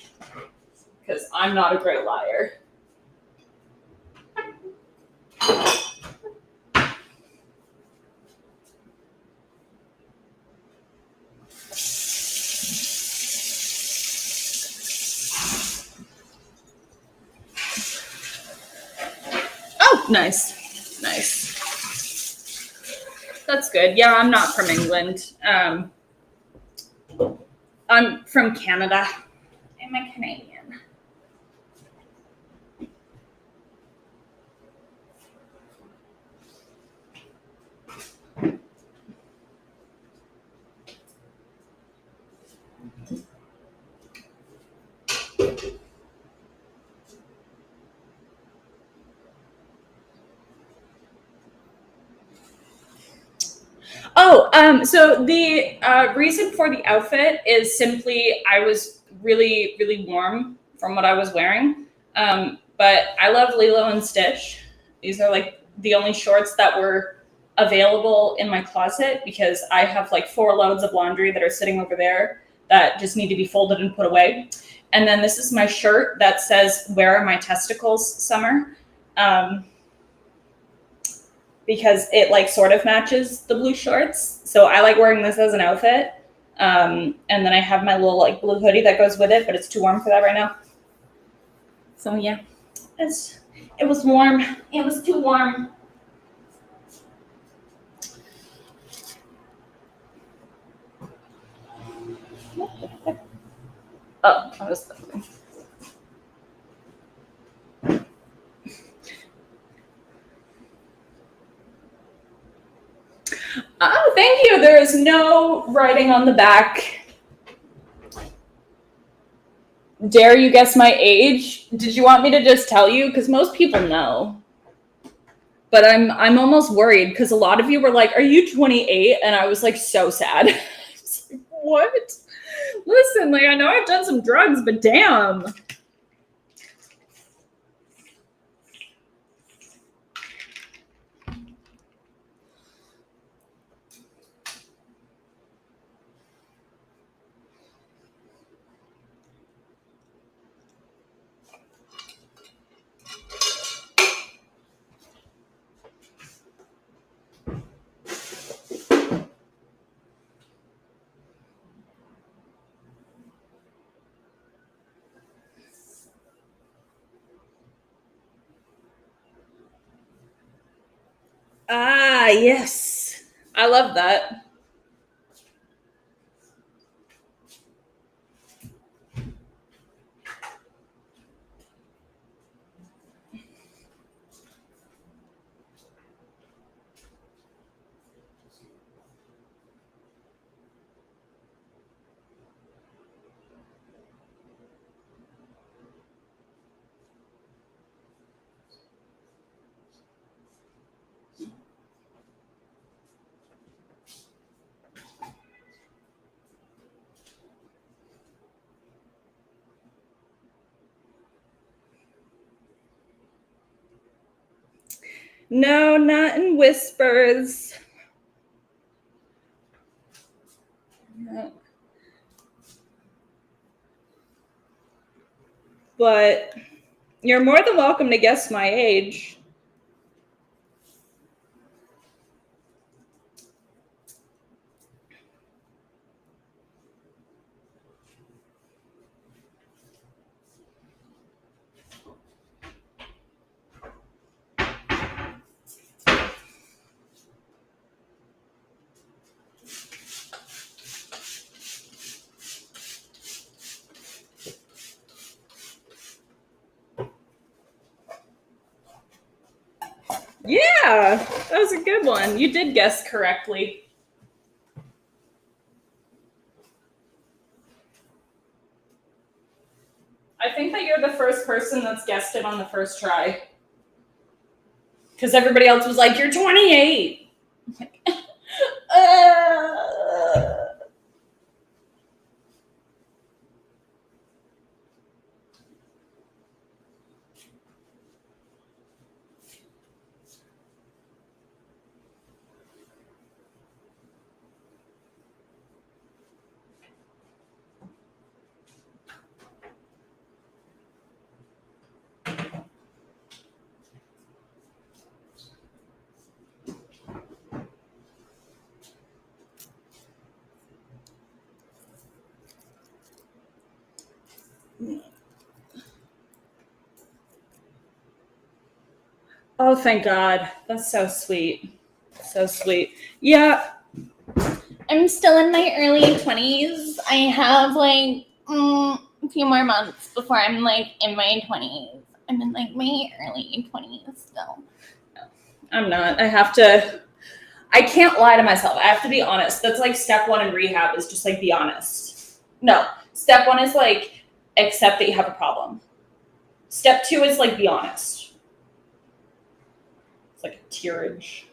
Because I'm not a great liar. Oh, nice. Nice. That's good. Yeah, I'm not from England. I'm from Canada. Am I Canadian? So the reason for the outfit is simply I was really, really warm from what I was wearing. But I love Lilo and Stitch. These are like the only shorts that were available in my closet because I have like 4 loads of laundry that are sitting over there that just need to be folded and put away. And then this is my shirt that says, "Where are my testicles, Summer?" Because it like sort of matches the blue shorts. So I like wearing this as an outfit. And then I have my little like blue hoodie that goes with it, but it's too warm for that right now. So yeah, it was warm. It was too warm. Oh, I was thinking. Oh, thank you. There is no writing on the back. Dare you guess my age? Did you want me to just tell you? Because most people know. But I'm almost worried because a lot of you were like, "Are you 28?" And I was like so sad. I was like, what? Listen, like I know I've done some drugs, but damn. Ah, yes. I love that. No, not in whispers. No. But you're more than welcome to guess my age. Yeah, that was a good one. You did guess correctly. I think that you're the first person that's guessed it on the first try. Because everybody else was like, you're 28. I'm like, Oh, thank God. That's so sweet. So sweet. Yeah. I'm still in my early 20s. I have like a few more months before I'm like in my 20s. I'm in like my early 20s still. I'm not. I can't lie to myself. I have to be honest. That's like step one in rehab is just like be honest. No. Step one is like accept that you have a problem. Step two is like be honest. It's like a tierage.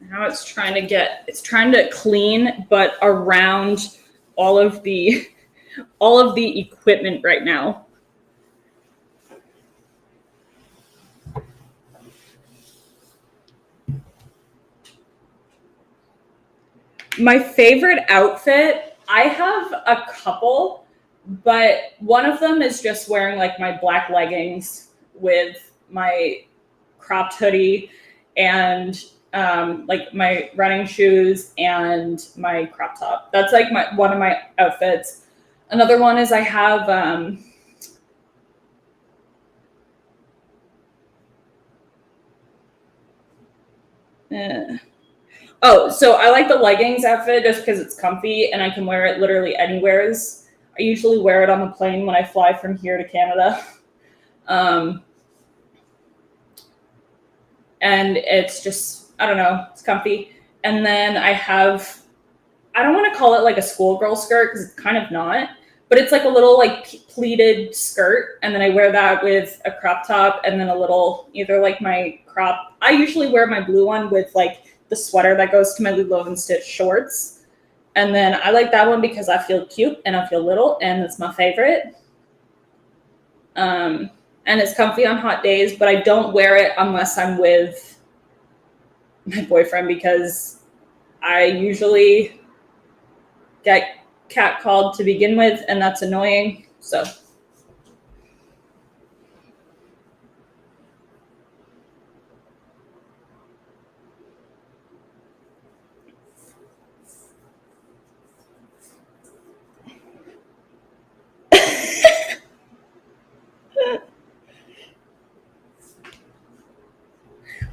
Now it's trying to clean, but around all of the equipment right now. My favorite outfit, I have a couple, but one of them is just wearing like my black leggings with my cropped hoodie and like my running shoes and my crop top. That's like one of my outfits. Another one is I have so I like the leggings outfit just because it's comfy and I can wear it literally anywheres. I usually wear it on the plane when I fly from here to Canada. And it's just, I don't know, it's comfy. And then I don't want to call it like a schoolgirl skirt because it's kind of not, but it's like a little like pleated skirt. And then I wear that with a crop top and then a little, either like my crop. I usually wear my blue one with like the sweater that goes to my Lululemon Stitch shorts. And then I like that one because I feel cute and I feel little, and it's my favorite. And it's comfy on hot days, but I don't wear it unless I'm with my boyfriend because I usually get catcalled to begin with, and that's annoying. So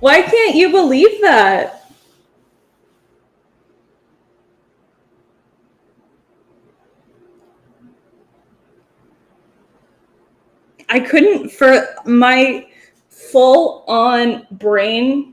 why can't you believe that? I couldn't, for my full on brain.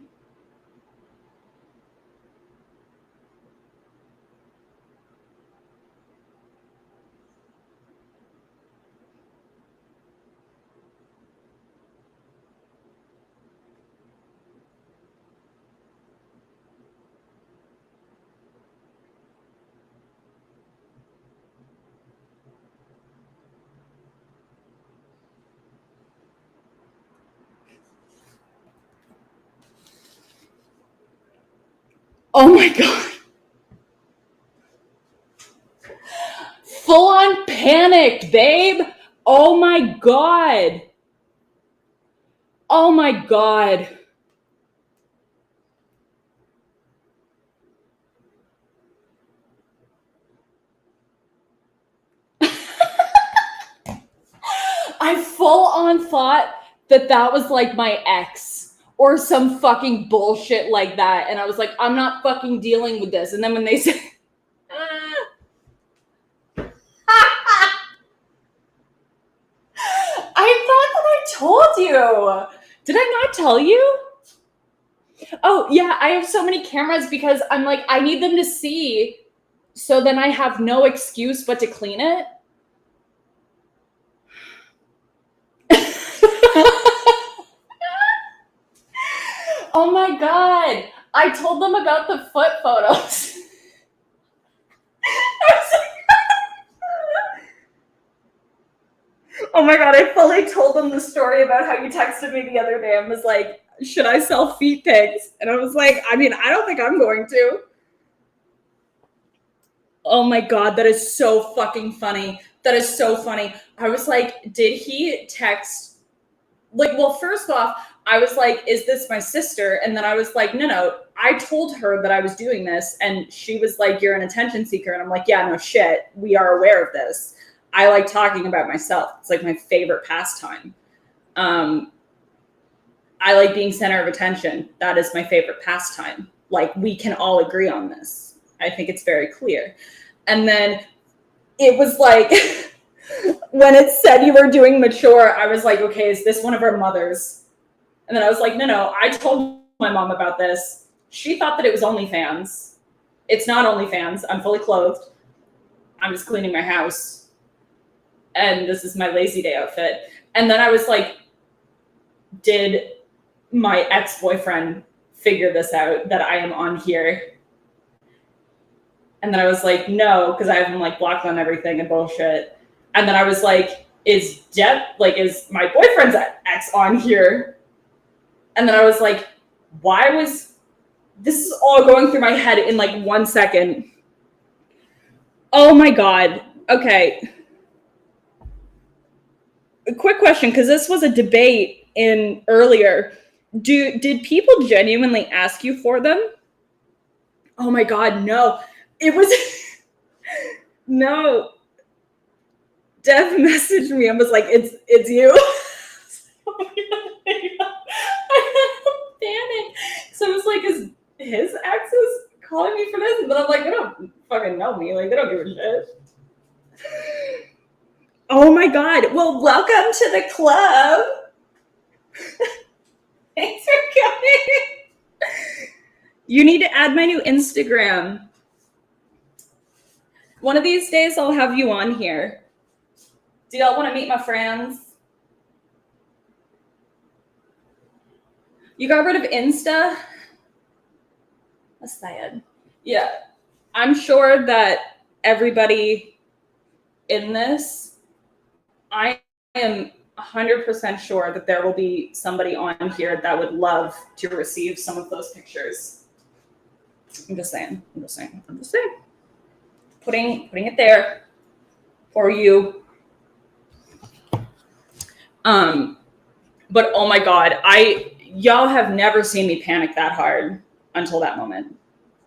Oh my God. Full on panicked, babe. Oh my God. Oh my God. I full on thought that was like my ex or some fucking bullshit like that. And I was like, I'm not fucking dealing with this. And then when they said, I thought that I told you. Did I not tell you? Oh, yeah, I have so many cameras because I'm like, I need them to see. So then I have no excuse but to clean it. Oh my God. I told them about the foot photos. Oh my God, I fully told them the story about how you texted me the other day and was like, should I sell feet pics? And I was like, I mean, I don't think I'm going to. Oh my God, that is so fucking funny. That is so funny. I was like, did he text? Like, well, first off, I was like, is this my sister? And then I was like, no, I told her that I was doing this. And she was like, you're an attention seeker. And I'm like, yeah, no shit. We are aware of this. I like talking about myself. It's like my favorite pastime. I like being center of attention. That is my favorite pastime. Like, we can all agree on this. I think it's very clear. And then it was like, when it said you were doing mature, I was like, okay, is this one of our mothers? And then I was like, no, I told my mom about this. She thought that it was OnlyFans. It's not OnlyFans. I'm fully clothed. I'm just cleaning my house. And this is my lazy day outfit. And then I was like, did my ex-boyfriend figure this out that I am on here? And then I was like, no, because I have him like blocked on everything and bullshit. And then I was like, is my boyfriend's ex on here? And then I was like, this is all going through my head in like 1 second. Oh my God. Okay. A quick question, because this was a debate in earlier. Did people genuinely ask you for them? Oh my God, no. It was no. Dev messaged me and was like, it's you. I panicked. So I was like, is his exes calling me for this? But I'm like, they don't fucking know me. Like, they don't give a shit. Oh my God. Well, welcome to the club. Thanks for coming. You need to add my new Instagram. One of these days I'll have you on here. Do y'all want to meet my friends? You got rid of Insta? That's sad. Yeah. I'm sure that everybody in this, I am 100% sure that there will be somebody on here that would love to receive some of those pictures. I'm just saying. Putting it there for you. But oh my God, y'all have never seen me panic that hard until that moment.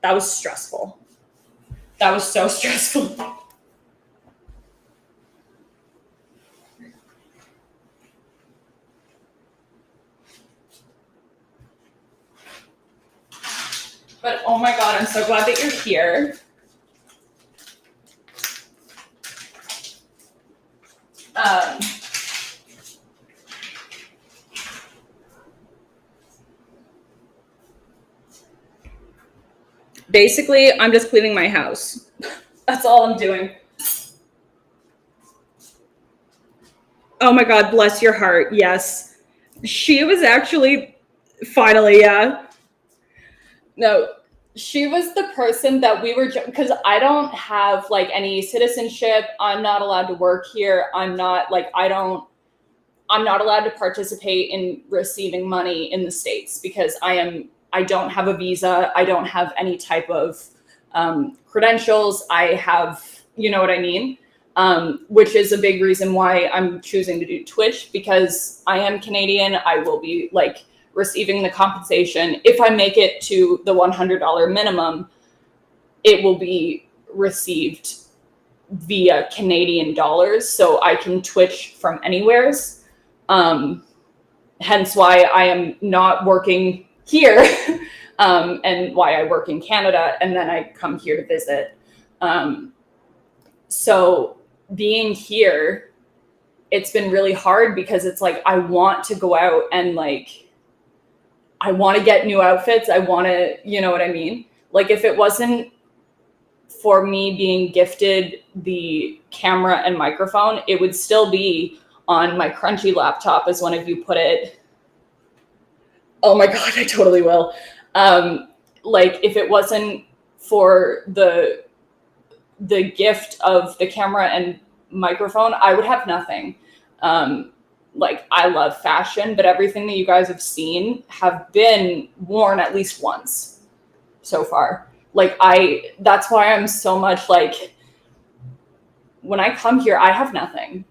That was stressful. That was so stressful. But oh my God, I'm so glad that you're here. Basically, I'm just cleaning my house. That's all I'm doing. Oh my God, bless your heart. Yes. She was actually, finally, yeah. No, she was the person that we were, because I don't have like any citizenship. I'm not allowed to work here. I'm not allowed to participate in receiving money in the States because I don't have a visa. I don't have any type of credentials. I have, you know what I mean? Which is a big reason why I'm choosing to do Twitch, because I am Canadian. I will be like receiving the compensation. If I make it to the $100 minimum, it will be received via Canadian dollars. So I can Twitch from anywheres. Hence why I am not working here and why I work in Canada and then I come here to visit. So being here, it's been really hard because it's like, I want to go out and like, I want to get new outfits. I want to, you know what I mean? Like if it wasn't for me being gifted the camera and microphone, it would still be on my crunchy laptop, as one of you put it. Oh my God, I totally will. Like if it wasn't for the gift of the camera and microphone, I would have nothing. Like I love fashion, but everything that you guys have seen have been worn at least once so far. Like that's why I'm so much like, when I come here, I have nothing.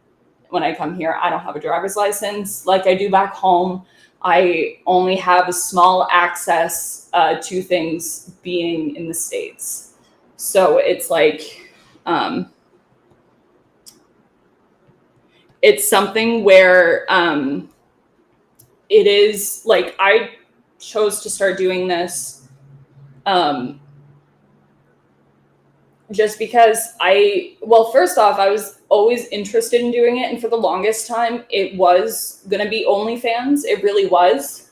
When I come here, I don't have a driver's license like I do back home. I only have a small access to things being in the States. So it's like, it's something where it is like, I chose to start doing this just because first off, I was always interested in doing it. And for the longest time, it was going to be OnlyFans. It really was.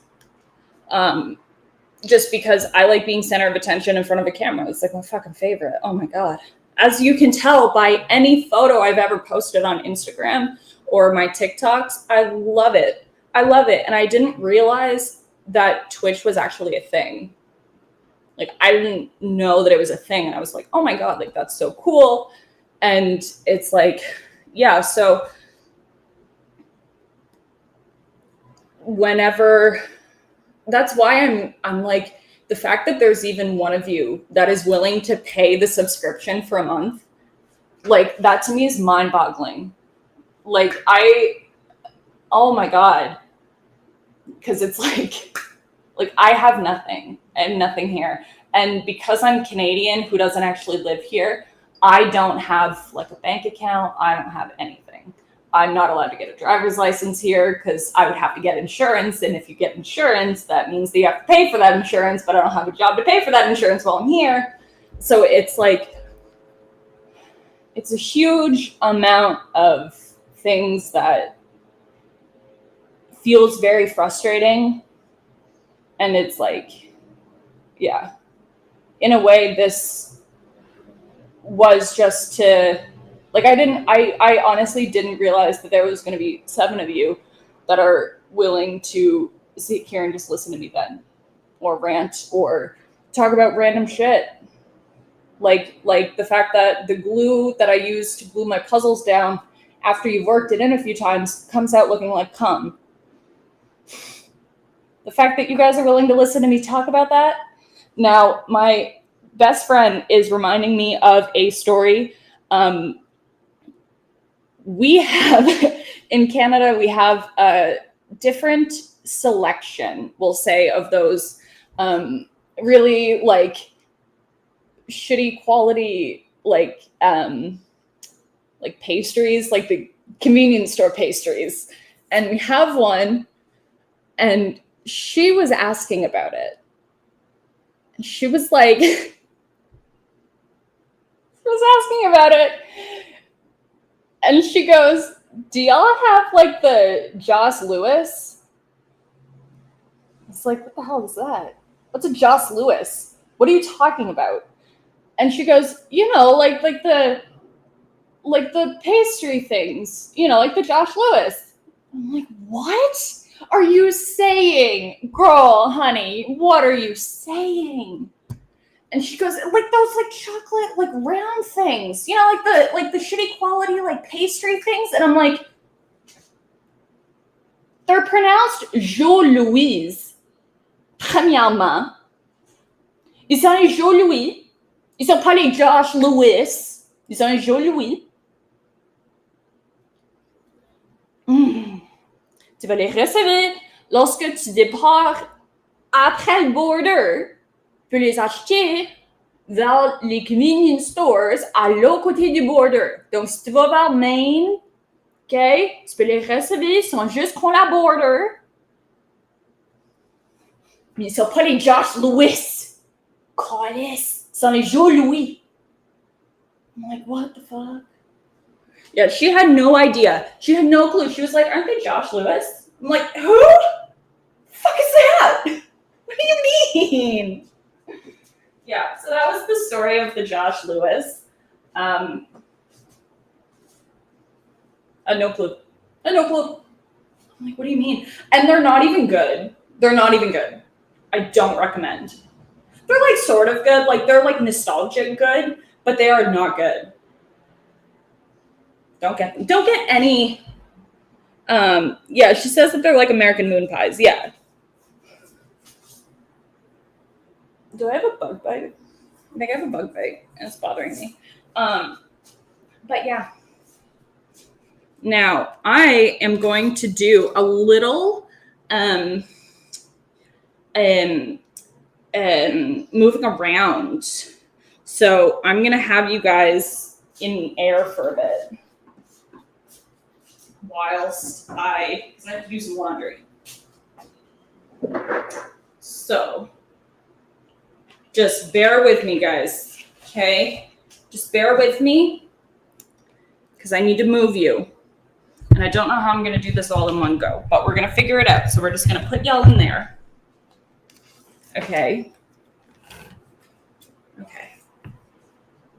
Just because I like being center of attention in front of a camera. It's like my fucking favorite. Oh my God. As you can tell by any photo I've ever posted on Instagram or my TikToks, I love it. I love it. And I didn't realize that Twitch was actually a thing. Like, I didn't know that it was a thing. And I was like, oh my God, like, that's so cool. And it's like, yeah, so whenever, that's why I'm like, the fact that there's even one of you that is willing to pay the subscription for a month, like, that to me is mind-boggling. Like, oh my God. Because it's like I have nothing and nothing here. And because I'm Canadian who doesn't actually live here, I don't have like a bank account. I don't have anything. I'm not allowed to get a driver's license here because I would have to get insurance. And if you get insurance, that means that you have to pay for that insurance, but I don't have a job to pay for that insurance while I'm here. So it's like, it's a huge amount of things that feels very frustrating. And it's like, yeah, in a way, this was just to, like, I honestly didn't realize that there was going to be 7 of you that are willing to sit here and just listen to me then, or rant, or talk about random shit. Like the fact that the glue that I use to glue my puzzles down after you've worked it in a few times comes out looking like cum. The fact that you guys are willing to listen to me talk about that. Now, my best friend is reminding me of a story. We have, in Canada, we have a different selection, we'll say, of those really like shitty quality like pastries, like the convenience store pastries. And we have one, and she was asking about it. And she was like, she was asking about it. And she goes, do y'all have like the Joss Lewis? It's like, what the hell is that? What's a Joss Lewis? What are you talking about? And she goes, you know, like the pastry things, you know, like the Josh Lewis. I'm like, what are you saying? Girl, honey, what are you saying? And she goes, like those like chocolate, like round things, you know, like the shitty quality, like pastry things. And I'm like, they're pronounced Jo Louise. Premièrement, ils sont les Jo Louis. Ils sont pas les Josh Lewis. Ils sont les Jo Louis. Tu vas les recevoir lorsque tu départs après le border pour les acheter dans les convenience stores à l'autre côté du border. Donc, si tu vas vers Maine, OK, tu peux les recevoir, ils sont juste contre la border. Mais ils sont pas les Josh Lewis. Callis. Ils sont les Joe Louis. I'm like, what the fuck? Yeah, she had no idea. She had no clue. She was like, aren't they Josh Lewis? I'm like, who? The fuck is that? What do you mean? Yeah, so that was the story of the Josh Lewis. No clue. No clue. I'm like, what do you mean? And they're not even good. They're not even good. I don't recommend. They're like sort of good. Like they're like nostalgic good, but they are not good. Don't get them. Don't get any. Yeah, she says that they're like American moon pies. Yeah. Do I have a bug bite? I think I have a bug bite, and it's bothering me. But yeah. Now I am going to do a little moving around. So I'm gonna have you guys in the air for a bit whilst because I have to do some laundry. So just bear with me, guys. Okay? Just bear with me because I need to move you. And I don't know how I'm gonna do this all in one go, but we're gonna figure it out. So we're just gonna put y'all in there. Okay. Okay.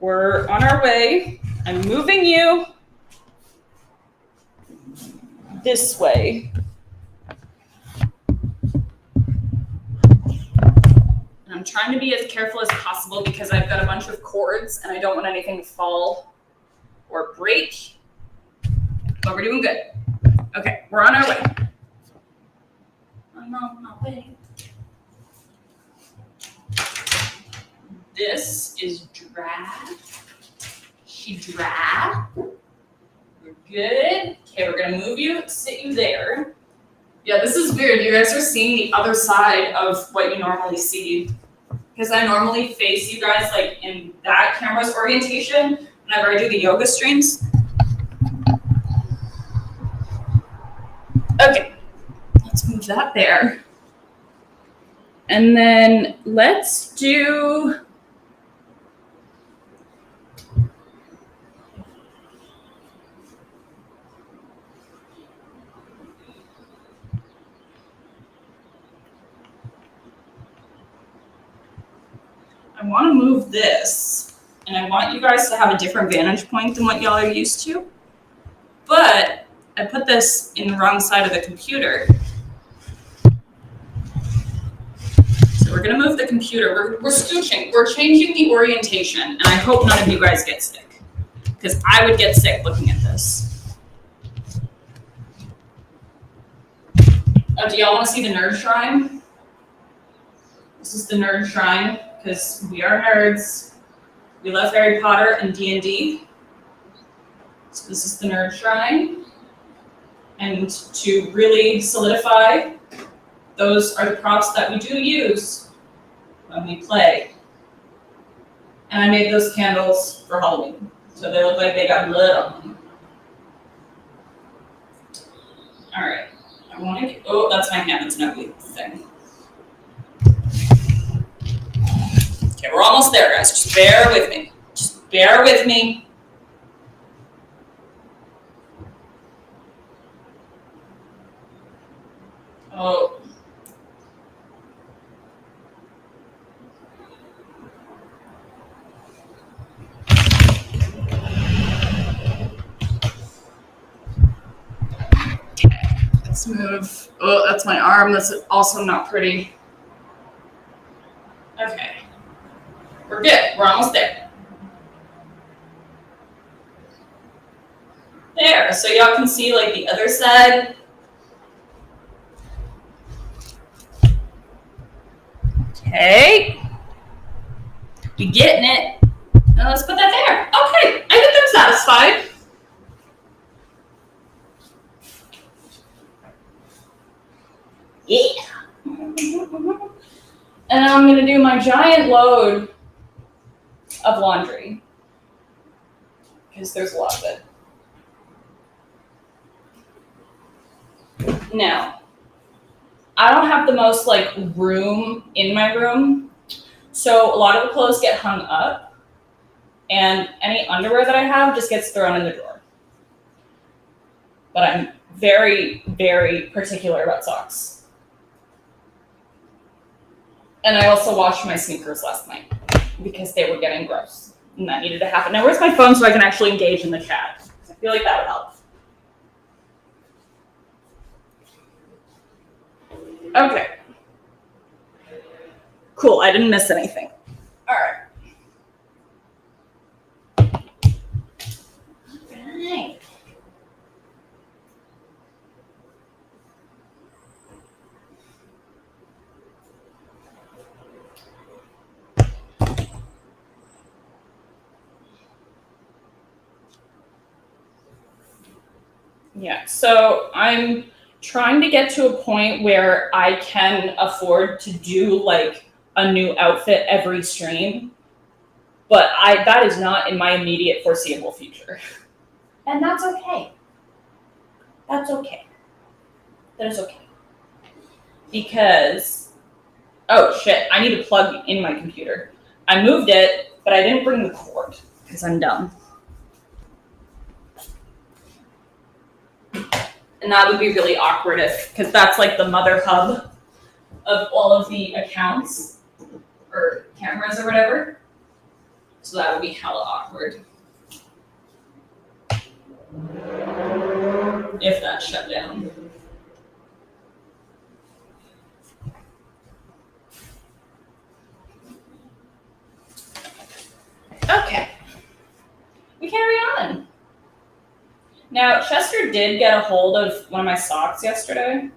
We're on our way. I'm moving you this way. And I'm trying to be as careful as possible because I've got a bunch of cords and I don't want anything to fall or break. But we're doing good. Okay, we're on our way. I'm on my way. This is dry. She dry. We're good. Okay, we're gonna move you, sit you there. Yeah, this is weird. You guys are seeing the other side of what you normally see. Because I normally face you guys like in that camera's orientation whenever I do the yoga streams. Okay, let's move that there. And then let's do want to move this, and I want you guys to have a different vantage point than what y'all are used to. But I put this in the wrong side of the computer. So we're gonna move the computer. We're scooching. We're changing the orientation, and I hope none of you guys get sick, because I would get sick looking at this. Oh, do y'all want to see the nerd shrine? This is the nerd shrine, because we are nerds. We love Harry Potter and D&D. So this is the nerd shrine. And to really solidify, those are the props that we do use when we play. And I made those candles for Halloween, so they look like they got blood on them. All right, I want to. Oh, that's my hand. That's an ugly thing. Okay, we're almost there, guys. Just bear with me. Just bear with me. Oh. Let's move. Oh, that's my arm. That's also not pretty. Okay. We're good. We're almost there. There. So y'all can see like the other side. Okay. You getting it? Now let's put that there. Okay. I think I'm satisfied. Yeah. And I'm going to do my giant load of laundry, because there's a lot of it. Now, I don't have the most like room in my room, so a lot of the clothes get hung up, and any underwear that I have just gets thrown in the drawer. But I'm very, very particular about socks. And I also washed my sneakers last night because they were getting gross, and that needed to happen. Now, where's my phone so I can actually engage in the chat? I feel like that would help. Okay. Cool, I didn't miss anything. All right. Right. Yeah, so I'm trying to get to a point where I can afford to do like a new outfit every stream, but that is not in my immediate foreseeable future. And that's okay. That's okay. That is okay. Because, oh shit, I need to plug in my computer. I moved it, but I didn't bring the cord because I'm dumb. And that would be really awkward because that's like the mother hub of all of the accounts or cameras or whatever. So that would be hella awkward if that shut down. Okay, we carry on. Now, Chester did get a hold of one of my socks yesterday,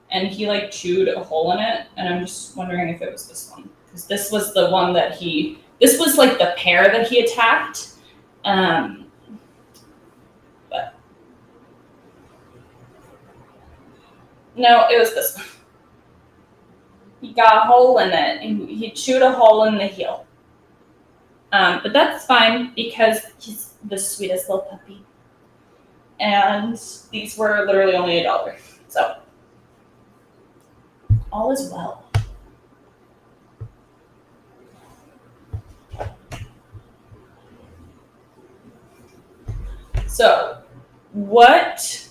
and he like chewed a hole in it, and I'm just wondering if it was this one, because this was the one that this was like the pair that he attacked, but no, it was this one. He got a hole in it, and he chewed a hole in the heel, but that's fine because he's the sweetest little puppy. And these were literally only $1. So all is well. So what?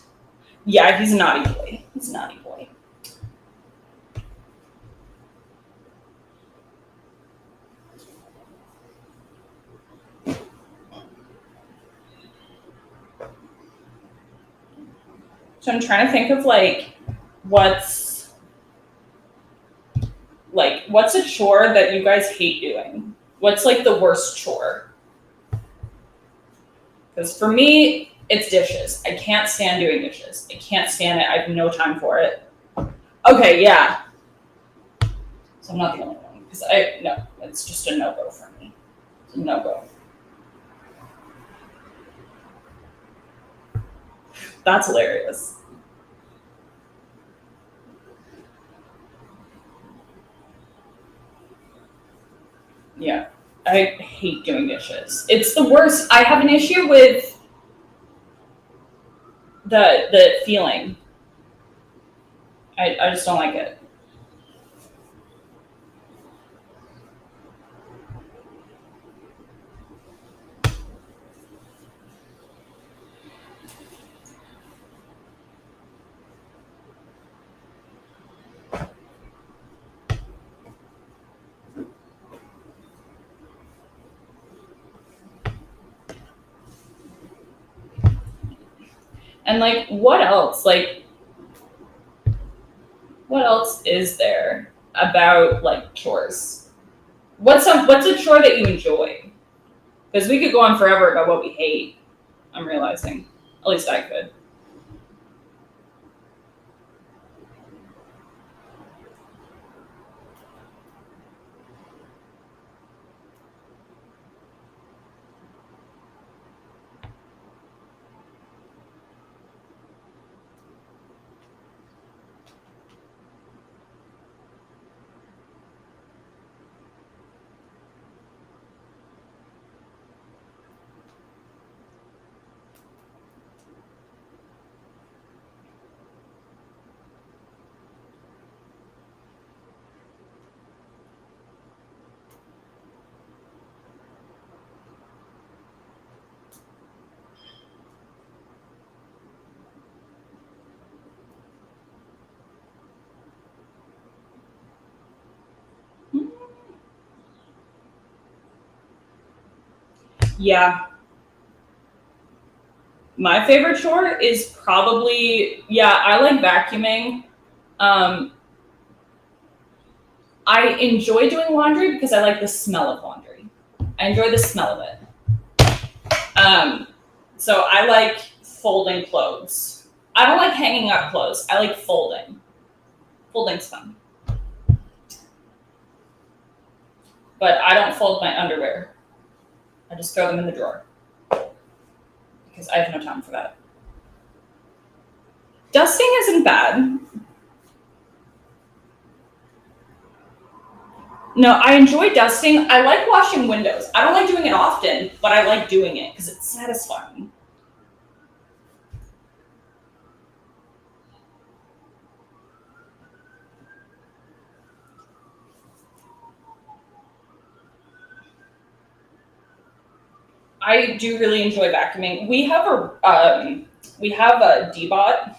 Yeah, he's a naughty boy. He's a naughty boy. So I'm trying to think of like what's a chore that you guys hate doing? What's like the worst chore? Because for me, it's dishes. I can't stand doing dishes. I can't stand it. I have no time for it. Okay, yeah. So I'm not the only one. Because no, it's just a no-go for me. It's a no-go. That's hilarious. Yeah. I hate doing dishes. It's the worst. I have an issue with the feeling. I just don't like it. And like, what else? Like, what else is there about like chores? What's a chore that you enjoy? Because we could go on forever about what we hate. I'm realizing, at least I could. Yeah. My favorite chore is probably, yeah, I like vacuuming. Um, I enjoy doing laundry because I like the smell of laundry. I enjoy the smell of it. So I like folding clothes. I don't like hanging up clothes. I like folding. Folding's fun. But I don't fold my underwear. I just throw them in the drawer. Because I have no time for that. Dusting isn't bad. No, I enjoy dusting. I like washing windows. I don't like doing it often, but I like doing it because it's satisfying. I do really enjoy vacuuming. We have a D-bot,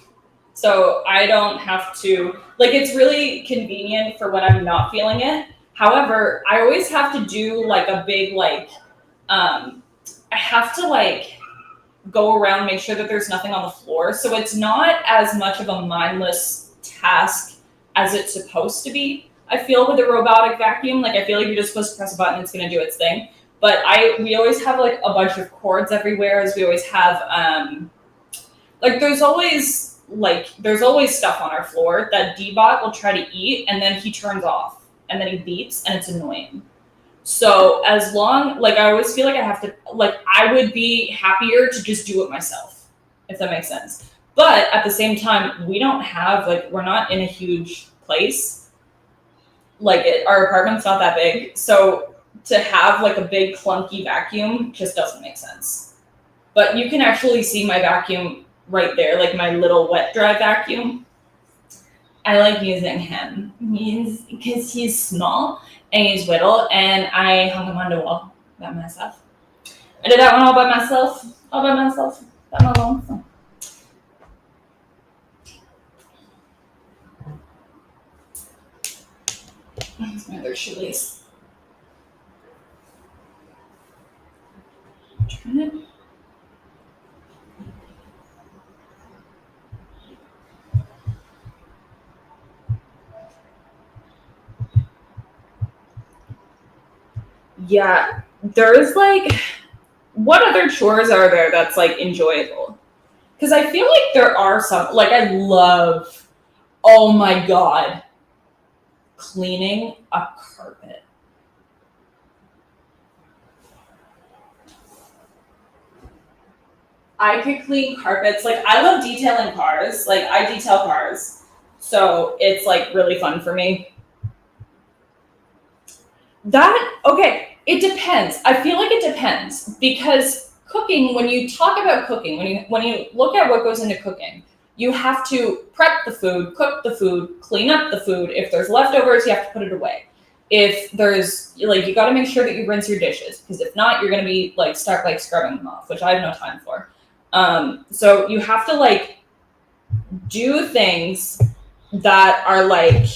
so I don't have to like. It's really convenient for when I'm not feeling it. However, I always have to do like a big I have to like go around, make sure that there's nothing on the floor. So it's not as much of a mindless task as it's supposed to be. I feel with a robotic vacuum, like I feel like you're just supposed to press a button and it's gonna do its thing. But we always have like a bunch of cords everywhere, as we always have like there's always stuff on our floor that D-Bot will try to eat and then he turns off and then he beeps and it's annoying. So as long, like I always feel like I have to, like I would be happier to just do it myself, if that makes sense. But at the same time, we don't have, like, we're not in a huge place. Like our apartment's not that big. So to have like a big clunky vacuum just doesn't make sense. But you can actually see my vacuum right there, like my little wet dry vacuum. I like using him. Because he's small and he's little, and I hung him on the wall by myself. I did that one all by myself, by my lonesome. That's my other shoelace. Turn it. Yeah, there's like, what other chores are there that's like enjoyable? Because I feel like there are some, like I love, oh my God, cleaning a carpet. I could clean carpets. Like I love detailing cars. Like I detail cars. So it's like really fun for me. Okay, it depends. I feel like it depends because cooking, when you talk about cooking, when you look at what goes into cooking, you have to prep the food, cook the food, clean up the food. If there's leftovers, you have to put it away. If there's like, you got to make sure that you rinse your dishes because if not, you're gonna be like stuck like scrubbing them off, which I have no time for. So you have to like do things that are like,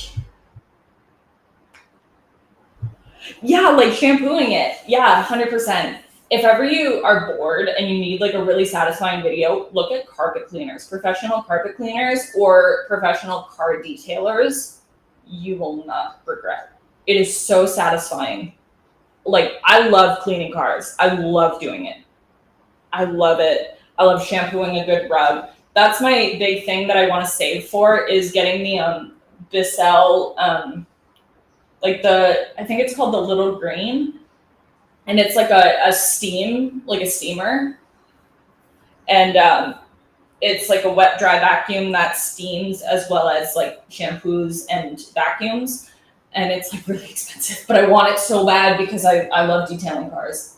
yeah, like shampooing it. Yeah, 100%. If ever you are bored and you need like a really satisfying video, look at carpet cleaners, professional carpet cleaners or professional car detailers. You will not regret. It is so satisfying. Like, I love cleaning cars. I love doing it. I love it. I love shampooing a good rug. That's my big thing that I want to save for is getting the Bissell like I think it's called the Little Green, and it's like a steam, like a steamer, and it's like a wet dry vacuum that steams as well as like shampoos and vacuums, and it's like really expensive, but I want it so bad because I love detailing cars.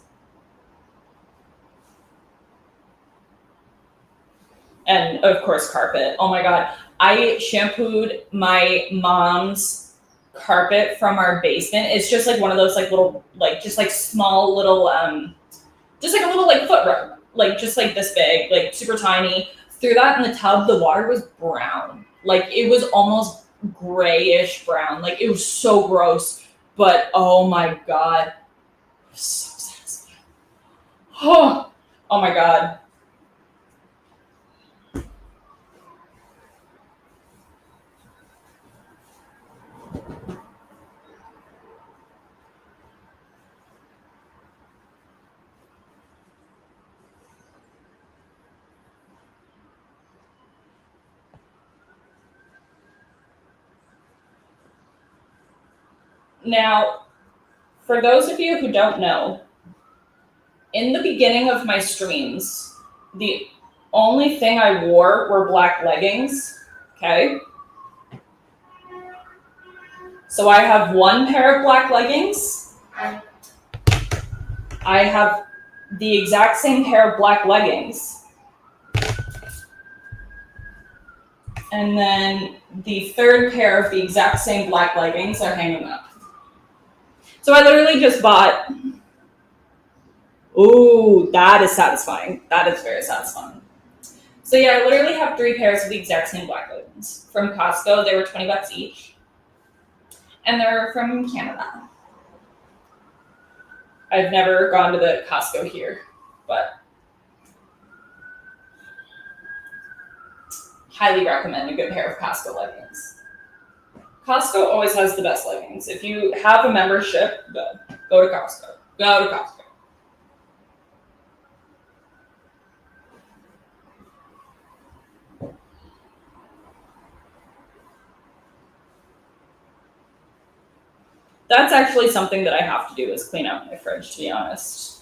And of course carpet. Oh my God. I shampooed my mom's carpet from our basement. It's just like one of those like little, like just like small little, just like a little like foot rug, like just like this big, like super tiny. Threw that in the tub. The water was brown. Like it was almost grayish brown. Like it was so gross, but oh my God. So satisfying. Oh my God. Now, for those of you who don't know, in the beginning of my streams, the only thing I wore were black leggings. Okay. So I have one pair of black leggings. I have the exact same pair of black leggings. And then the third pair of the exact same black leggings are hanging up. So I literally just bought. Ooh, that is satisfying. That is very satisfying. So yeah, I literally have 3 pairs of the exact same black leggings from Costco. They were $20 each. And they're from Canada. I've never gone to the Costco here, but highly recommend a good pair of Costco leggings. Costco always has the best leggings. If you have a membership, go to Costco. Go to Costco. That's actually something that I have to do is clean out my fridge, to be honest.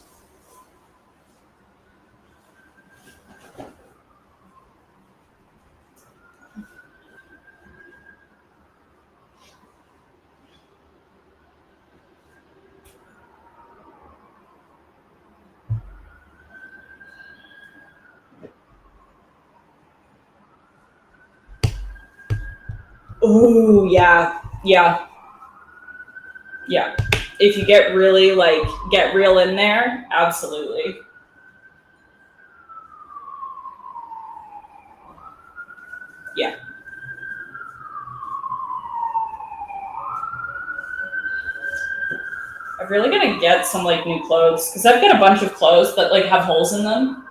Ooh, yeah. If you get really get real in there, absolutely. Yeah. I'm really gonna get some new clothes because I've got a bunch of clothes that have holes in them.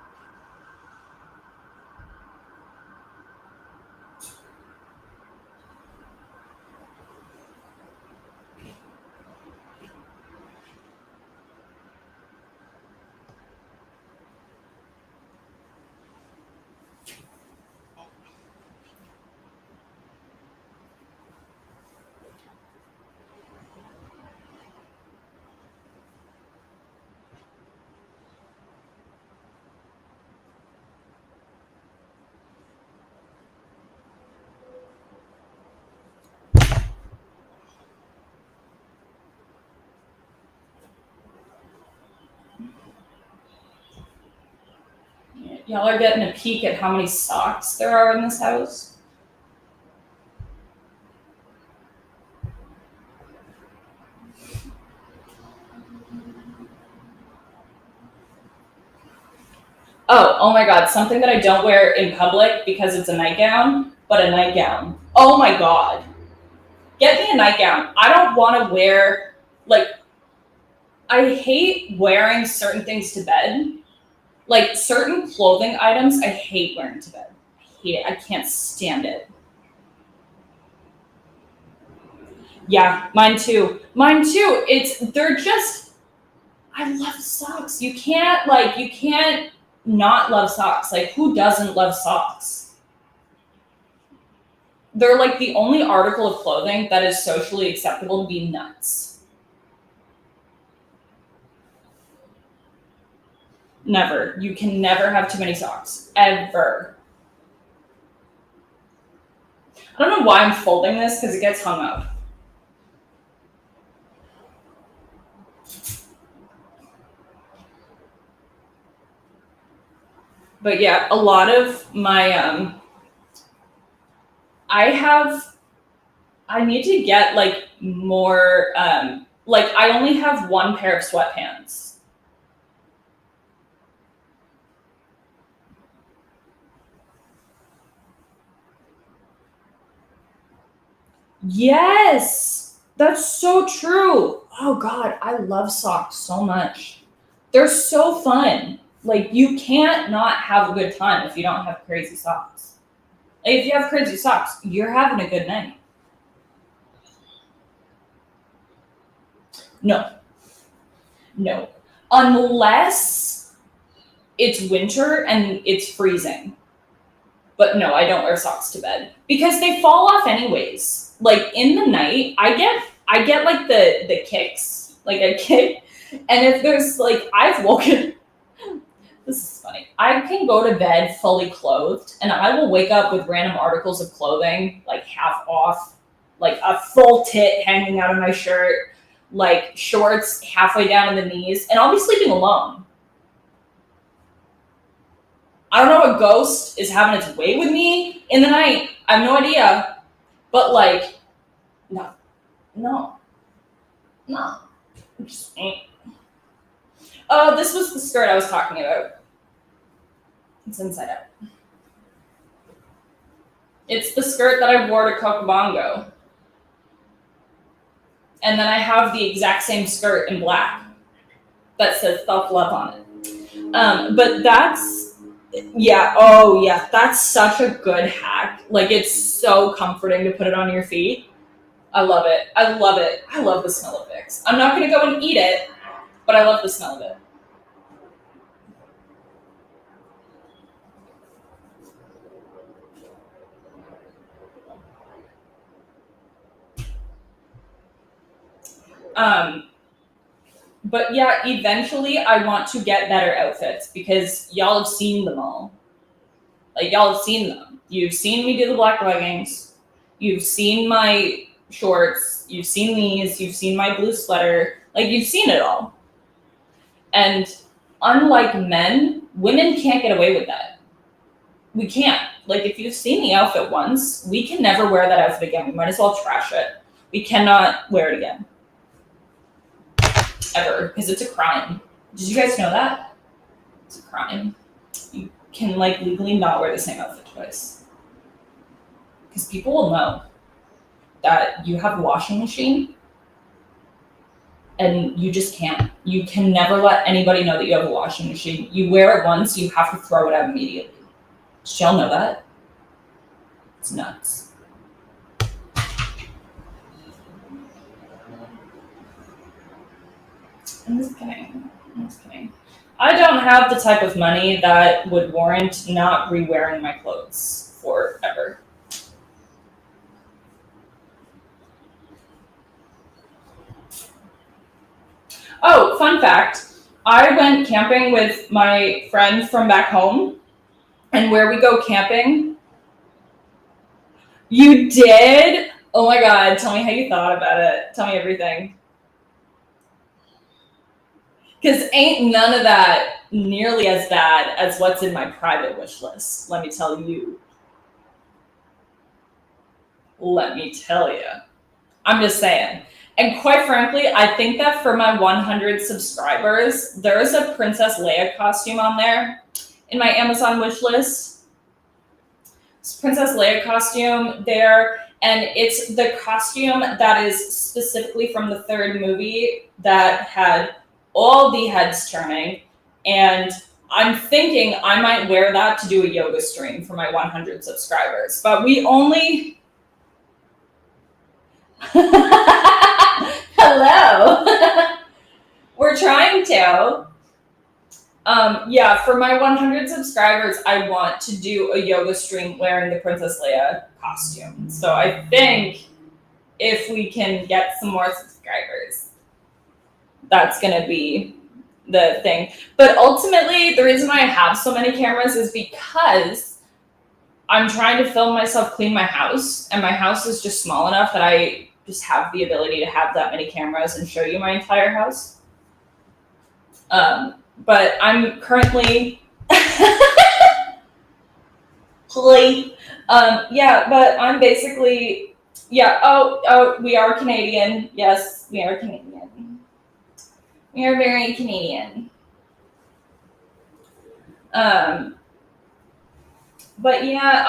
Y'all are getting a peek at how many socks there are in this house. Oh my God, something that I don't wear in public because it's a nightgown, but a nightgown. Oh my God. Get me a nightgown. I don't want to wear, like, I hate wearing certain things to bed. Like, certain clothing items I hate wearing to bed. I hate it. I can't stand it. Yeah, mine too. Mine too. They're just, I love socks. You can't not love socks. Like, who doesn't love socks? They're like the only article of clothing that is socially acceptable to be nuts. Never. You can never have too many socks. Ever. I don't know why I'm folding this because it gets hung up. But yeah, a lot of my I need to get like more like I only have one pair of sweatpants. Yes, that's so true. Oh God, I love socks so much. They're so fun. Like, you can't not have a good time if you don't have crazy socks. Like, if you have crazy socks, you're having a good night. No. Unless it's winter and it's freezing. But no, I don't wear socks to bed because they fall off anyways. Like, in the night, I get like the kicks. Like, I kick, and if there's like, I've woken. This is funny. I can go to bed fully clothed, and I will wake up with random articles of clothing, like half off, like a full tit hanging out of my shirt, like shorts halfway down to the knees, and I'll be sleeping alone. I don't know, a ghost is having its way with me in the night. I have no idea. But like, no. Just ain't. Oh, this was the skirt I was talking about. It's inside out. It's the skirt that I wore to Cocobongo. And then I have the exact same skirt in black that says self-love on it. But that's, that's such a good hack. Like, it's so comforting to put it on your feet. I love it. I love the smell of Vicks. I'm not going to go and eat it, but I love the smell of it. But yeah, eventually I want to get better outfits because y'all have seen them all. Like, y'all have seen them. You've seen me do the black leggings. You've seen my shorts. You've seen these. You've seen my blue sweater. Like, you've seen it all. And unlike men, women can't get away with that. We can't. Like, if you've seen the outfit once, we can never wear that outfit again. We might as well trash it. We cannot wear it again. Ever, because it's a crime. Did you guys know that? It's a crime. You can like legally not wear the same outfit twice. Because people will know that you have a washing machine and you just can't. You can never let anybody know that you have a washing machine. You wear it once, you have to throw it out immediately. Did y'all know that? It's nuts. I'm just kidding. I don't have the type of money that would warrant not re-wearing my clothes forever. Oh, fun fact. I went camping with my friend from back home, and where we go camping. You did? Oh my God, tell me how you thought about it. Tell me everything. Because ain't none of that nearly as bad as what's in my private wish list. Let me tell you. Let me tell you. I'm just saying. And quite frankly, I think that for my 100 subscribers, there is a Princess Leia costume on there in my Amazon wish list. It's Princess Leia costume there, and it's the costume that is specifically from the third movie that had all the heads turning, and I'm thinking I might wear that to do a yoga stream for my 100 subscribers. But we only... Hello. We're trying to. Yeah, for my 100 subscribers, I want to do a yoga stream wearing the Princess Leia costume. So I think if we can get some more subscribers, that's going to be the thing. But ultimately, the reason why I have so many cameras is because I'm trying to film myself clean my house, and my house is just small enough that I just have the ability to have that many cameras and show you my entire house. But I'm currently yeah, but I'm basically, yeah, oh, we are Canadian. Yes, we are Canadian. We are very Canadian. But yeah,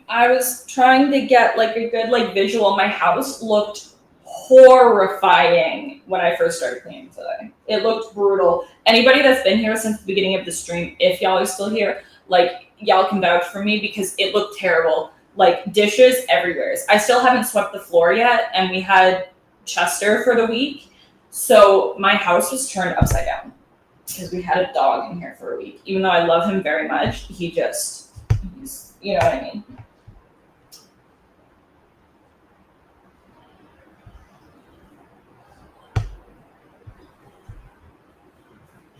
I was trying to get like a good like visual. My house looked horrifying when I first started cleaning today. It looked brutal. Anybody that's been here since the beginning of the stream, if y'all are still here, like y'all can vouch for me because it looked terrible. Like dishes everywhere. I still haven't swept the floor yet, and we had Chester for the week, so my house was turned upside down because we had a dog in here for a week. Even though I love him very much, he's, you know what I mean.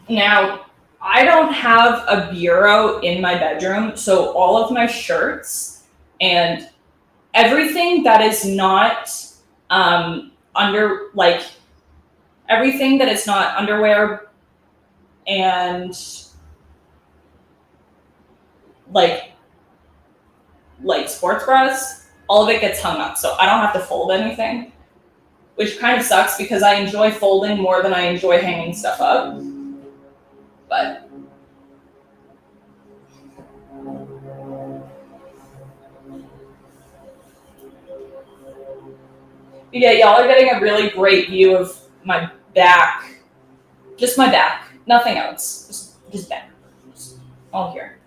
Now, I don't have a bureau in my bedroom, so all of my shirts and everything that is not everything that is not underwear and like sports bras, all of it gets hung up, so I don't have to fold anything, which kind of sucks because I enjoy folding more than I enjoy hanging stuff up. But yeah, y'all are getting a really great view of my back. Just my back, nothing else. Just back. Just all here.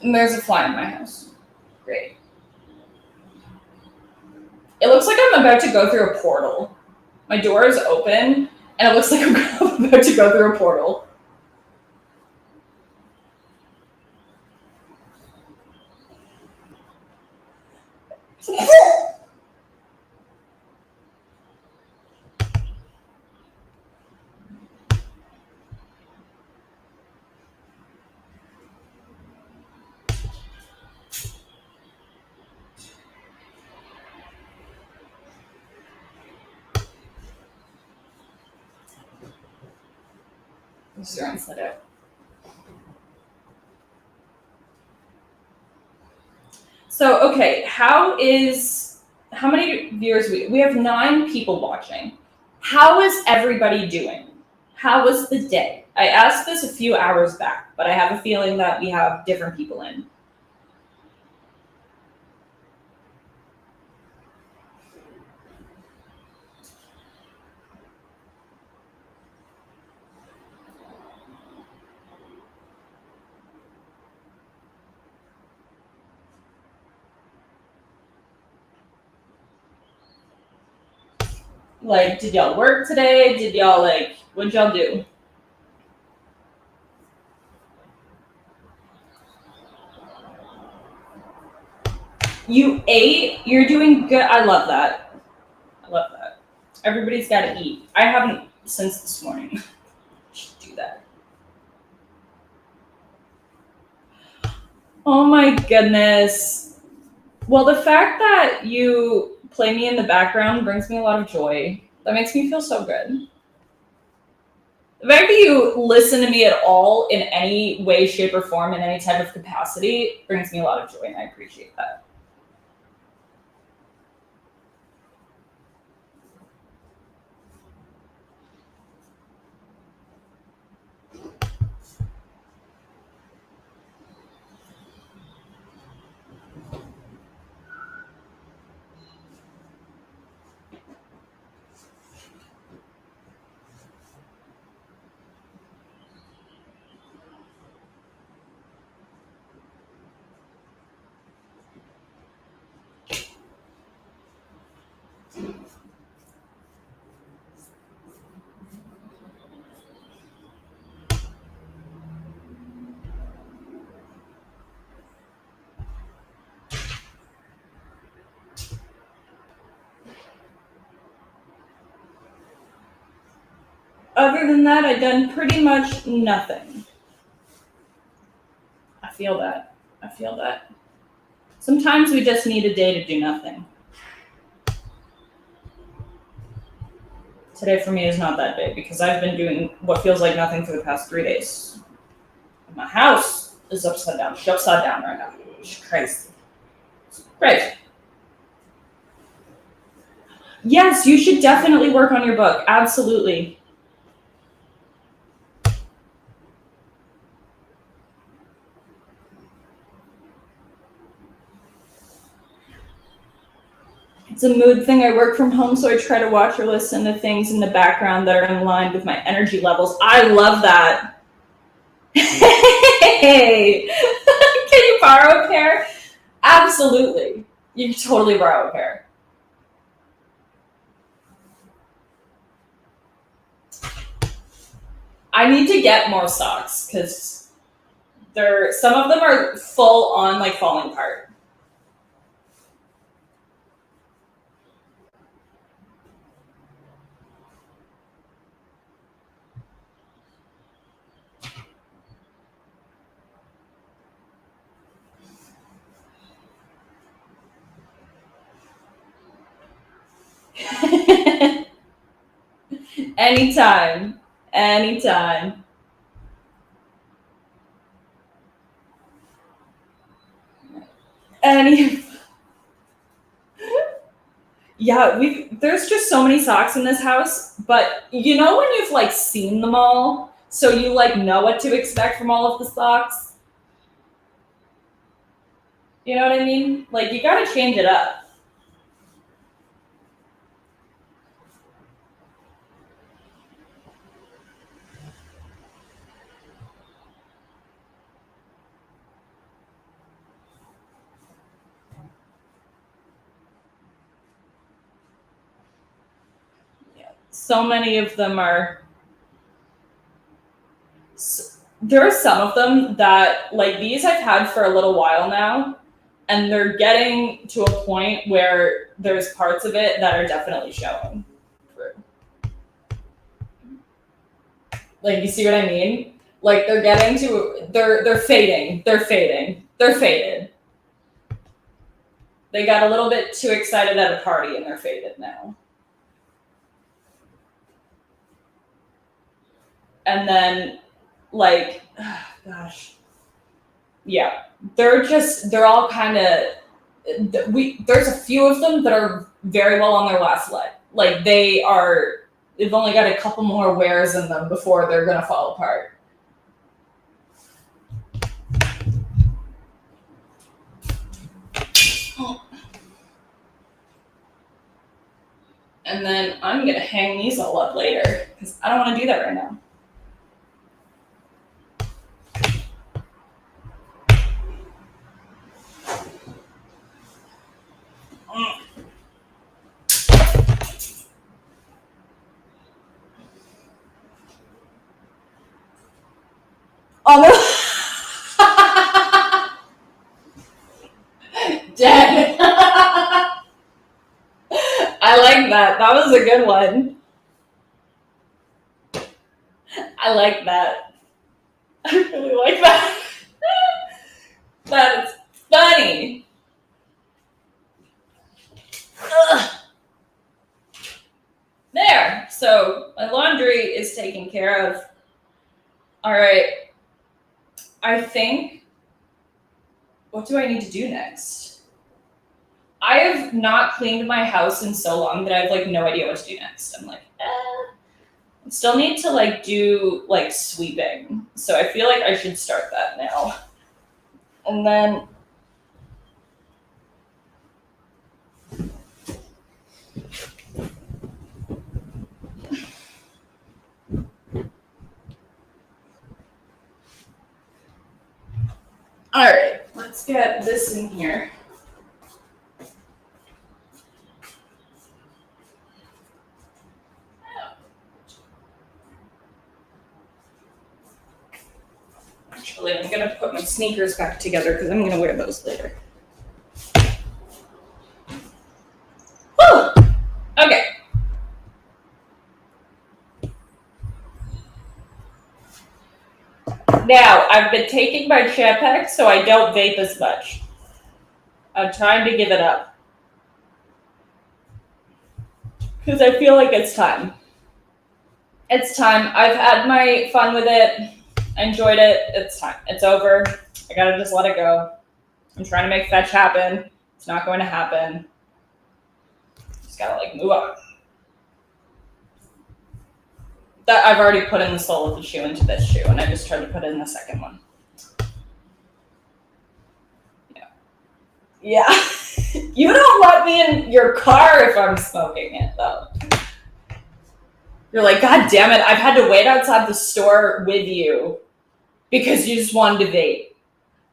And there's a fly in my house. Great. It looks like I'm about to go through a portal. My door is open, and it looks like I'm about to go through a portal. Just rinse that out. So, okay, how many viewers we have 9 people watching. How is everybody doing? How was the day? I asked this a few hours back, but I have a feeling that we have different people in. Like, did y'all work today? Did y'all what'd y'all do? You ate? You're doing good. I love that. I love that. Everybody's got to eat. I haven't since this morning. Should do that. Oh my goodness. Well, the fact that you play me in the background brings me a lot of joy. That makes me feel so good. The fact that you listen to me at all in any way, shape, or form, in any type of capacity, brings me a lot of joy, and I appreciate that. Other than that, I've done pretty much nothing. I feel that. I feel that. Sometimes we just need a day to do nothing. Today for me is not that day because I've been doing what feels like nothing for the past 3 days. My house is upside down. She's upside down right now. It's crazy. It's crazy. Yes, you should definitely work on your book. Absolutely. It's a mood thing. I work from home, so I try to watch or listen to things in the background that are in line with my energy levels. I love that. Hey, can you borrow a pair? Absolutely. You can totally borrow a pair. I need to get more socks because some of them are full on like falling apart. Anytime. Anytime. Yeah, there's just so many socks in this house, but you know when you've like seen them all, so you like know what to expect from all of the socks? You know what I mean? Like you gotta change it up. So many of them are. There are some of them that, like these, I've had for a little while now, and they're getting to a point where there's parts of it that are definitely showing through. Like, you see what I mean? Like, they're fading. They're fading. They're faded. They got a little bit too excited at a party, and they're faded now. And then, like, gosh. Yeah, they're all kind of, there's a few of them that are very well on their last leg. Like they've only got a couple more wears in them before they're gonna fall apart. And then I'm gonna hang these all up later because I don't want to do that right now. Oh no! Dead. I like that. That was a good one. I like that. I really like that. That is funny. Ugh. There. So my laundry is taken care of. All right. I think, what do I need to do next? I have not cleaned my house in so long that I have like no idea what to do next. I'm like, I still need to like do like sweeping. So I feel like I should start that now. And then all right, let's get this in here. Actually, I'm gonna put my sneakers back together because I'm gonna wear those later. Whew! Okay. Now, I've been taking my Chapex so I don't vape as much. I'm trying to give it up. Because I feel like it's time. It's time. I've had my fun with it. I enjoyed it. It's time. It's over. I gotta just let it go. I'm trying to make fetch happen. It's not going to happen. Just gotta like move on. That I've already put in the sole of the shoe into this shoe, and I just tried to put in the second one. Yeah. You don't let me in your car if I'm smoking it, though. You're like, God damn it, I've had to wait outside the store with you because you just wanted to vape.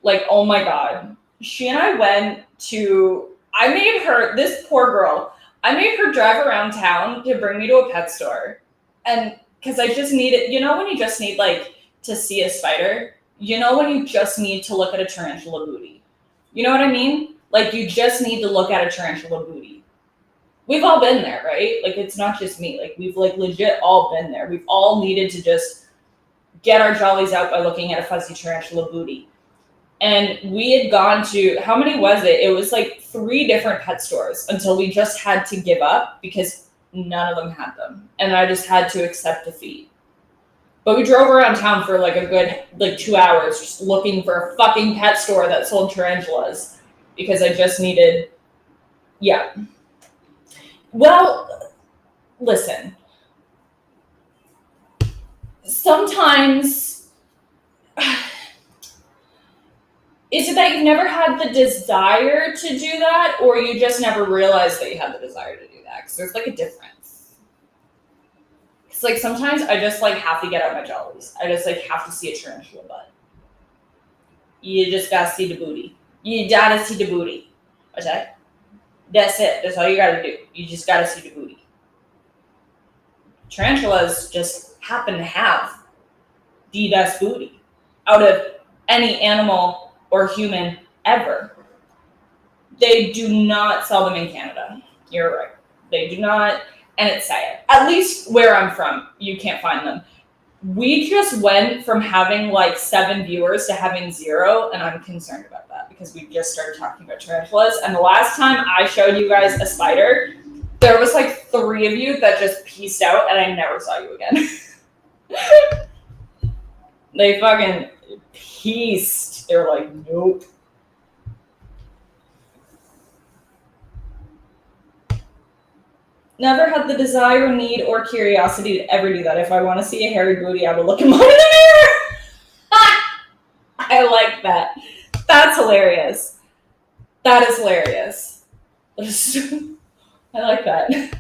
Like, oh my God. She and I went to, I made her, this poor girl, I made her drive around town to bring me to a pet store. And because I just needed, you know when you just need like to see a spider? You know when you just need to look at a tarantula booty? You know what I mean? Like you just need to look at a tarantula booty. We've all been there, right? Like it's not just me. Like we've like legit all been there. We've all needed to just get our jollies out by looking at a fuzzy tarantula booty. And we had gone to, how many was it? It was like 3 different pet stores until we just had to give up because none of them had them. And I just had to accept defeat. But we drove around town for like a good like 2 hours just looking for a fucking pet store that sold tarantulas because I just needed, yeah. Well, listen. Sometimes, is it that you've never had the desire to do that, or you just never realized that you had the desire to do that? Because there's like a difference. It's like sometimes I just like have to get out my jollies. I just like have to see a tarantula butt. You just gotta see the booty. You gotta see the booty. Okay? That's it. That's all you gotta do. You just gotta see the booty. Tarantulas just happen to have the best booty out of any animal or human ever. They do not sell them in Canada. You're right. They do not, and it's sad. At least where I'm from, you can't find them. We just went from having like 7 viewers to having 0, and I'm concerned about that because we just started talking about tarantulas. And the last time I showed you guys a spider, there was like 3 of you that just peaced out, and I never saw you again. They fucking pieced. They were like, nope. Never had the desire, need, or curiosity to ever do that. If I want to see a hairy booty, I will look him in the mirror. I like that. That's hilarious. That is hilarious. I like that.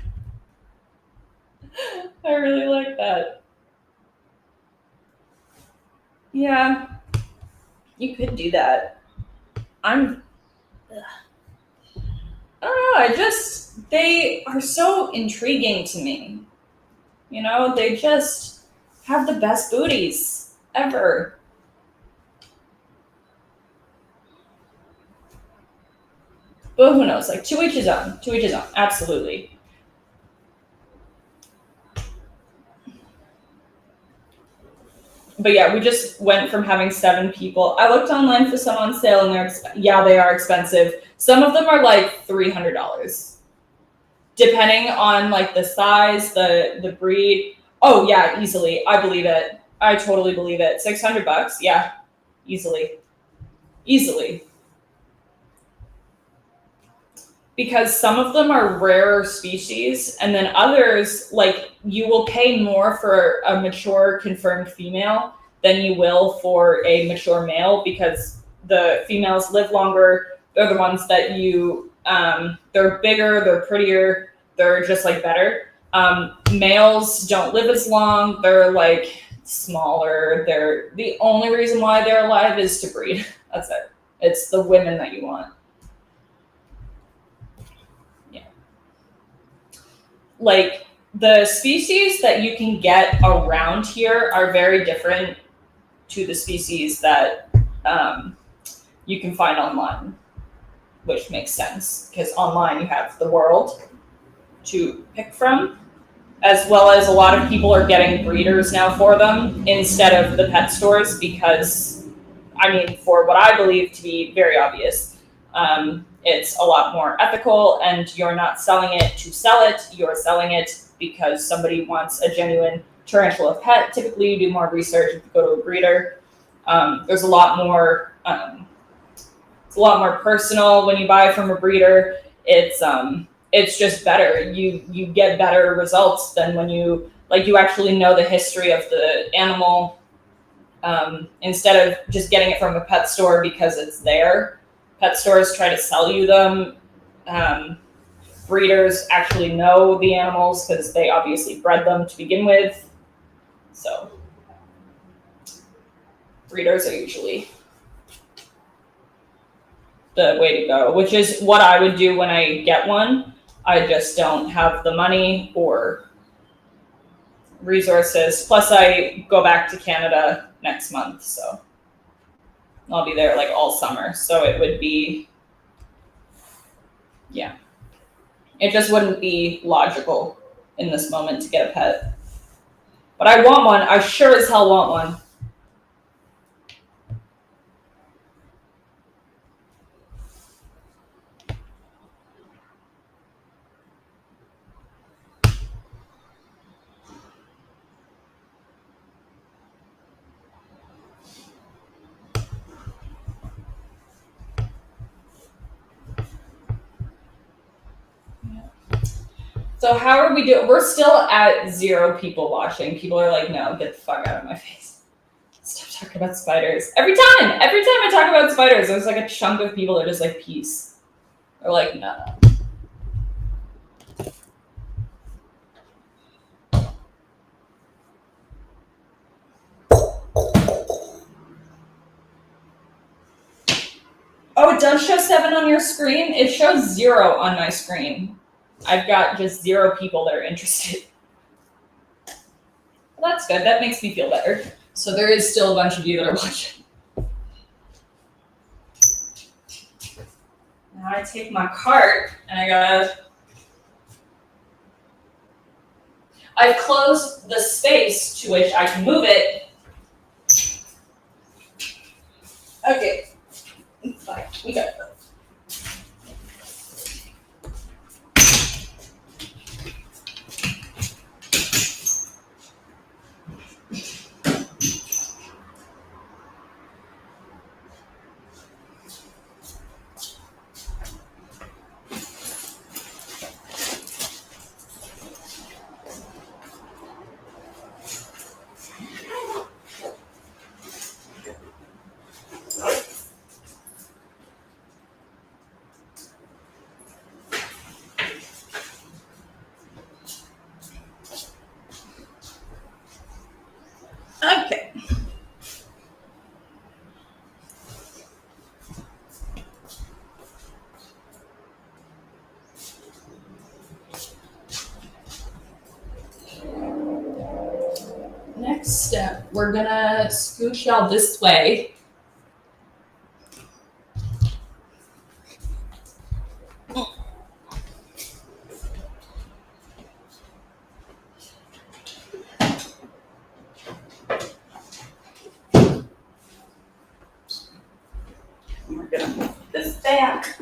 I really like that. Yeah, you could do that. I don't know, they are so intriguing to me. You know, they just have the best booties ever. But who knows, like to each his own, absolutely. But yeah, we just went from having 7 people. I looked online for some on sale, and they are expensive. Some of them are like $300. depending on like the size, the breed. Oh yeah, easily. I believe it. I totally believe it. $600. Yeah, easily. Because some of them are rare species, and then others, like, you will pay more for a mature confirmed female than you will for a mature male, because the females live longer. They're the ones that they're bigger, they're prettier, they're just like better. Males don't live as long. They're like smaller. They're the only reason why they're alive is to breed. That's it. It's the women that you want. Like, the species that you can get around here are very different to the species that you can find online, which makes sense because online you have the world to pick from, as well as a lot of people are getting breeders now for them instead of the pet stores because, I mean, for what I believe to be very obvious, it's a lot more ethical, and you're not selling it to sell it. You're selling it because somebody wants a genuine tarantula pet. Typically, you do more research if you go to a breeder. There's a lot more. It's a lot more personal when you buy from a breeder. It's just better. You get better results than when you actually know the history of the animal, instead of just getting it from a pet store because it's there. Pet stores try to sell you them. Breeders actually know the animals because they obviously bred them to begin with. So breeders are usually the way to go, which is what I would do when I get one. I just don't have the money or resources. Plus, I go back to Canada next month, so I'll be there like all summer. So it would be, yeah. It just wouldn't be logical in this moment to get a pet. But I want one. I sure as hell want one. So how are we doing? We're still at 0 people watching. People are like, no, get the fuck out of my face. Stop talking about spiders. Every time I talk about spiders, there's like a chunk of people that are just like, peace. They're like, no. Oh, it does show 7 on your screen? It shows 0 on my screen. I've got just 0 people that are interested. Well, that's good. That makes me feel better. So there is still a bunch of you that are watching. Now I take my cart and I've closed the space to which I can move it. Okay. Fine. We got it. Okay. Next step, we're gonna scooch y'all this way. We're gonna move this back.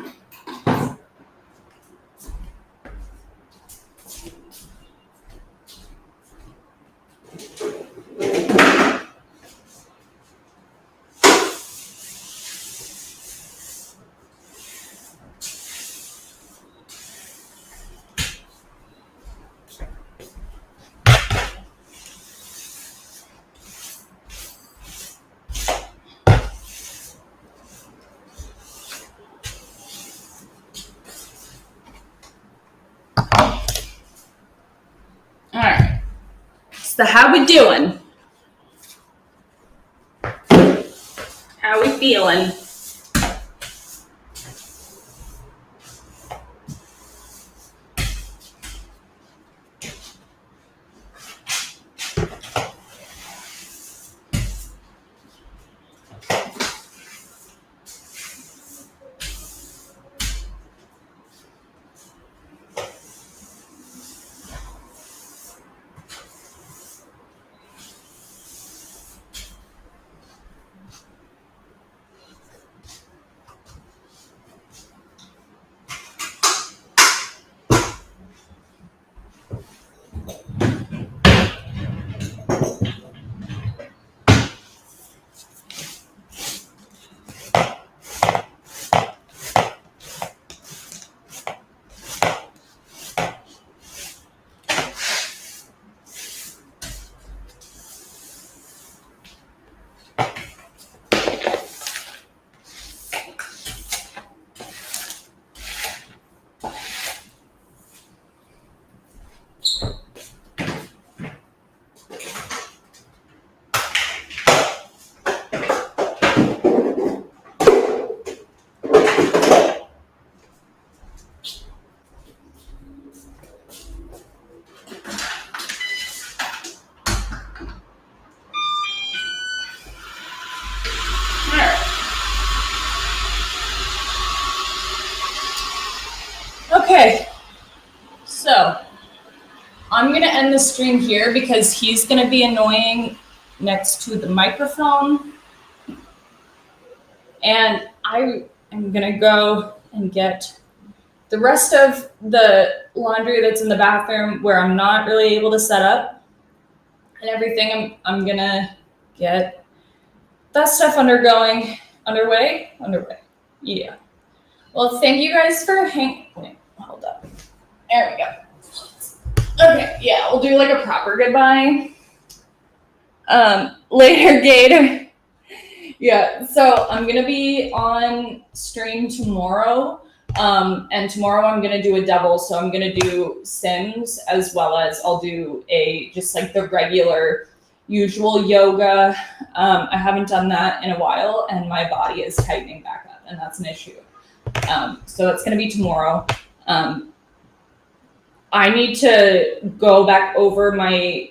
So how we doing? How we feeling? Okay, so I'm gonna end the stream here because he's gonna be annoying next to the microphone. And I am gonna go and get the rest of the laundry that's in the bathroom where I'm not really able to set up and everything. I'm gonna get that stuff underway. Yeah. Well, thank you guys for wait, hold up. There we go. Okay, yeah, we'll do like a proper goodbye. Later, Gator. Yeah, so I'm gonna be on stream tomorrow. And tomorrow I'm gonna do a double, so I'm gonna do Sims as well as I'll do just like the regular usual yoga. I haven't done that in a while and my body is tightening back up and that's an issue. So it's gonna be tomorrow. I need to go back over my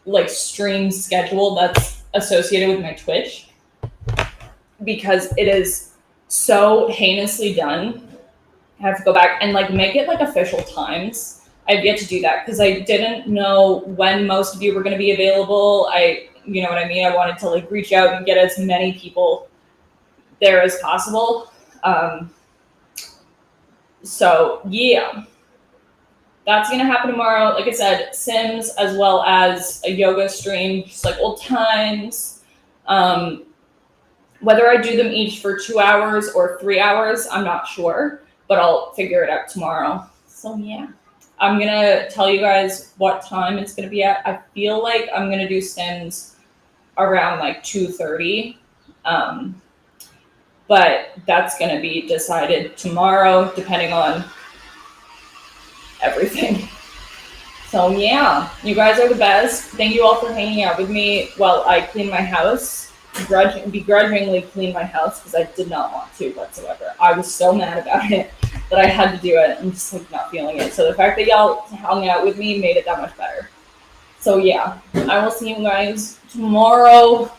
like stream schedule that's associated with my Twitch because it is so heinously done. I have to go back and like make it like official times. I've yet to do that because I didn't know when most of you were going to be available. You know what I mean? I wanted to like reach out and get as many people there as possible. So yeah, that's going to happen tomorrow. Like I said, Sims as well as a yoga stream, just like old times. Whether I do them each for 2 hours or 3 hours, I'm not sure, but I'll figure it out tomorrow. So yeah, I'm going to tell you guys what time it's going to be at. I feel like I'm going to do Sims around like 2:30. But that's going to be decided tomorrow, depending on everything. So yeah, you guys are the best. Thank you all for hanging out with me while I clean my house. Begrudgingly clean my house because I did not want to whatsoever. I was so mad about it that I had to do it. I'm just like not feeling it. So the fact that y'all hung out with me made it that much better. So yeah, I will see you guys tomorrow.